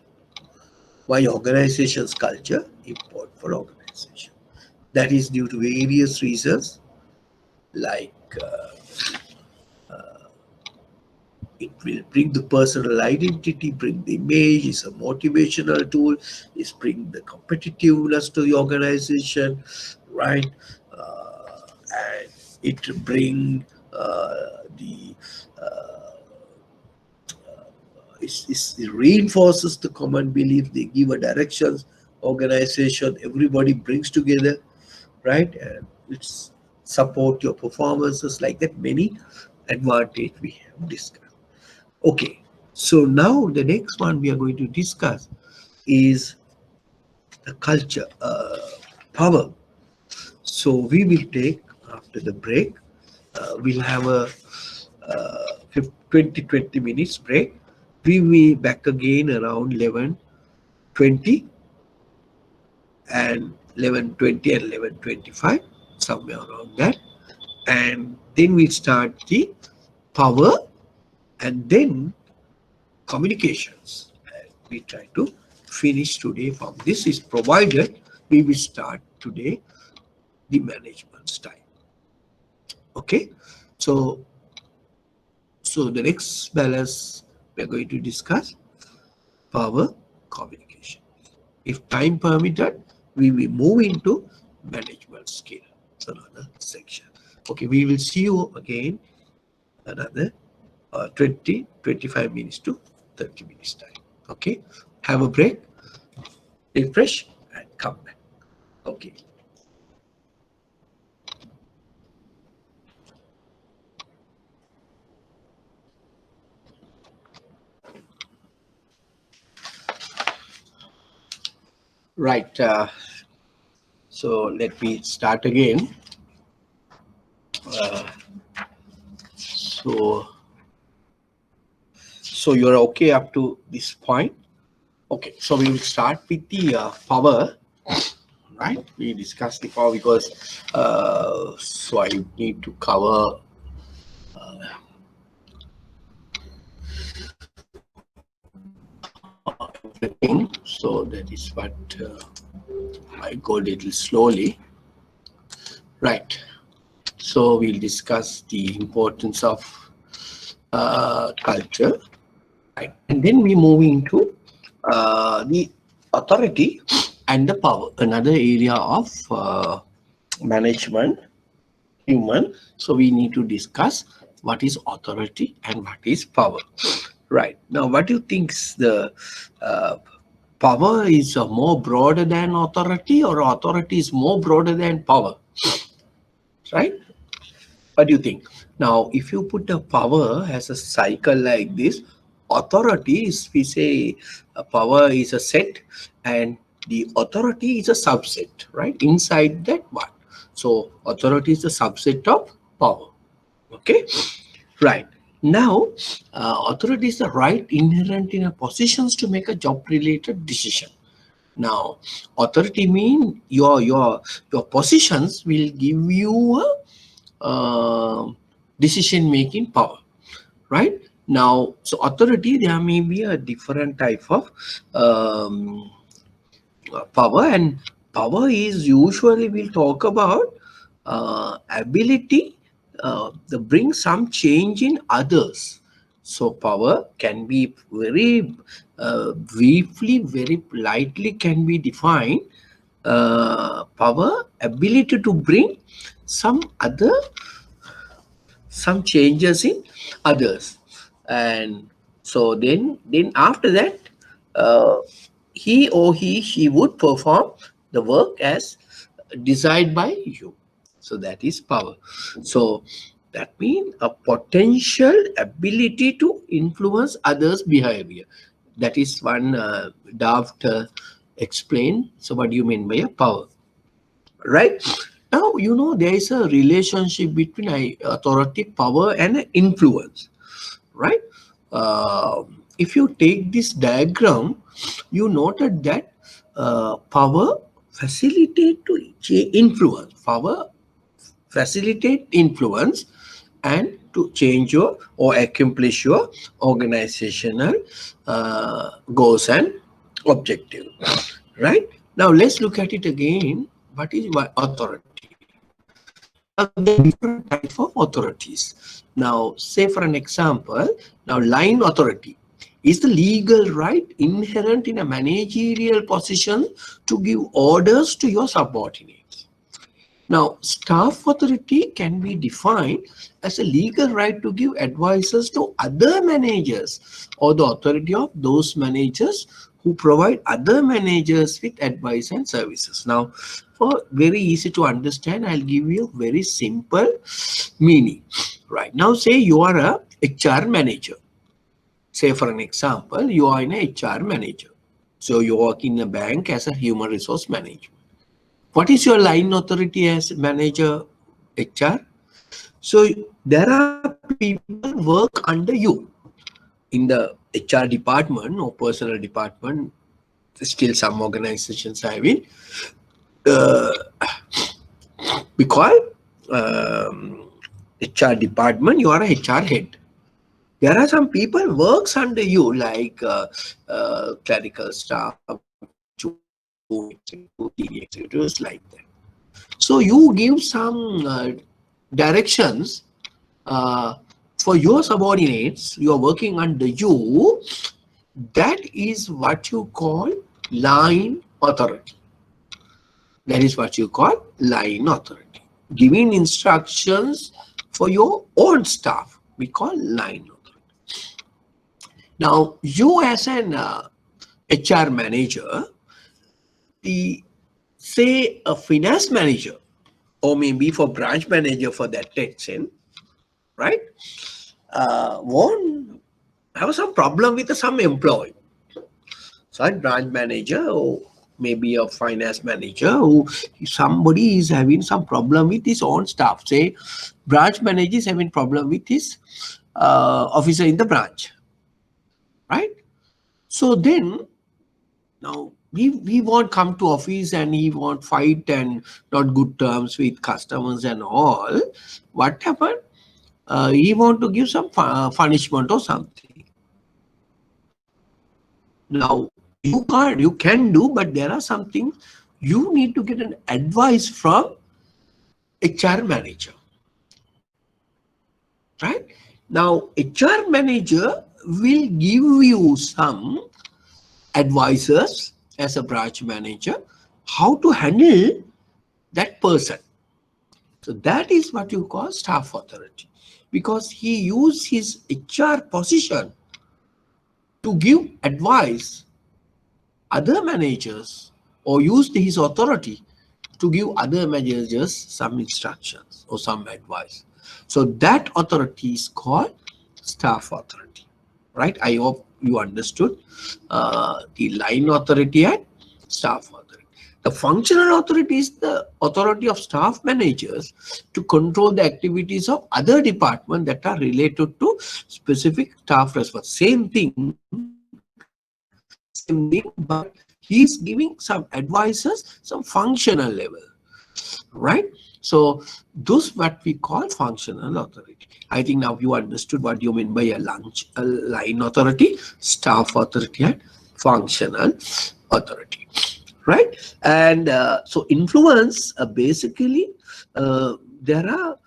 Why organization's culture important for organization? That is due to various reasons, like it will bring the personal identity, bring the image, it's a motivational tool, it's bring the competitiveness to the organization, right? And it bring the it reinforces the common belief, they give a direction, organization, everybody brings together, right? And it's support your performances, like that, many advantage we have discussed. Okay, so now the next one we are going to discuss is the culture, power. So we will take, after the break, we'll have a 20 minutes break. We will be back again around 11:20 and 11:20 and 11:25, somewhere around that. And then we start the power and then communications. And we try to finish today from this is provided we will start today the management style. Okay, so the next balance we are going to discuss power communication. If time permitted, we will move into management skill. It's another section. Okay, we will see you again another 25 minutes to 30 minutes time. Okay, have a break, refresh, and come back. Okay. Right. So let me start again. So you're okay up to this point. Okay, so we will start with the power, right? We discussed the power because so I need to cover everything. So that is what I go a little slowly, right? So we'll discuss the importance of culture, right? And then we move into the authority and the power, another area of management, human. So we need to discuss what is authority and what is power. Right. Now, what do you think the power is more broader than authority, or authority is more broader than power? Right? What do you think? Now, if you put a power as a cycle like this, authority is, we say, a power is a set and the authority is a subset, right? Inside that one. So, authority is a subset of power. Okay? Right. Now, authority is the right inherent in a positions to make a job-related decision. Now, authority mean your positions will give you a decision-making power, right? Now, so authority, there may be a different type of um, power, and power is usually we'll talk about ability to bring some change in others. So power can be very briefly, very lightly can be defined. Power ability to bring some other some changes in others, and so then after that uh, he or she would perform the work as desired by you. So that is power. So that means a potential ability to influence others behavior. That is one Daft explained. So what do you mean by a power, right? Now, there is a relationship between authority, power, and influence, right? If you take this diagram, you noted that power facilitate to influence. Power facilitate influence and to change your or accomplish your organizational goals and objective, right? Now let's look at it again. What is authority? Now there are different types of authorities. Now say for an example, now line authority is the legal right inherent in a managerial position to give orders to your subordinates. Now, staff authority can be defined as a legal right to give advices to other managers or the authority of those managers who provide other managers with advice and services. Now, for very easy to understand, I'll give you a very simple meaning. Right now, say you are a HR manager. Say for an example, you are an HR manager. So you work in a bank as a human resource manager. What is your line authority as manager HR? So there are people work under you in the HR department or personal department. Still some organizations having because HR department, you are a HR head. There are some people works under you like clerical staff, junior executives, senior executives like that. So you give some directions for your subordinates, you are working under you. That is what you call line authority. That is what you call line authority. Giving instructions for your own staff, we call line authority. Now, you as an HR manager, the say a finance manager, or maybe for branch manager for that extent, right? Won't have some problem with some employee. So a branch manager or maybe a finance manager who somebody is having some problem with his own staff. Say branch manager is having problem with his officer in the branch, right? So then now he won't come to office and he won't fight and not good terms with customers and all. What happened? He want to give some punishment or something. Now you can do, but there are something you need to get an advice from HR manager, right? Now HR manager will give you some advices as a branch manager how to handle that person. So that is what you call staff authority, because he used his HR position to give advice other managers or used his authority to give other managers some instructions or some advice. So that authority is called staff authority, right? I hope you understood the line authority and staff authority. The functional authority is the authority of staff managers to control the activities of other departments that are related to specific staff response. Same thing, but he is giving some advices, some functional level, right? So those what we call functional authority. I think now you understood what you mean by a line authority, staff authority, and functional authority, right? And so influence, basically, there are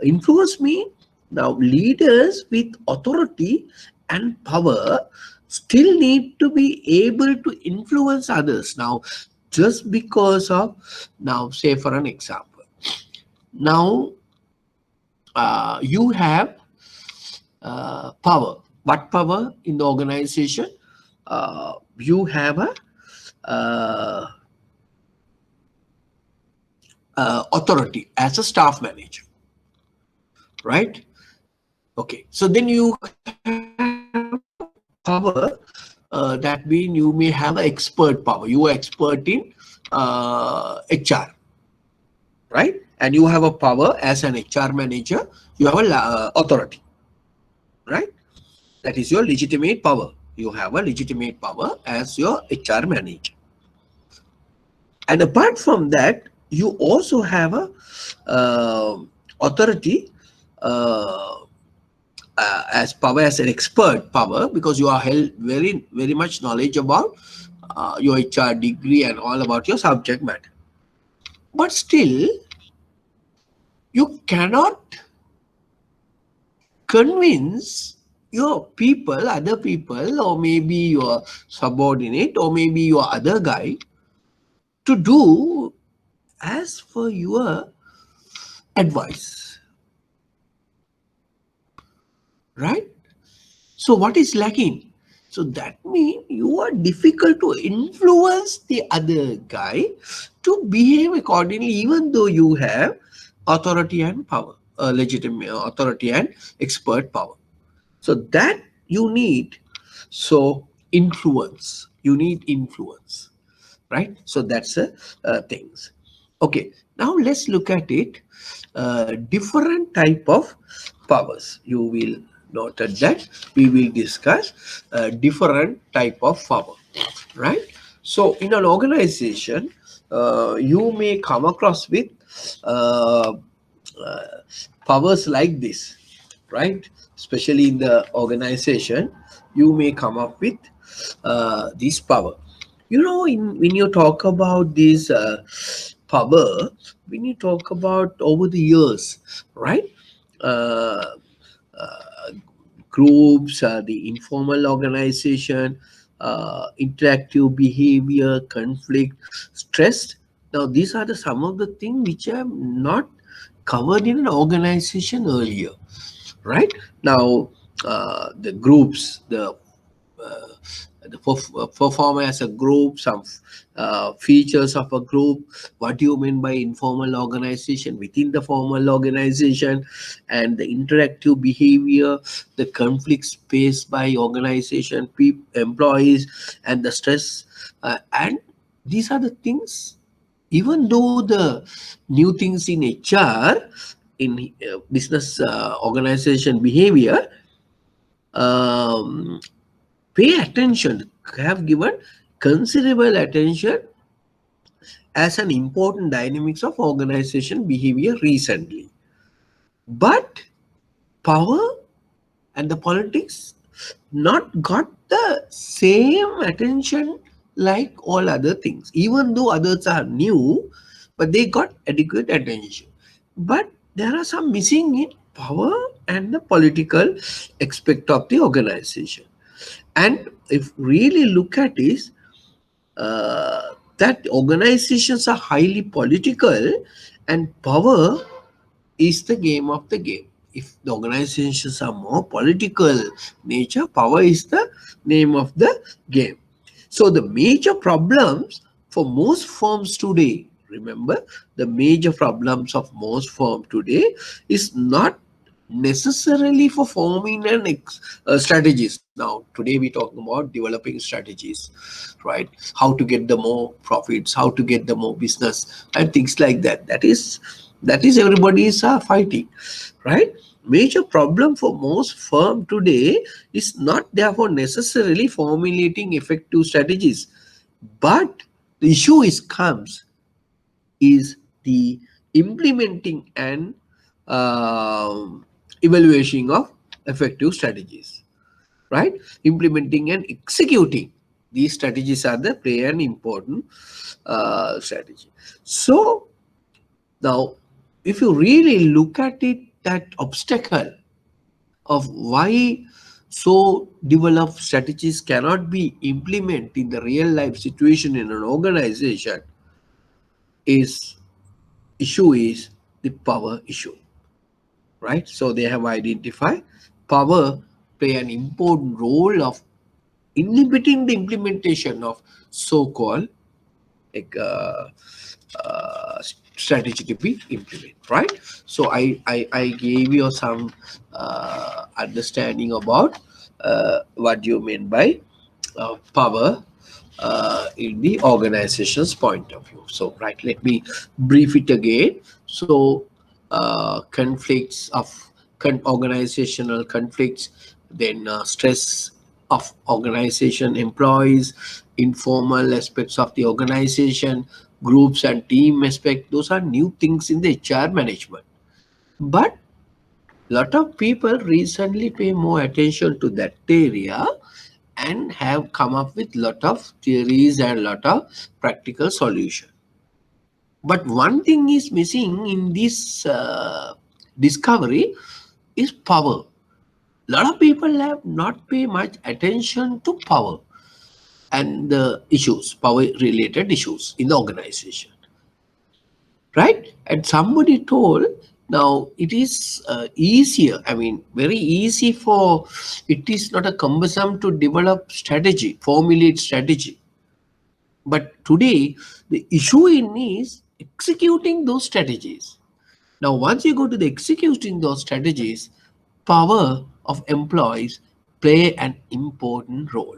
influence me now. Leaders with authority and power still need to be able to influence others. Now, just because of, now say for an example, now you have power. What power in the organization? You have a authority as a staff manager, right? Okay, so then you have power. That means you may have an expert power. You are expert in HR, right? And you have a power as an HR manager. You have a authority, right? That is your legitimate power. You have a legitimate power as your HR manager. And apart from that, you also have a authority as power as an expert power, because you are held very much knowledge about your HR degree and all about your subject matter. But still, you cannot convince your people, other people, or maybe your subordinate, or maybe your other guy to do as for your advice, right? So what is lacking? So that means you are difficult to influence the other guy to behave accordingly, even though you have authority and power, legitimate authority and expert power. So that you need. So influence, you need influence, right? So that's things. Okay, now let's look at it. Different type of powers. You will note that we will discuss different type of power, right? So in an organization, you may come across with uh, powers like this, right? Especially in the organization, you may come up with this power. You know, when you talk about this power, when you talk about over the years, right? Uh, Groups, the informal organization, interactive behavior, conflict, stress. Now, these are the some of the things which are not covered in an organization earlier, right? Now, the groups, the perform as a group, some features of a group, what do you mean by informal organization within the formal organization, and the interactive behavior, the conflicts faced by organization, employees, and the stress. And these are the things, even though the new things in HR, in business organization behavior, um, pay attention, have given considerable attention as an important dynamics of organization behavior recently. But power and the politics not got the same attention like all other things, even though others are new, but they got adequate attention. But there are some missing in power and the political aspect of the organization. And if really look at this, that organizations are highly political and power is the game of the game. If the organizations are more political nature, power is the name of the game. So the major problems for most firms today, remember, the major problems of most firms today is not necessarily for forming an strategies. Now today we're talking about developing strategies, right? How to get the more profits, how to get the more business and things like that. That is everybody is fighting, right? Major problem for most firm today is not therefore necessarily formulating effective strategies, but the issue is comes is the implementing and evaluation of effective strategies, right? Implementing and executing these strategies are the play an important strategy. So now, if you really look at it, that obstacle of why so developed strategies cannot be implemented in the real life situation in an organization is issue is the power issue, right? So they have identified power play an important role of inhibiting the implementation of so-called like strategy to be implemented, right? So I gave you some understanding about what you mean by power in the organization's point of view. So, right, let me brief it again. So, conflicts of organizational conflicts, then stress of organization employees, informal aspects of the organization, groups and team aspect. Those are new things in the HR management. But lot of people recently pay more attention to that area and have come up with lot of theories and lot of practical solution. But one thing is missing in this discovery is power. Lot of people have not pay much attention to power and the issues, power related issues in the organization, right? And somebody told now it is easier, I mean very easy for, it is not a cumbersome to develop strategy, formulate strategy. But today the issue in is executing those strategies. Now once you go to the executing those strategies, power of employees play an important role,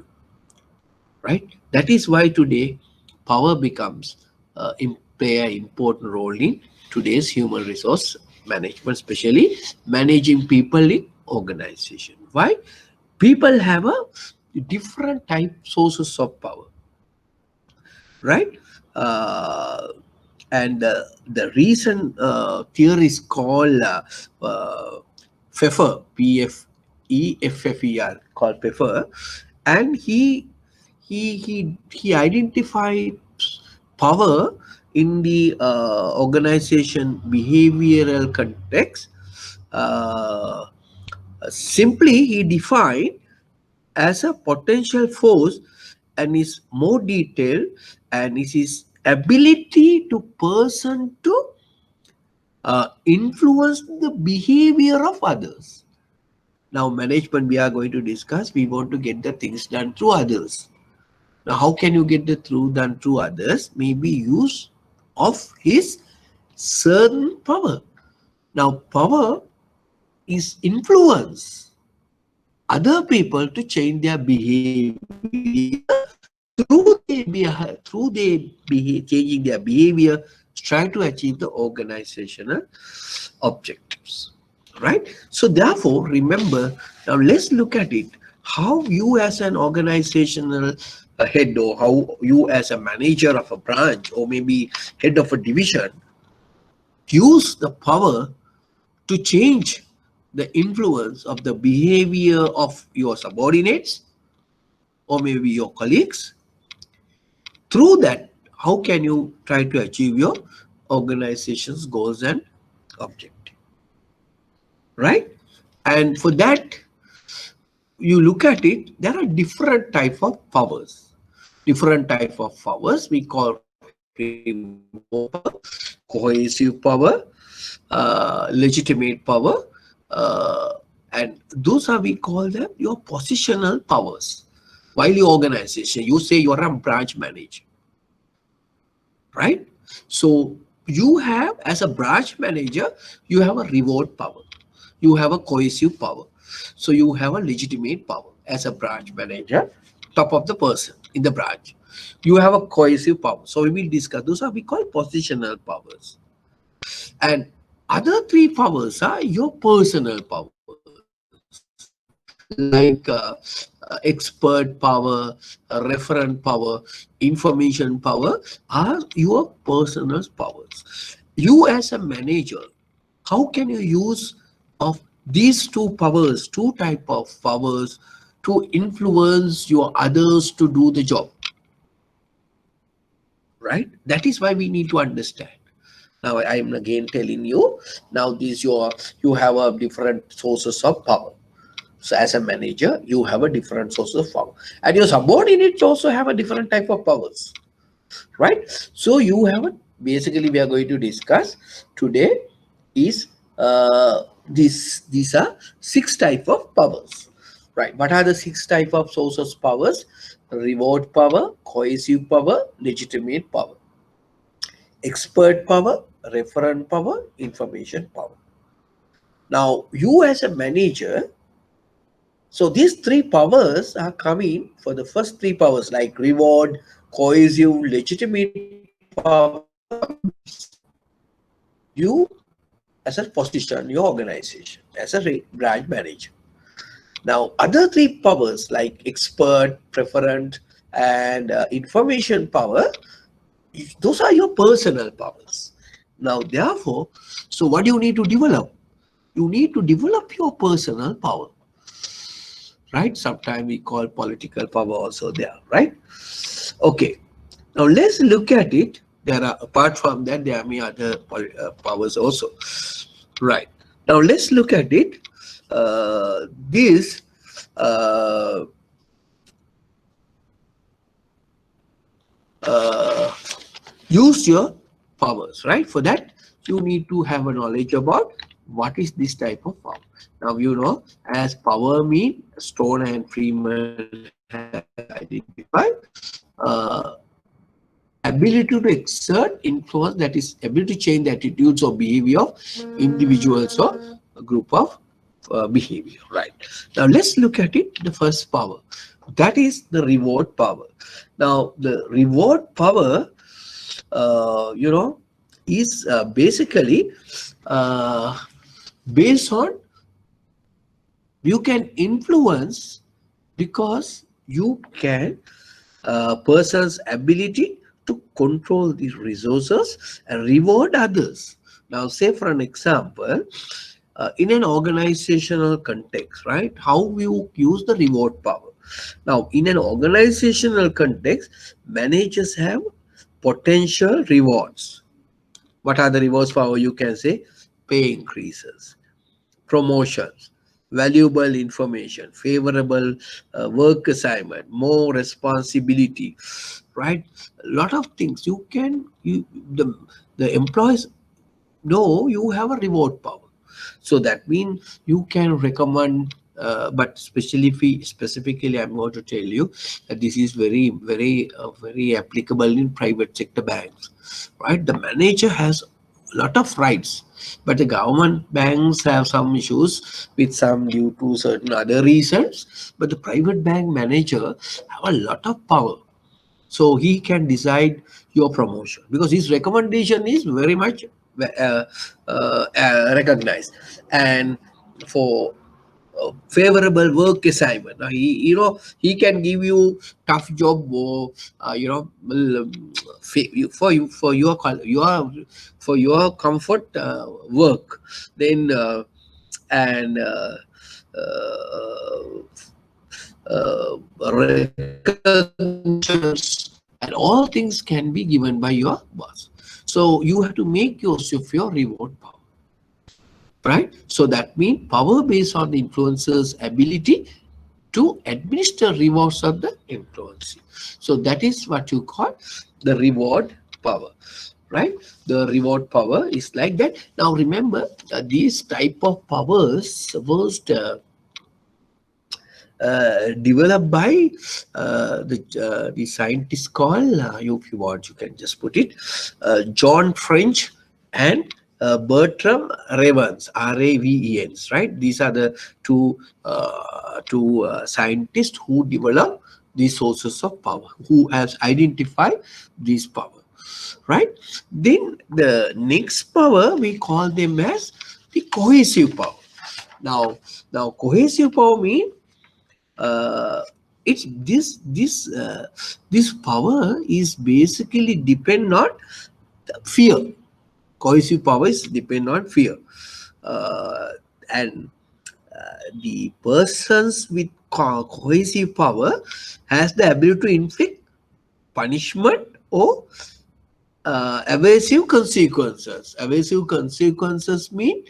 right? That is why today power becomes play an important role in today's human resource management, especially managing people in organization. Why? People have a different type sources of power, right? Uh, and the reason theory is called Pfeffer, Pfeffer, called Pfeffer, and he identified power in the organization behavioral context. Uh, Simply, he defined as a potential force and is more detailed and is his ability to person to influence the behavior of others. Now management we are going to discuss, we want to get the things done through others. Now how can you get the through done through others? Maybe use of his certain power. Now power is influence other people to change their behavior changing their behavior, trying to achieve the organizational objectives, right? So therefore remember, now let's look at it, how you as an organizational head, or how you as a manager of a branch or maybe head of a division use the power to change the influence of the behavior of your subordinates or maybe your colleagues. Through that, how can you try to achieve your organization's goals and objective, right? And for that, you look at it, there are different type of powers. Different type of powers we call remote power, cohesive power, legitimate power, and those are, we call them your positional powers. While your organization, you say you're a branch manager, right? So you have, as a branch manager, you have a reward power. you have a cohesive power. So you have a legitimate power as a branch manager, top of the person in the branch. You have a cohesive power. So we will discuss. Those are we call positional powers. And other three powers are your personal powers, like expert power, referent power, information power are your personal powers. You as a manager, how can you use of these two powers, two type of powers, to influence your others to do the job? Right? That is why we need to understand. Now I am again telling you. Now these you have a different sources of power. So as a manager, you have a different source of power, and your subordinates also have a different type of powers, right? So you have a, basically we are going to discuss today is these are six type of powers, right? What are the six type of sources powers? Reward power, cohesive power, legitimate power, expert power, referent power, information power. Now you as a manager, so these three powers are coming for the first three powers like reward, cohesive, legitimate power you as a position, your organization as a branch manager. Now other three powers like expert, preferent, and information power, those are your personal powers. Now therefore, so what do you need to develop? You need to develop your personal power, right? Sometimes we call political power also there, right? Okay, now let's look at it. There are, apart from that, there are many other powers also, right? Now let's look at it. This use your powers, right? For that, you need to have a knowledge about what is this type of power. Now, you know, as power mean, Stone and Freeman has identified ability to exert influence, that is ability to change the attitudes or behavior of individuals or a group of behavior, right? Now, let's look at it, the first power. That is the reward power. Now, the reward power, you know, is basically based on you can influence because you can person's ability to control these resources and reward others. Now, say for an example, in an organizational context, right? How you use the reward power. Now, in an organizational context, managers have potential rewards. What are the rewards power? You can say pay increases, promotions, valuable information, favorable work assignment, more responsibility, right? A lot of things you can, the employees know you have a reward power. So that means you can recommend, but specifically, I'm going to tell you that this is very applicable in private sector banks, right? The manager has a lot of rights, but the government banks have some issues with some due to certain other reasons. But the private bank manager have a lot of power, so he can decide your promotion because his recommendation is very much recognized. And for favorable work assignment, now he can give you tough job or for your comfort work, then and recognitions and all things can be given by your boss. So you have to make use of your reward power, right? So that means power based on the influencer's ability to administer rewards of the influence. So that is what you call the reward power, right? The reward power is like that. Now remember, these type of powers was developed by the scientist called, if you want, you can just put it, John French and Bertram Ravens, Ravens, right? These are the two scientists who develop these sources of power, who has identified these power, right? Then the next power we call them as the cohesive power. Now, cohesive power means uh, it's this power is basically depend on fear. Cohesive power is depend on fear, and the persons with cohesive power has the ability to inflict punishment or evasive consequences. Evasive consequences mean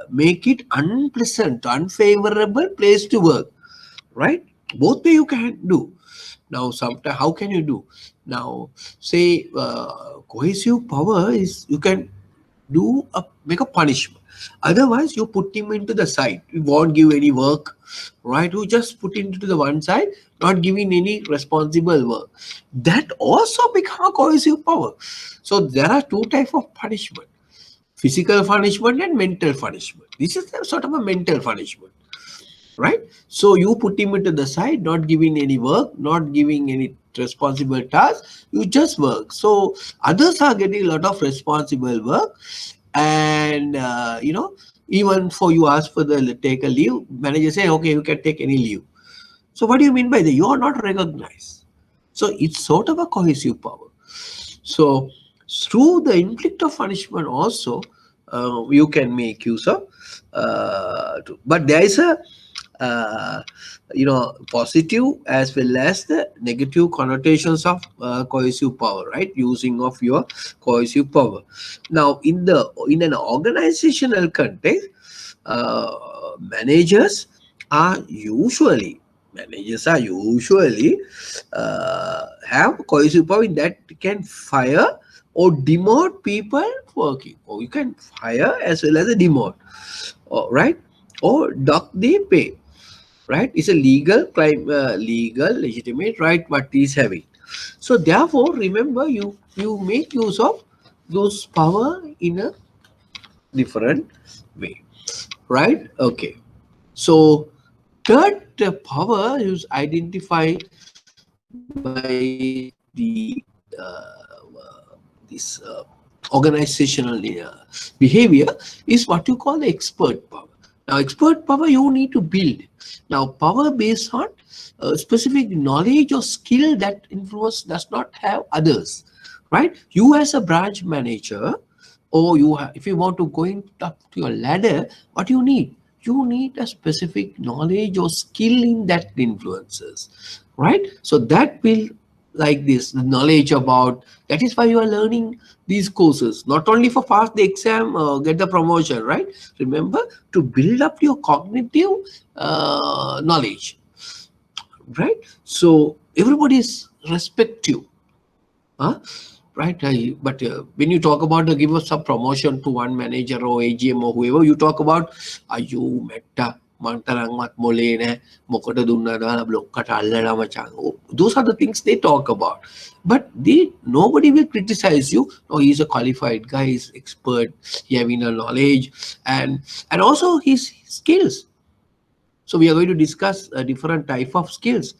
make it unpleasant, unfavorable place to work, right? Both way you can do. Now, sometimes how can you do? Now, say cohesive power is you can make a punishment. Otherwise, you put him into the side. You won't give any work, right? You just put him to the one side, not giving any responsible work. That also become a cohesive power. So there are two types of punishment: physical punishment and mental punishment. This is a sort of a mental punishment, right? So you put him into the side, not giving any work, not giving any responsible task, you just work. So others are getting a lot of responsible work, and even for you ask for the take a leave, manager say okay, you can take any leave. So what do you mean by that? You are not recognized. So it's sort of a cohesive power. So through the inflict of punishment also, you can make use of. But there is a positive as well as the negative connotations of cohesive power, right? Using of your cohesive power. Now, in an organizational context, managers are usually have cohesive power in that can fire or demote people working, or you can fire as well as a demote, right? Or dock the pay, right? It's a legal legitimate right what is having. So therefore, remember, you make use of those power in a different way, right? Okay. So third power is identified by the this organizational behavior is what you call the expert power. Now, expert power you need to build. Now, power based on specific knowledge or skill that influence does not have others, right? You as a branch manager, or if you want to going up to your ladder, what you need? You need a specific knowledge or skill in that influences, right? So that will like this the knowledge about, that is why you are learning these courses, not only for pass the exam get the promotion, right? Remember, to build up your cognitive knowledge, right? So everybody is respect you, huh? Right? But when you talk about give us a promotion to one manager or AGM or whoever, you talk about ayu metta mantarangmat molene mokota dunna dala blokkata allala machan. Those are the things they talk about. But nobody will criticize you. No, he's a qualified guy, he's expert, he having a knowledge and also his skills. So we are going to discuss a different type of skills,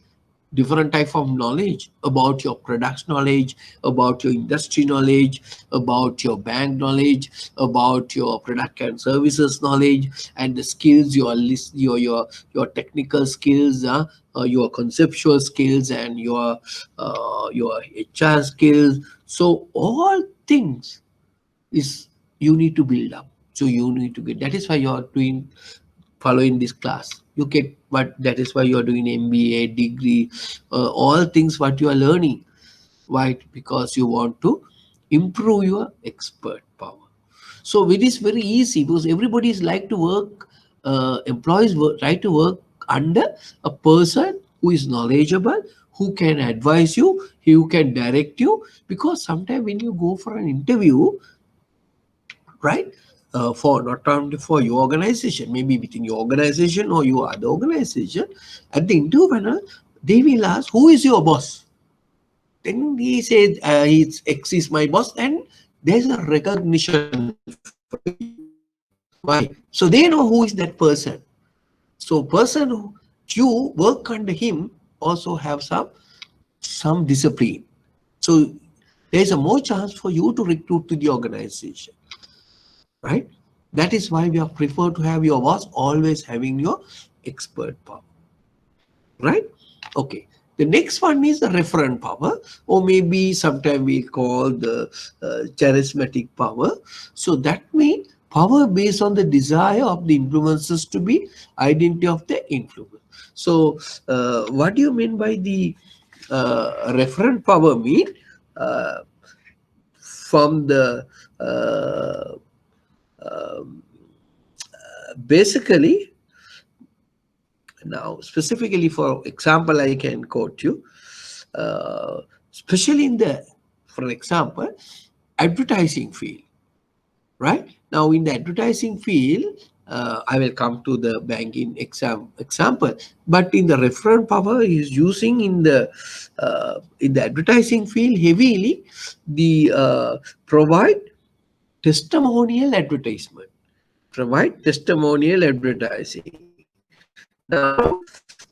different type of knowledge about your product knowledge, about your industry knowledge, about your bank knowledge, about your product and services knowledge, and the skills your technical skills, your conceptual skills, and your HR skills. So all things is you need to build up. So you need to get. That is why you are doing following this class. You get what, that is why you are doing MBA degree, all things what you are learning. Why? Because you want to improve your expert power. So it is very easy because everybody is like to work, employees like to work under a person who is knowledgeable, who can advise you, who can direct you. Because sometimes when you go for an interview, right? For not only for your organization, maybe within your organization or your other organization, at the interview panel, they will ask, "Who is your boss?" Then he said, "It's X is my boss," and there's a recognition factor. for you. Why? So they know who is that person. So person who you work under him also have some discipline. So there's a more chance for you to recruit to the organization, right? That is why we have preferred to have your boss always having your expert power, right? Okay. The next one is the referent power, or maybe sometime we call the charismatic power. So that means power based on the desire of the influencers to be identity of the influence. So what do you mean by the referent power mean? Uh, from the um, basically now specifically for example I can quote you, especially in the, for example, advertising field, right? Now in the advertising field, I will come to the banking example, but in the referent power is using in the advertising field heavily the provide testimonial advertisement, provide testimonial advertising. Now,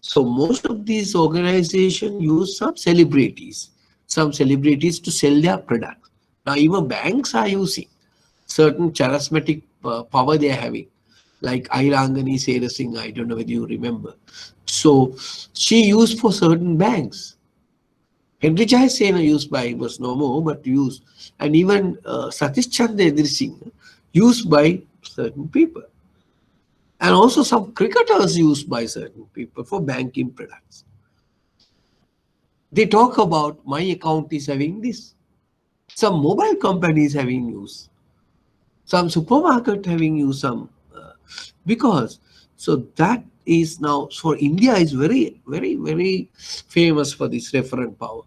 so most of these organizations use some celebrities to sell their products. Now even banks are using certain charismatic power they are having, like Airangani Sera Singh, I don't know whether you remember. So she used for certain banks. Henry Jai Sena used by was no more, but used, and even Satish Chandra Edri Singh used by certain people. And also some cricketers used by certain people for banking products. They talk about my account is having this. Some mobile companies having used. Some supermarket having used some. Because, so that is now, for India is very, very, very famous for this referent power.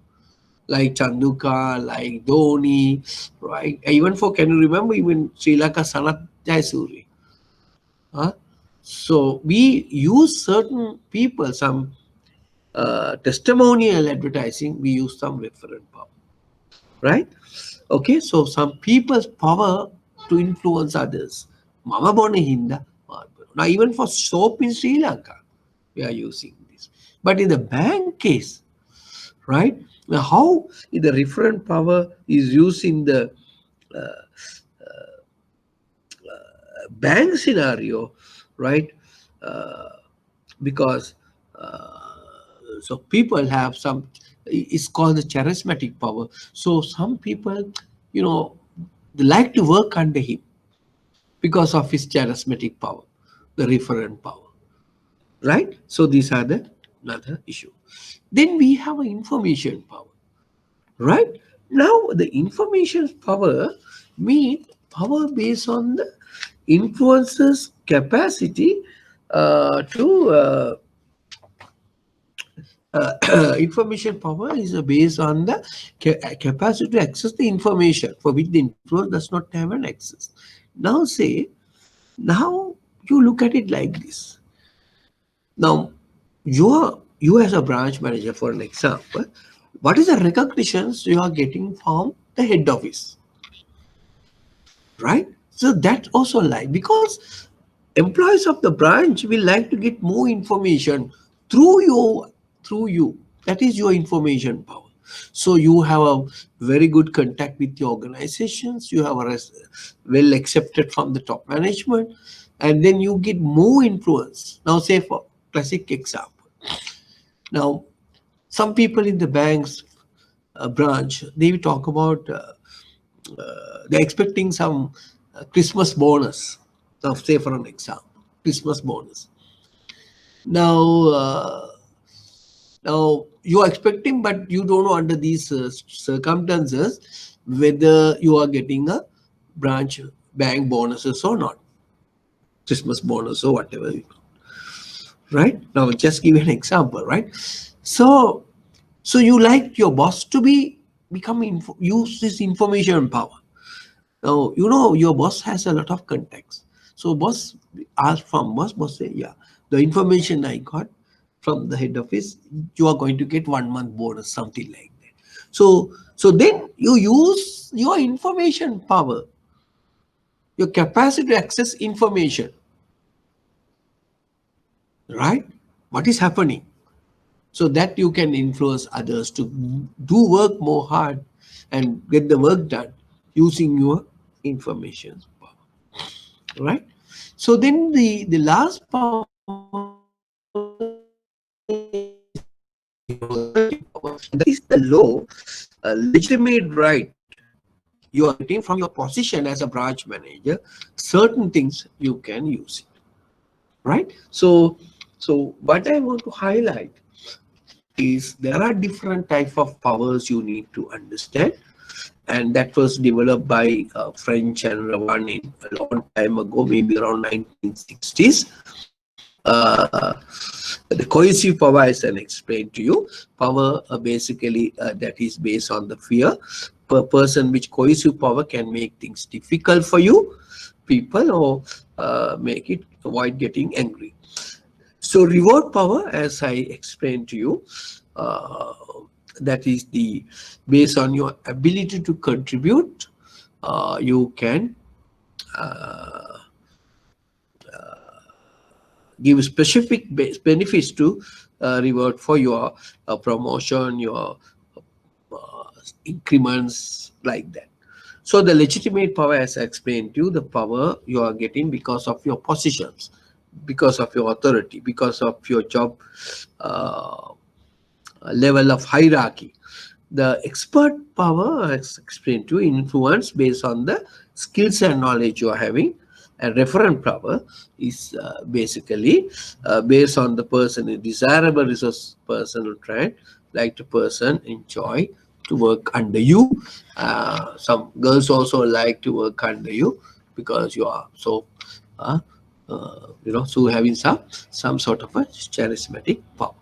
Like Chanduka, like Dhoni, right? Even for, can you remember even Sri Lanka Sanat Jayasuri? Huh? So we use certain people, some testimonial advertising, we use some referent power, right? Okay, so some people's power to influence others. Mama Bone Hinda. Now even for soap in Sri Lanka, we are using this. But in the bank case, right? Now how the referent power is used in the bank scenario, right? Uh, because so people have some, it's called the charismatic power. So some people, you know, they like to work under him because of his charismatic power, the referent power, right? So these are the another issue. Then we have an information power, right? Now the information power means power based on the influencer's capacity to information power is based on the capacity to access the information for which the influence does not have an access. Now say, now you look at it like this. Now you as a branch manager, for an example, what is the recognitions you are getting from the head office, right? So that also like, because employees of the branch will like to get more information through you. That is your information power. So you have a very good contact with the organizations, you have a well accepted from the top management, and then you get more influence. Now say for classic example, now some people in the banks branch, they will talk about they're expecting some Christmas bonus. Now, say for an example, Christmas bonus. Now, now you are expecting, but you don't know under these circumstances whether you are getting a branch bank bonuses or not, Christmas bonus or whatever. Right now, just give you an example, right? So, so you like your boss to be become use this information power. Now, you know, your boss has a lot of contacts. So boss ask from boss say, yeah, the information I got from the head office, you are going to get 1 month bonus, something like that. So then you use your information power. your capacity to access information, right? What is happening? So that you can influence others to do work more hard and get the work done using your information power, right? So then the last power is authority power. That is the law, legitimate right you are getting from your position as a branch manager. Certain things you can use it, right? So what I want to highlight is there are different type of powers you need to understand, and that was developed by French and Ravan in a long time ago, maybe around 1960s. The cohesive power, as I explained to you, power basically that is based on the fear. Per person which cohesive power can make things difficult for you, people, or make it avoid getting angry. So reward power, as I explained to you, uh, that is the based on your ability to contribute. You can give specific benefits to reward for your promotion, your increments, like that. So the legitimate power, as I explained to you, the power you are getting because of your positions, because of your authority, because of your job uh, level of hierarchy. The expert power, as explained to you, influence based on the skills and knowledge you are having. And referent power is basically based on the person, a desirable resource person who try, like the person enjoy to work under you. Some girls also like to work under you because you are so so having some sort of a charismatic power.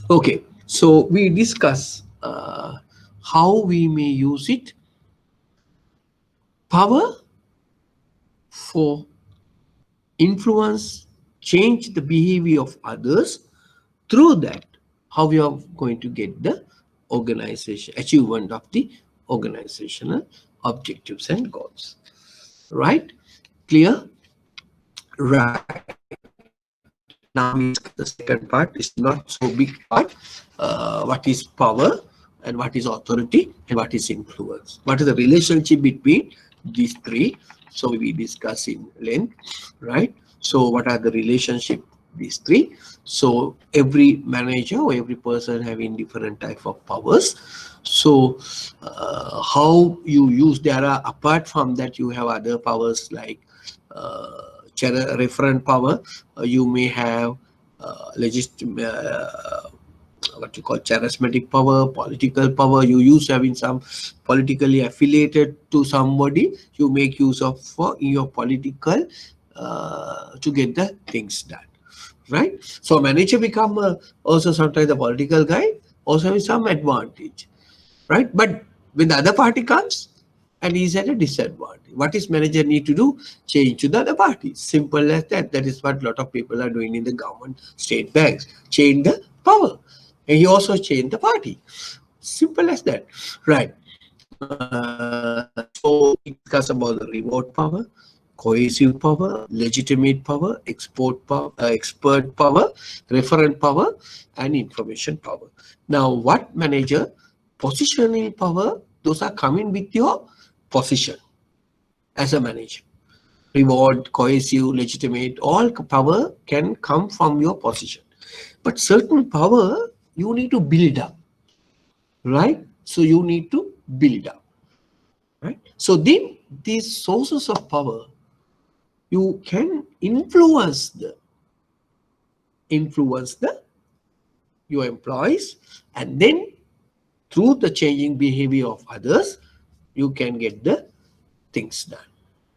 Okay, so we discuss how we may use it. Power for influence, change the behavior of others. Through that, how we are going to get the organization, achievement of the organizational objectives and goals. Right? Clear? Right. Now we discuss the second part. It's not so big part. What is power and what is authority and what is influence? What is the relationship between these three? So we discuss in length, right? So what are the relationship these three? So every manager or every person having different type of powers. So how you use, there are, apart from that, you have other powers like referent power. You may have what you call charismatic power, political power. You use having some politically affiliated to somebody, you make use of for your political to get the things done, right? So manager become also sometimes the political guy, also with some advantage, right? But when the other party comes and he's at a disadvantage, what is manager need to do? Change to the other party. Simple as that. That is what a lot of people are doing in the government, state banks. Change the power. And he also changed the party. Simple as that. Right. So we discuss about the reward power, cohesive power, legitimate power, expert power, referent power, and information power. Now, what manager? Positioning power, those are coming with your position as a manager. Reward, cohesive, legitimate, all power can come from your position. But certain power you need to build up, right? So you need to build up, right? So then these sources of power, you can influence the your employees, and then through the changing behavior of others, you can get the things done.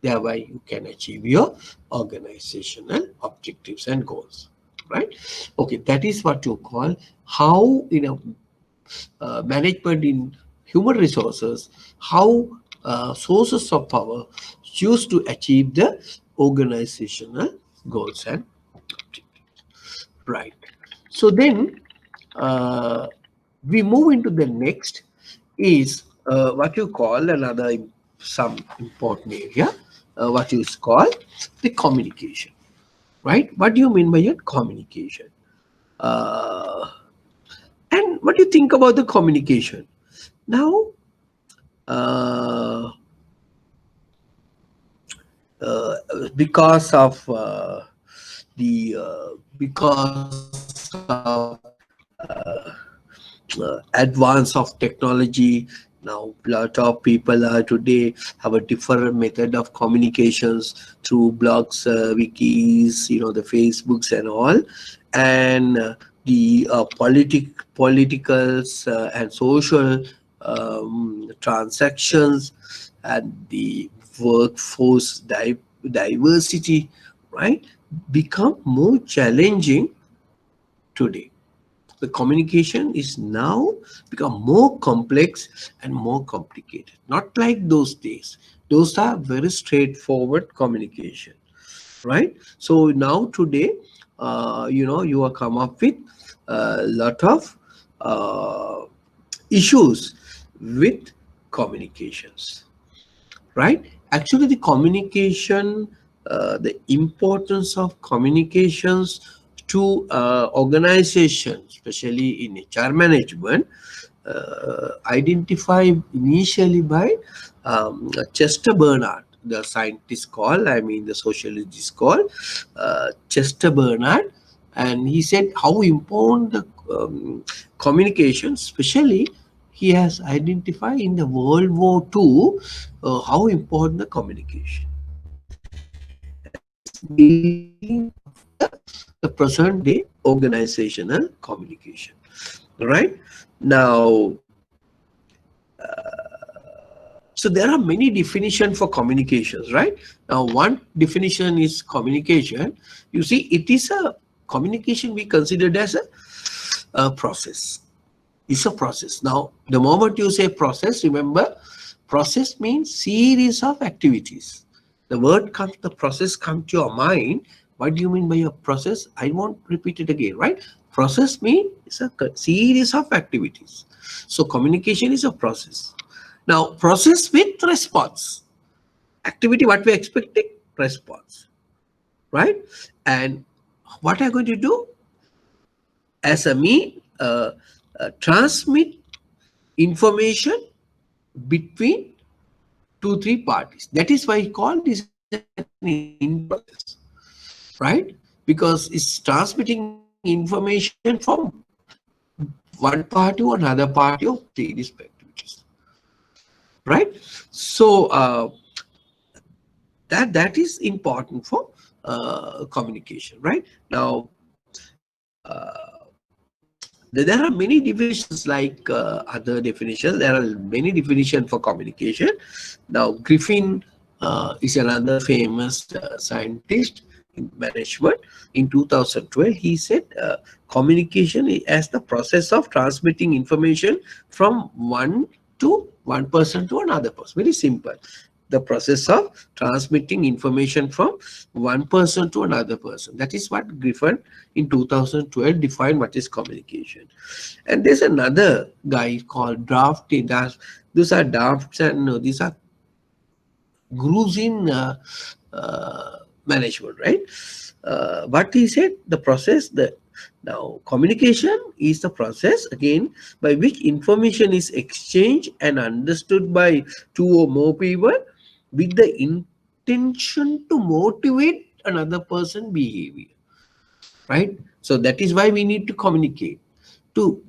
Thereby, you can achieve your organizational objectives and goals, right? Okay, that is what you call how in a management in human resources, how sources of power choose to achieve the organizational goals and objectives, right? So then we move into the next is what you call another some important area, what is called the communication, right? What do you mean by your communication? Uh, and what do you think about the communication? Now, uh, because of because of advance of technology, now a lot of people are today have a different method of communications through blogs, wikis, the Facebooks and all, and the politicals and social transactions, and the workforce diversity, right, become more challenging today. The communication is now become more complex and more complicated, not like those days. Those are very straightforward communication, right? So now today, you are come up with a lot of uh, issues with communications, right? Actually, the communication, the importance of communications to organization, especially in HR management, identified initially by Chester Bernard, the scientist called, I mean the sociologist called Chester Bernard, and he said how important the communication, especially he has identified in the World War II, how important the communication. And this is building of the present day organizational communication. Right? Now, so there are many definitions for communications, right? Now, one definition is communication. You see, it is a communication we considered as a process. It's a process. Now, the moment you say process, remember, process means series of activities. The word comes, the process comes to your mind. What do you mean by a process? I won't repeat it again, right? Process means it's a series of activities. So communication is a process. Now, process with response. Activity, what we're expecting? Response, right? And what I'm going to do as a me, transmit information between two, three parties. That is why I call this an in process, right? Because it's transmitting information from one party to another party of three activities, right? So that is important for communication, right? Now, there are many definitions like other definitions. There are many definitions for communication. Now, Griffin is another famous scientist in management. In 2012, he said communication as the process of transmitting information from one person to another person. Very simple. The process of transmitting information from one person to another person. That is what Griffin in 2012 defined what is communication. And there's another guy called drafting. These are drafts, and these are grooves in management, right? What he said, the process, now communication is the process again by which information is exchanged and understood by two or more people with the intention to motivate another person behavior, right? So that is why we need to communicate, to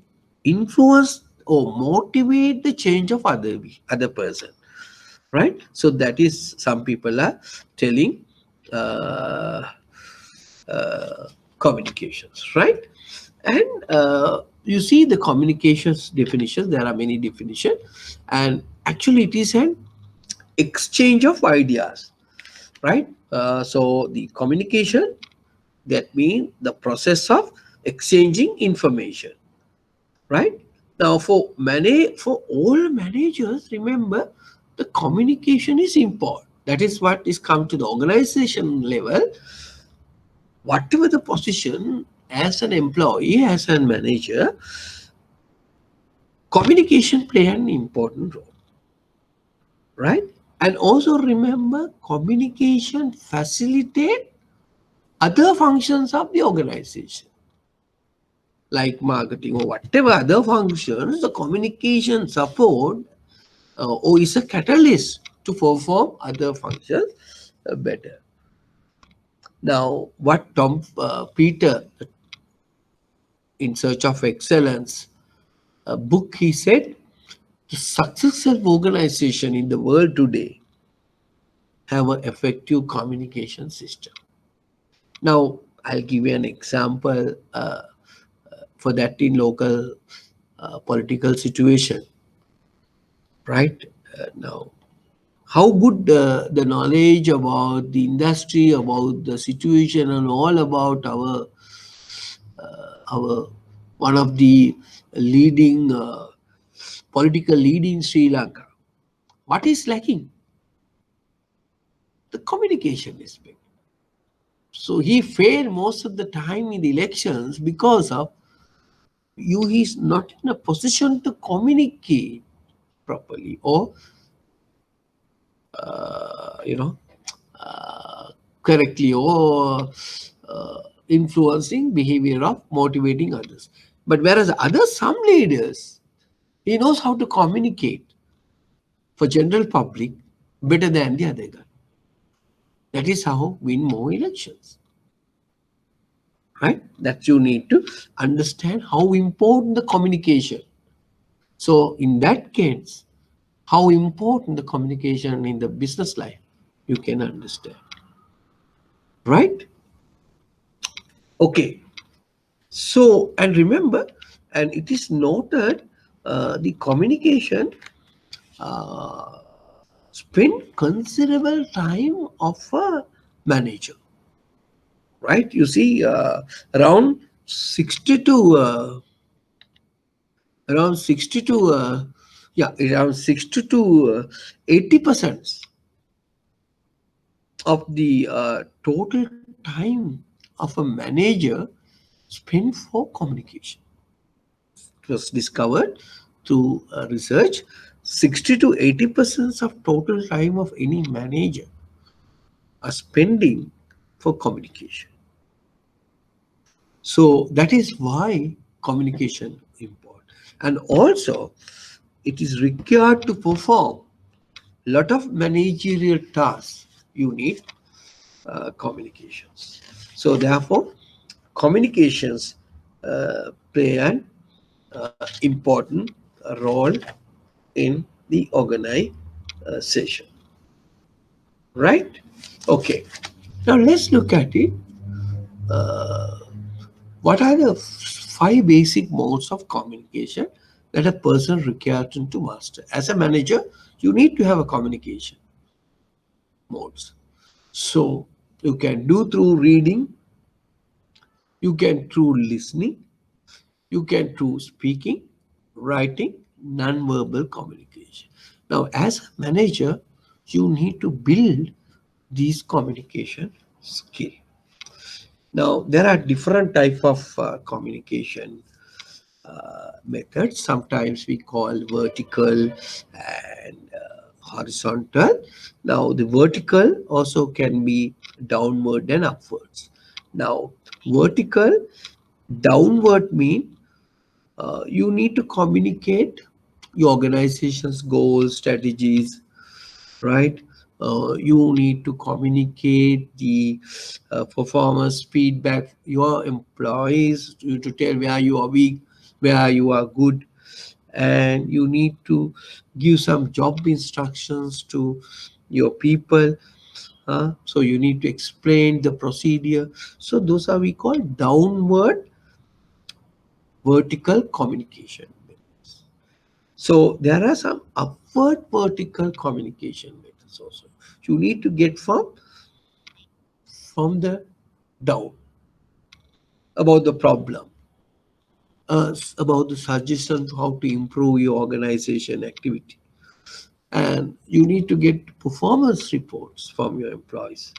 influence or motivate the change of other person, right? So that is, some people are telling uh, communications, right? And you see the communications definitions, there are many definitions, and actually it is an exchange of ideas, right? So the communication, that means the process of exchanging information, right? Now, for all managers, remember, the communication is important. That is what is come to the organization level. Whatever the position, as an employee, as a manager, communication play an important role, right? And also remember, communication facilitate other functions of the organization, like marketing or whatever other functions. The communication support or is a catalyst to perform other functions better. Now, what Tom Peter, in Search of Excellence, a book, he said, the successful organization in the world today have an effective communication system. Now, I'll give you an example for that in local political situation, right? Now, how good the knowledge about the industry, about the situation, and all about our one of the leading political lead in Sri Lanka. What is lacking? The communication aspect. So he failed most of the time in the elections because of he's not in a position to communicate properly or you know correctly or influencing behavior of motivating others. But whereas others, some leaders, he knows how to communicate for general public better than the other guy. That is how win more elections. Right? That you need to understand how important the communication. So in that case, how important the communication in the business life, you can understand. Right? Okay. So, and remember, and it is noted, the communication spend considerable time of a manager, right? You see, around 60 to around 60 to yeah, around 60 to 80% of the total time of a manager spent for communication. It was discovered through research. 60 to 80% of total time of any manager are spending for communication. So that is why communication is important. And also, it is required to perform a lot of managerial tasks. You need communications. So therefore, communications play an important role in the organization. Right? Okay. Now let's look at it. What are the five basic modes of communication that a person requires to master? As a manager, you need to have a communication modes. So you can do through reading, you can through listening, you can through speaking, writing, non-verbal communication. Now, as a manager, you need to build these communication skill. Now, there are different type of communication methods. Sometimes we call vertical and horizontal. Now, the vertical also can be downward and upwards. Now, vertical, downward mean you need to communicate your organization's goals, strategies, right? You need to communicate the performance feedback your employees to tell where you are weak, where you are good, and you need to give some job instructions to your people. So you need to explain the procedure. So those are we call downward vertical communication. So there are some upward vertical communication methods also. You need to get from the down about the problem, about the suggestions how to improve your organization activity, and you need to get performance reports from your employees,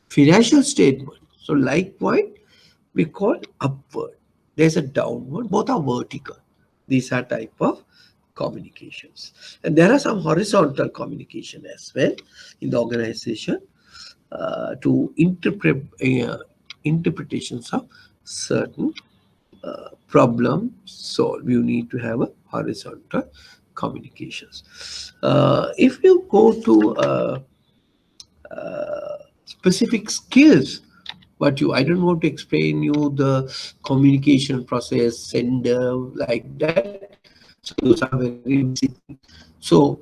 financial statement. So likewise, we call upward. There's a downward. Both are vertical. These are type of communications. And there are some horizontal communication as well in the organization to interpret interpretations of certain problem solved. You need to have a horizontal communications. If you go to specific skills, what you I don't want to explain you the communication process, sender, like that. So those are very basic things. So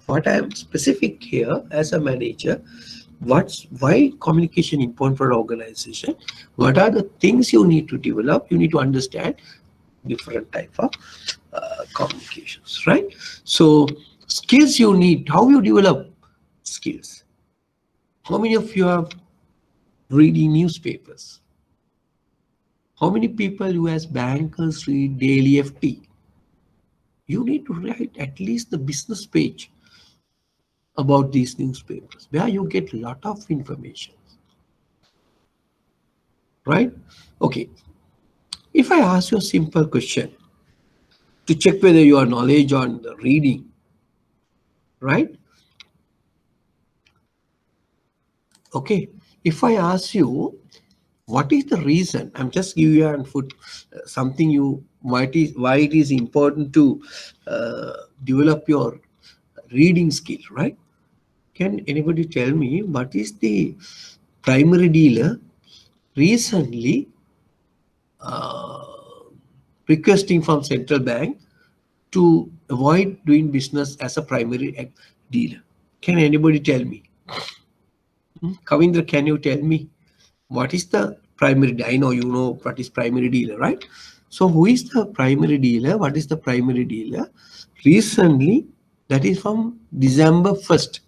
what I am specific here as a manager, why communication important for organization, what are the things you need to develop, you need to understand different type of communications, right? So skills you need, how you develop skills. How many of you have reading newspapers? How many people you as bankers read daily FT? You need to write at least the business page about these newspapers where you get a lot of information, right? Okay, if I ask you a simple question to check whether you are knowledge on the reading, right? Okay, if I ask you what is the reason, I'm just give you and put something you why it is important to develop your reading skill, right? Can anybody tell me what is the primary dealer recently requesting from central bank to avoid doing business as a primary dealer? Can anybody tell me? Kavindra, can you tell me what is the primary? I know you know what is primary dealer, right? So who is the primary dealer? What is the primary dealer? Recently, that is from December 1st.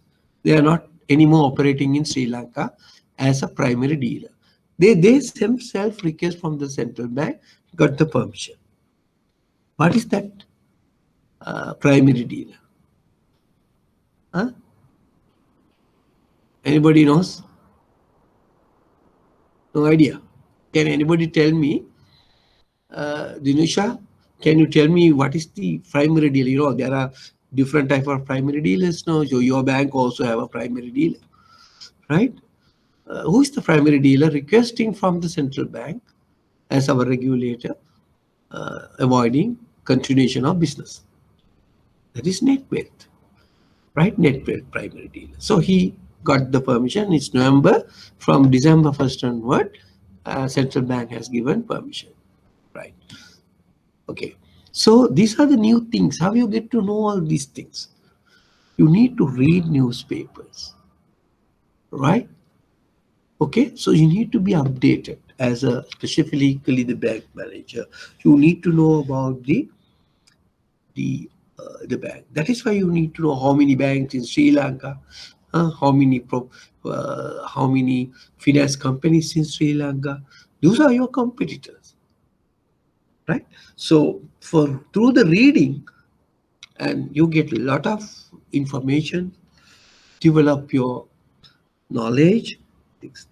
They are not anymore operating in Sri Lanka as a primary dealer. They themselves request from the central bank, got the permission. What is that primary dealer? Huh? Anybody knows? No idea. Can anybody tell me? Dinusha, can you tell me what is the primary dealer? You know, there are different type of primary dealers now. So your bank also have a primary dealer, right? Who is the primary dealer requesting from the central bank as our regulator, avoiding continuation of business? That is net wealth, right? Net wealth primary dealer. So he got the permission. It's November. From December 1st onward, central bank has given permission, right? Okay. So these are the new things. How you get to know all these things? You need to read newspapers, right? Okay. So you need to be updated as a specifically the bank manager. You need to know about the bank. That is why you need to know how many banks in Sri Lanka, how many finance companies in Sri Lanka. Those are your competitors, right? So for through the reading, and you get a lot of information, develop your knowledge, things.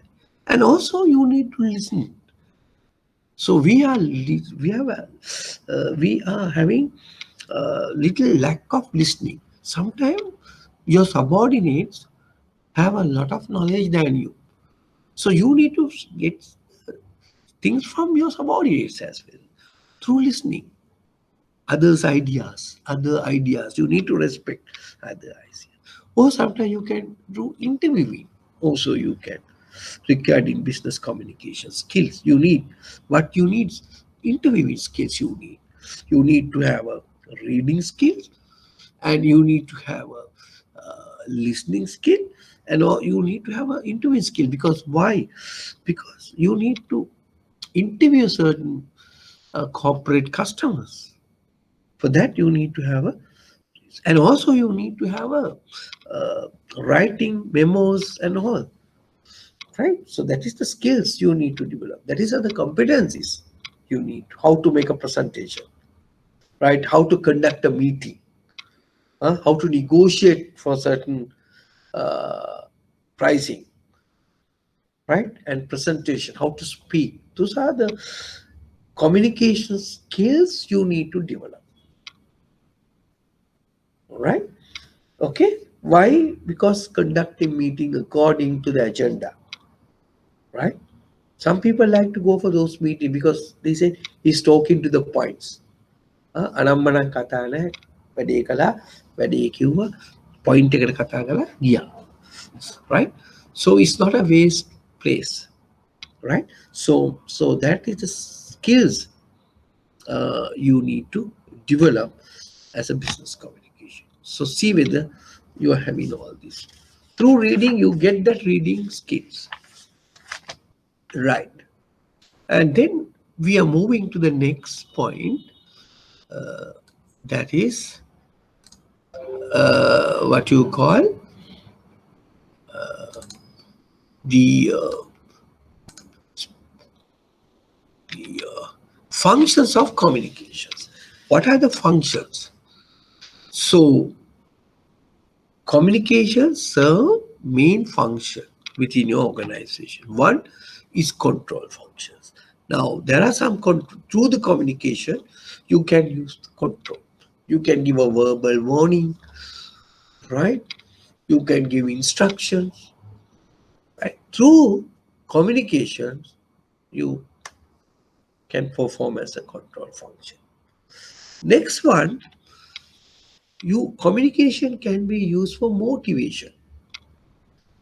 And also you need to listen. So we are having little lack of listening. Sometimes your subordinates have a lot of knowledge than you, so you need to get things from your subordinates as well through listening. Other ideas. You need to respect other ideas. Or sometimes you can do interviewing. Also, you can regarding business communication skills. You need what you need interviewing skills. You need to have a reading skills, and you need to have a listening skill, and you need to have an interviewing skill. Because why? Because you need to interview certain corporate customers. For that, you need to have a, and also you need to have a writing memos and all, right? So that is the skills you need to develop. That is the competencies you need. How to make a presentation, right? How to conduct a meeting, how to negotiate for certain uh, pricing, right? And presentation, how to speak. Those are the communication skills you need to develop. right? Okay, why? Because conducting meeting according to the agenda, right? Some people like to go for those meetings because they say he's talking to the points. අනම්මනම් කතා නැහැ, වැඩේ කළා, වැඩේ කිව්වා, point එකට කතා කළා, ගියා. Right? So it's not a waste place, right? So that is the skills you need to develop as a business communication. So see whether you are having all this. Through reading, you get that reading skills, right? And then we are moving to the next point. That is what you call the functions of communications. What are the functions? So communications serve main function within your organization. One is control functions. Now there are some through the communication you can use the control. You can give a verbal warning, right? You can give instructions, right? Through communications you can perform as a control function. Next one, communication can be used for motivation.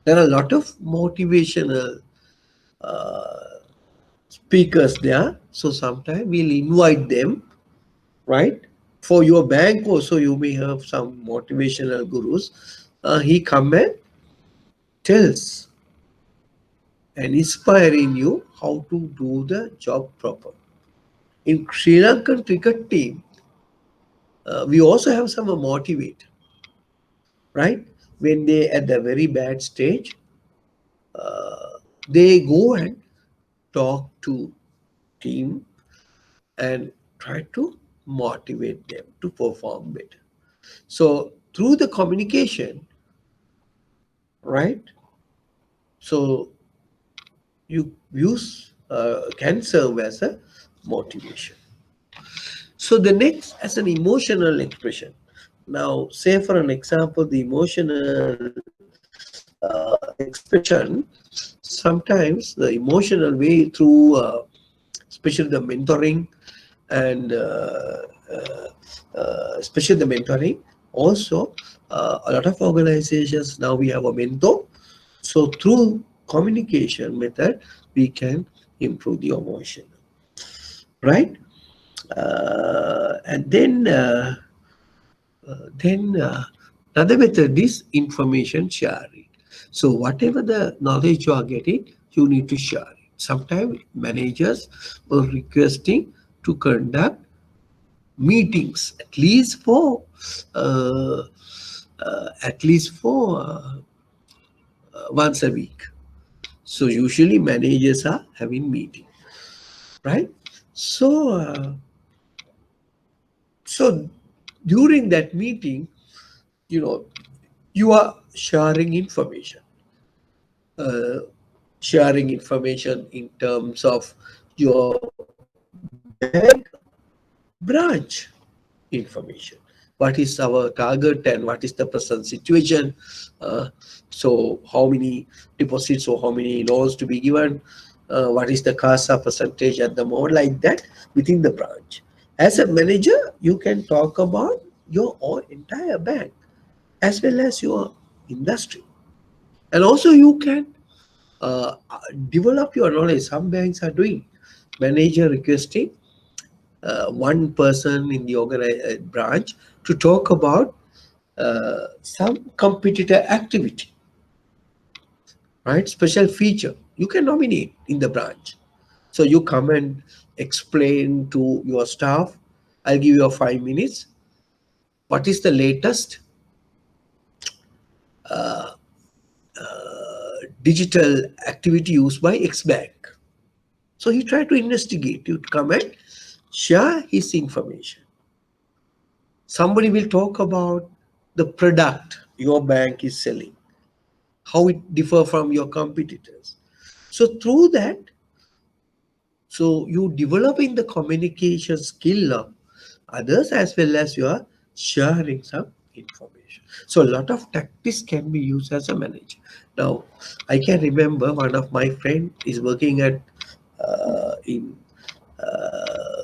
There are a lot of motivational speakers there, so sometimes we'll invite them, right? For your bank also you may have some motivational gurus. He come and tells and inspiring you how to do the job proper. In Sri Lankan cricket team, we also have some motivate, right? When they at the very bad stage, they go and talk to team and try to motivate them to perform better. So through the communication, right? So you use can serve as a motivation. So the next as an emotional expression. Now, say for an example, the emotional expression, sometimes the emotional way through, especially the mentoring and especially the mentoring. Also, a lot of organizations now we have a mentor. So through communication method, we can improve the emotion, right? And then another method is information sharing. So whatever the knowledge you are getting, you need to share it. Sometimes managers were requesting to conduct meetings uh, at least for once a week. So usually managers are having meeting, right? So during that meeting, you are sharing information, in terms of your bank branch information. What is our target and what is the present situation? So how many deposits or how many loans to be given? What is the CASA percentage at the moment, like that within the branch. As a manager, you can talk about your own entire bank as well as your industry. And also you can develop your knowledge. Some banks are doing manager requesting one person in the branch to talk about some competitor activity, right? Special feature you can nominate in the branch. So you come and explain to your staff. I'll give you 5 minutes. What is the latest digital activity used by X bank? So he tried to investigate. You come and share his information. Somebody will talk about the product your bank is selling, how it differ from your competitors. So through that, so you developing the communication skill of others as well as you are sharing some information. So a lot of tactics can be used as a manager. Now, I can remember one of my friend is working at uh, in uh,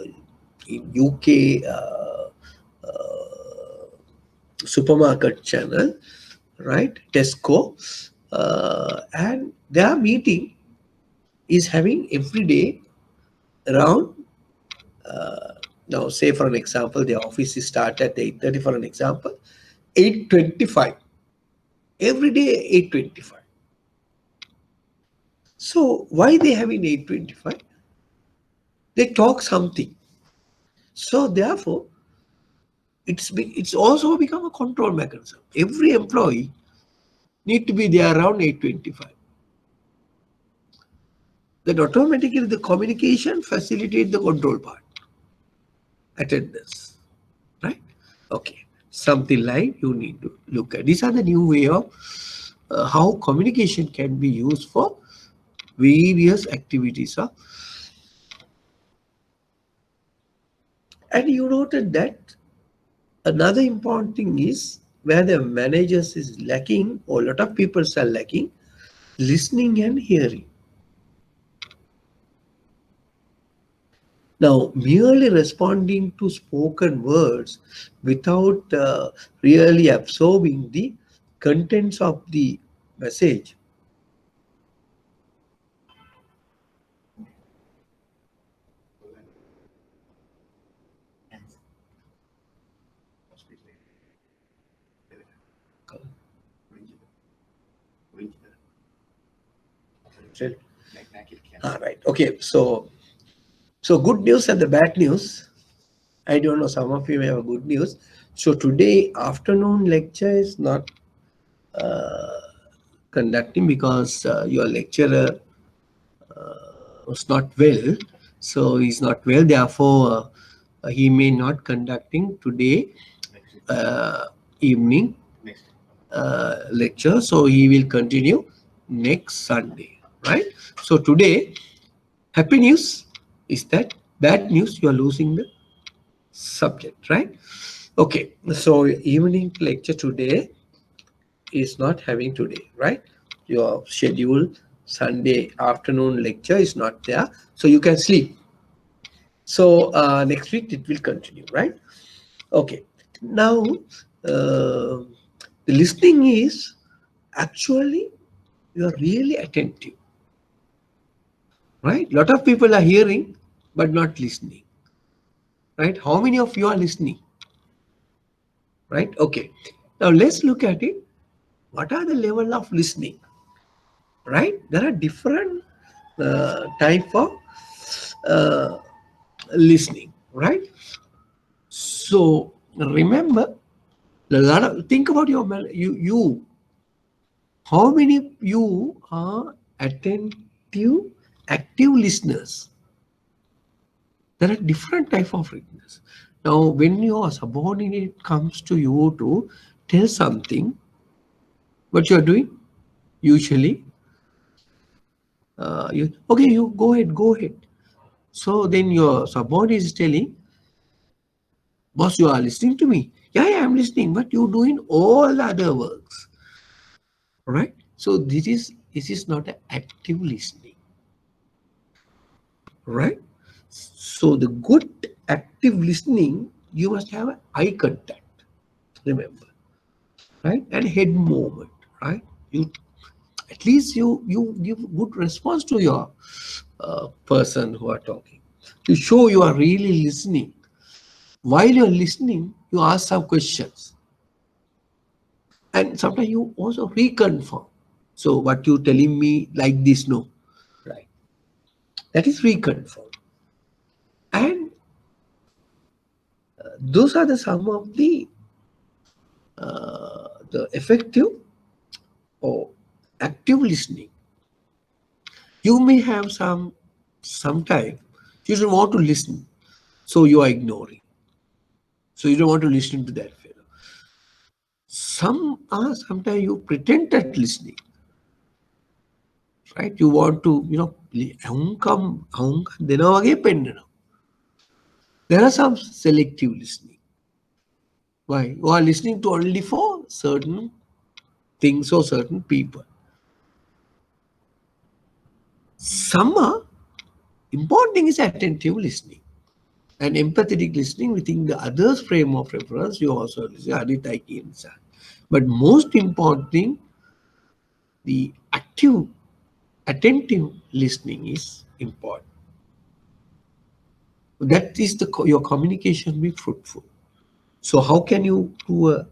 in UK supermarket channel, right? Tesco, and their meeting is having every day around. Now, say for an example, the office is start at 8:30. For an example, 8:25 every day 8:25. So why they have in 8:25? They talk something. So therefore, it's also become a control mechanism. Every employee need to be there around 8:25. Then automatically the communication facilitate the control part, attendance, right? Okay, something like you need to look at. These are the new way of how communication can be used for various activities. And you noted that another important thing is where the managers is lacking, or a lot of people are lacking, listening and hearing. Now, merely responding to spoken words without really absorbing the contents of the message right. Okay. So good news and the bad news. I don't know. Some of you may have a good news. So today afternoon lecture is not conducting because your lecturer was not well. So he's not well. Therefore, he may not conducting today evening lecture. So he will continue next Sunday, right? So today, happy news is that, bad news, you are losing the subject, right? Okay, so evening lecture today is not having today, right? Your scheduled Sunday afternoon lecture is not there, so you can sleep. So next week it will continue, right? Okay. Now the listening is actually you are really attentive, right? Lot of people are hearing but not listening, right? How many of you are listening, right? Okay. Now let's look at it. What are the level of listening, right? There are different type of uh, listening, right? So remember, think about you. How many of you are attentive, active listeners? There are different type of listeners. Now, when your subordinate comes to you to tell something, what you are doing? Usually, okay, you go ahead, go ahead. So then your subordinate is telling, boss, you are listening to me. Yeah, yeah, I'm listening, but you're doing all the other works, right? So this is not an active listening, right? So the good active listening, you must have eye contact, remember, right? And head movement, right? You at least you give good response to your person who are talking. You show you are really listening. While you're listening, you ask some questions, and sometimes you also reconfirm. So what you telling me like this? No, right? That is reconfirm, and those are the some of the effective or active listening. You may have sometime you don't want to listen, so you are ignoring. So you don't want to listen to that fellow. Some are sometimes you pretend that listening, right? You want to, there are some selective listening. Why? You are listening to only for certain things or certain people. Some are important thing is attentive listening and empathetic listening within the other's frame of reference. You also listen. But most important thing, the active, attentive listening is important. That is your communication be fruitful. So how can you do a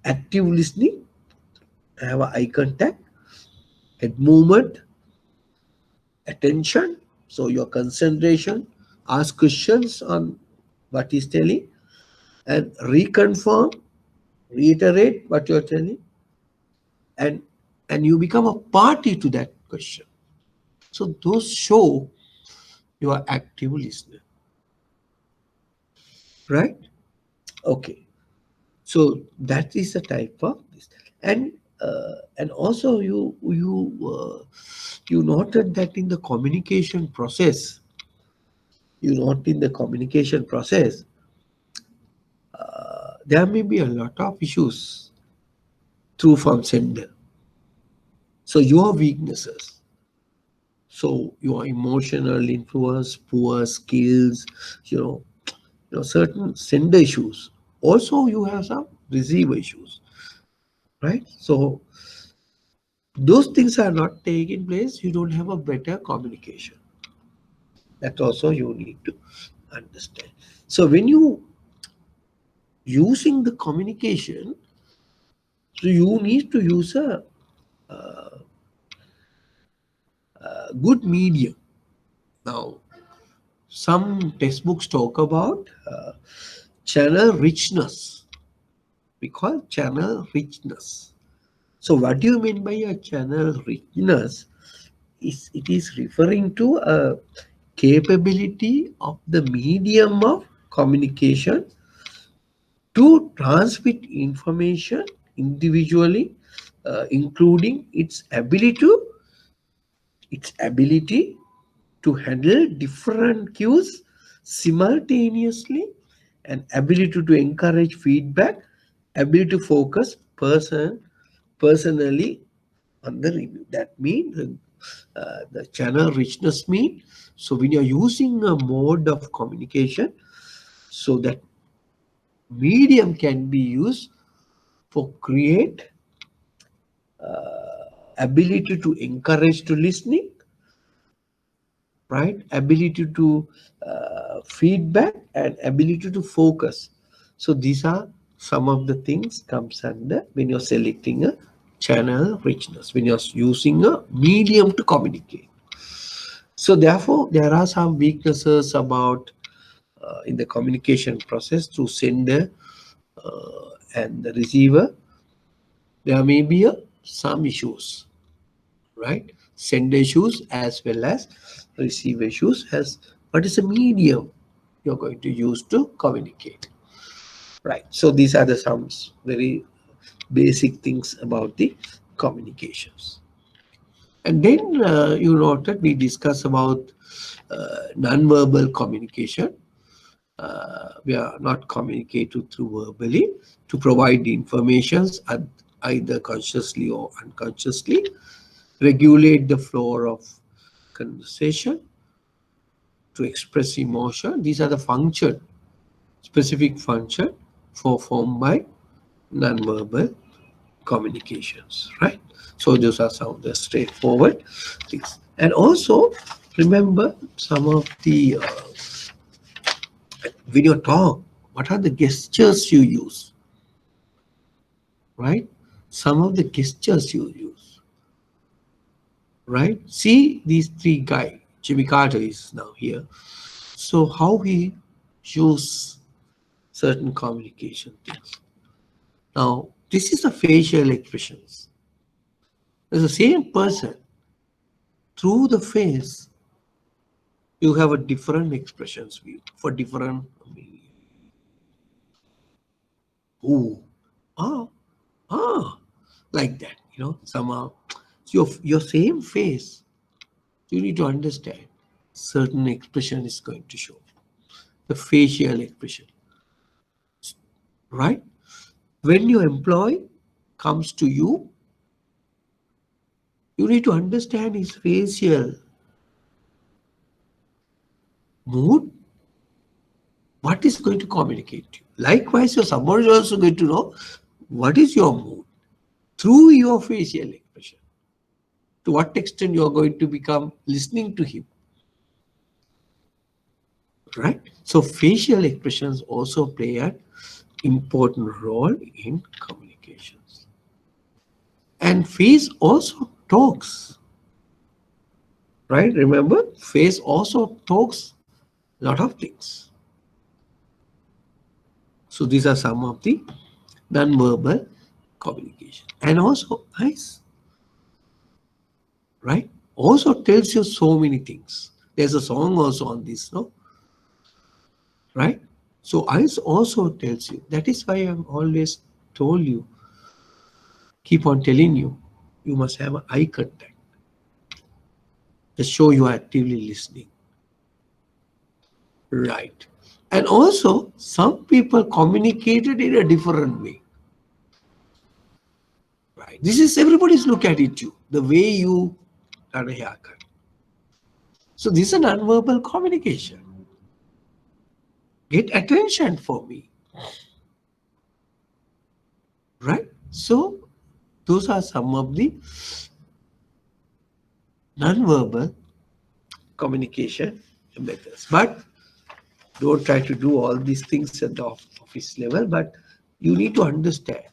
active listening? Have a eye contact, head movement, attention. So your concentration, ask questions on what he's telling, and reconfirm, reiterate what you're telling, and you become a party to that question. So those show you are active listener, right? Okay. So that is a type of this, and also you noted that in the communication process, there may be a lot of issues through from sender. So your weaknesses, so your emotional influence, poor skills, you know, certain sender issues. Also, you have some receiver issues, right? So those things are not taking place. You don't have a better communication. That also you need to understand. So when you using the communication, so you need to use a good medium. Now, some textbooks talk about channel richness. We call channel richness. So what do you mean by a channel richness? It is referring to a capability of the medium of communication to transmit information individually, including its ability to handle different cues simultaneously, and ability to encourage feedback, ability to focus personally on the review. That means the channel richness mean, so when you're using a mode of communication, so that medium can be used for create ability to encourage to listening, right? Ability to feedback and ability to focus. So these are some of the things comes under when you're selecting a channel richness, when you're using a medium to communicate. So therefore, there are some weaknesses about in the communication process through sender and the receiver. There may be some issues, right? Sender issues as well as receiver issues as what is the medium you're going to use to communicate, right? So these are the some very basic things about the communications. And then you noted we discuss about non-verbal communication. We are not communicated through verbally to provide the informations either consciously or unconsciously, regulate the flow of conversation, to express emotion. These are the function, specific function performed by non-verbal communications, right? So those are some of the straightforward things. And also remember some of the when you talk, what are the gestures you use, right? Some of the gestures you use, right? See these three guys. Jimmy Carter is now here. So how he use certain communication things. Now, this is the facial expressions. As the same person, through the face, you have a different expressions view for different meaning. Oh, ah, ah, like that, somehow. Your same face, you need to understand certain expression is going to show. The facial expression, right? When your employee comes to you, you need to understand his facial mood, what is going to communicate to you. Likewise, your subordinate is also going to know what is your mood through your facial expression. To what extent you are going to become listening to him. Right? So facial expressions also play an important role in communications. And face also talks. Right? Remember, face also talks a lot of things. So these are some of the non-verbal communication. And also eyes, right? Also tells you so many things. There's a song also on this, no? Right? So eyes also tells you. That is why I'm always told you, keep on telling you, you must have eye contact. Just show you are actively listening. Right. And also, some people communicated in a different way. Right. This is everybody's look at it too. The way you done a haircut. So this is a non-verbal communication. Get attention for me. Right? So those are some of the non-verbal communication methods. But don't try to do all these things at the office level, but you need to understand.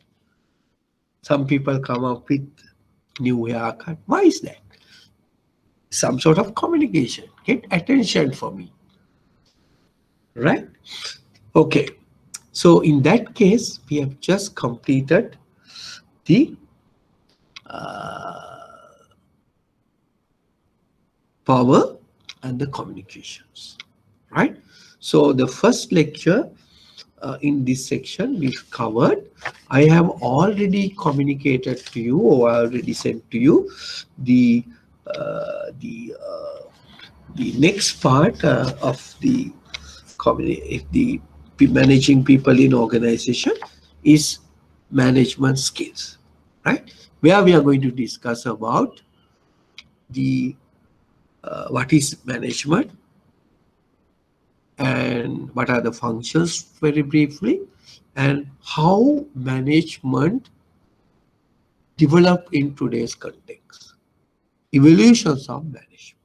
Some people come up with new haircut. Why is that? Some sort of communication. Get attention for me. Right? Okay. So in that case, we have just completed the power and the communications. Right? So the first lecture in this section we've covered. I have already communicated to you, or I already sent to you the next part of the managing people in organization is management skills, right? Where we are going to discuss about the what is management and what are the functions very briefly, and how management develop in today's context, evolutions of management,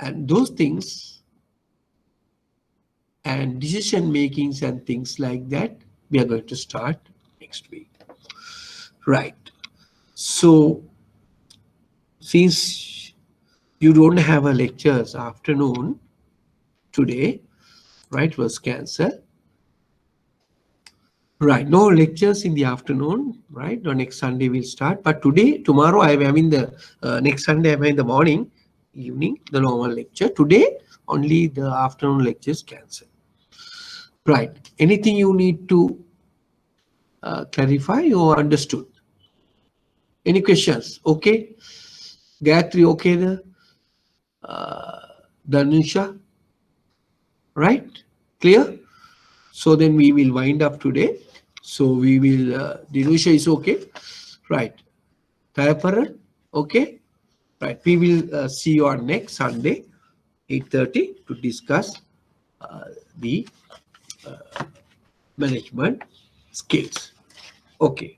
and those things and decision makings and things like that we are going to start next week. Right. So since you don't have a lectures afternoon today, right, was cancelled. Right, no lectures in the afternoon, right? The next Sunday will start. But today, tomorrow, I am in the next Sunday, I am in the morning, evening, the normal lecture. Today, only the afternoon lectures cancelled. Right. Anything you need to clarify or understood? Any questions? Okay. Gayatri, okay there? Danusha, right? Clear? So then we will wind up today. So we will, Dinusha is okay, right? Tayaparan, okay, right? We will see you on next Sunday, 8:30 to discuss the management skills. Okay.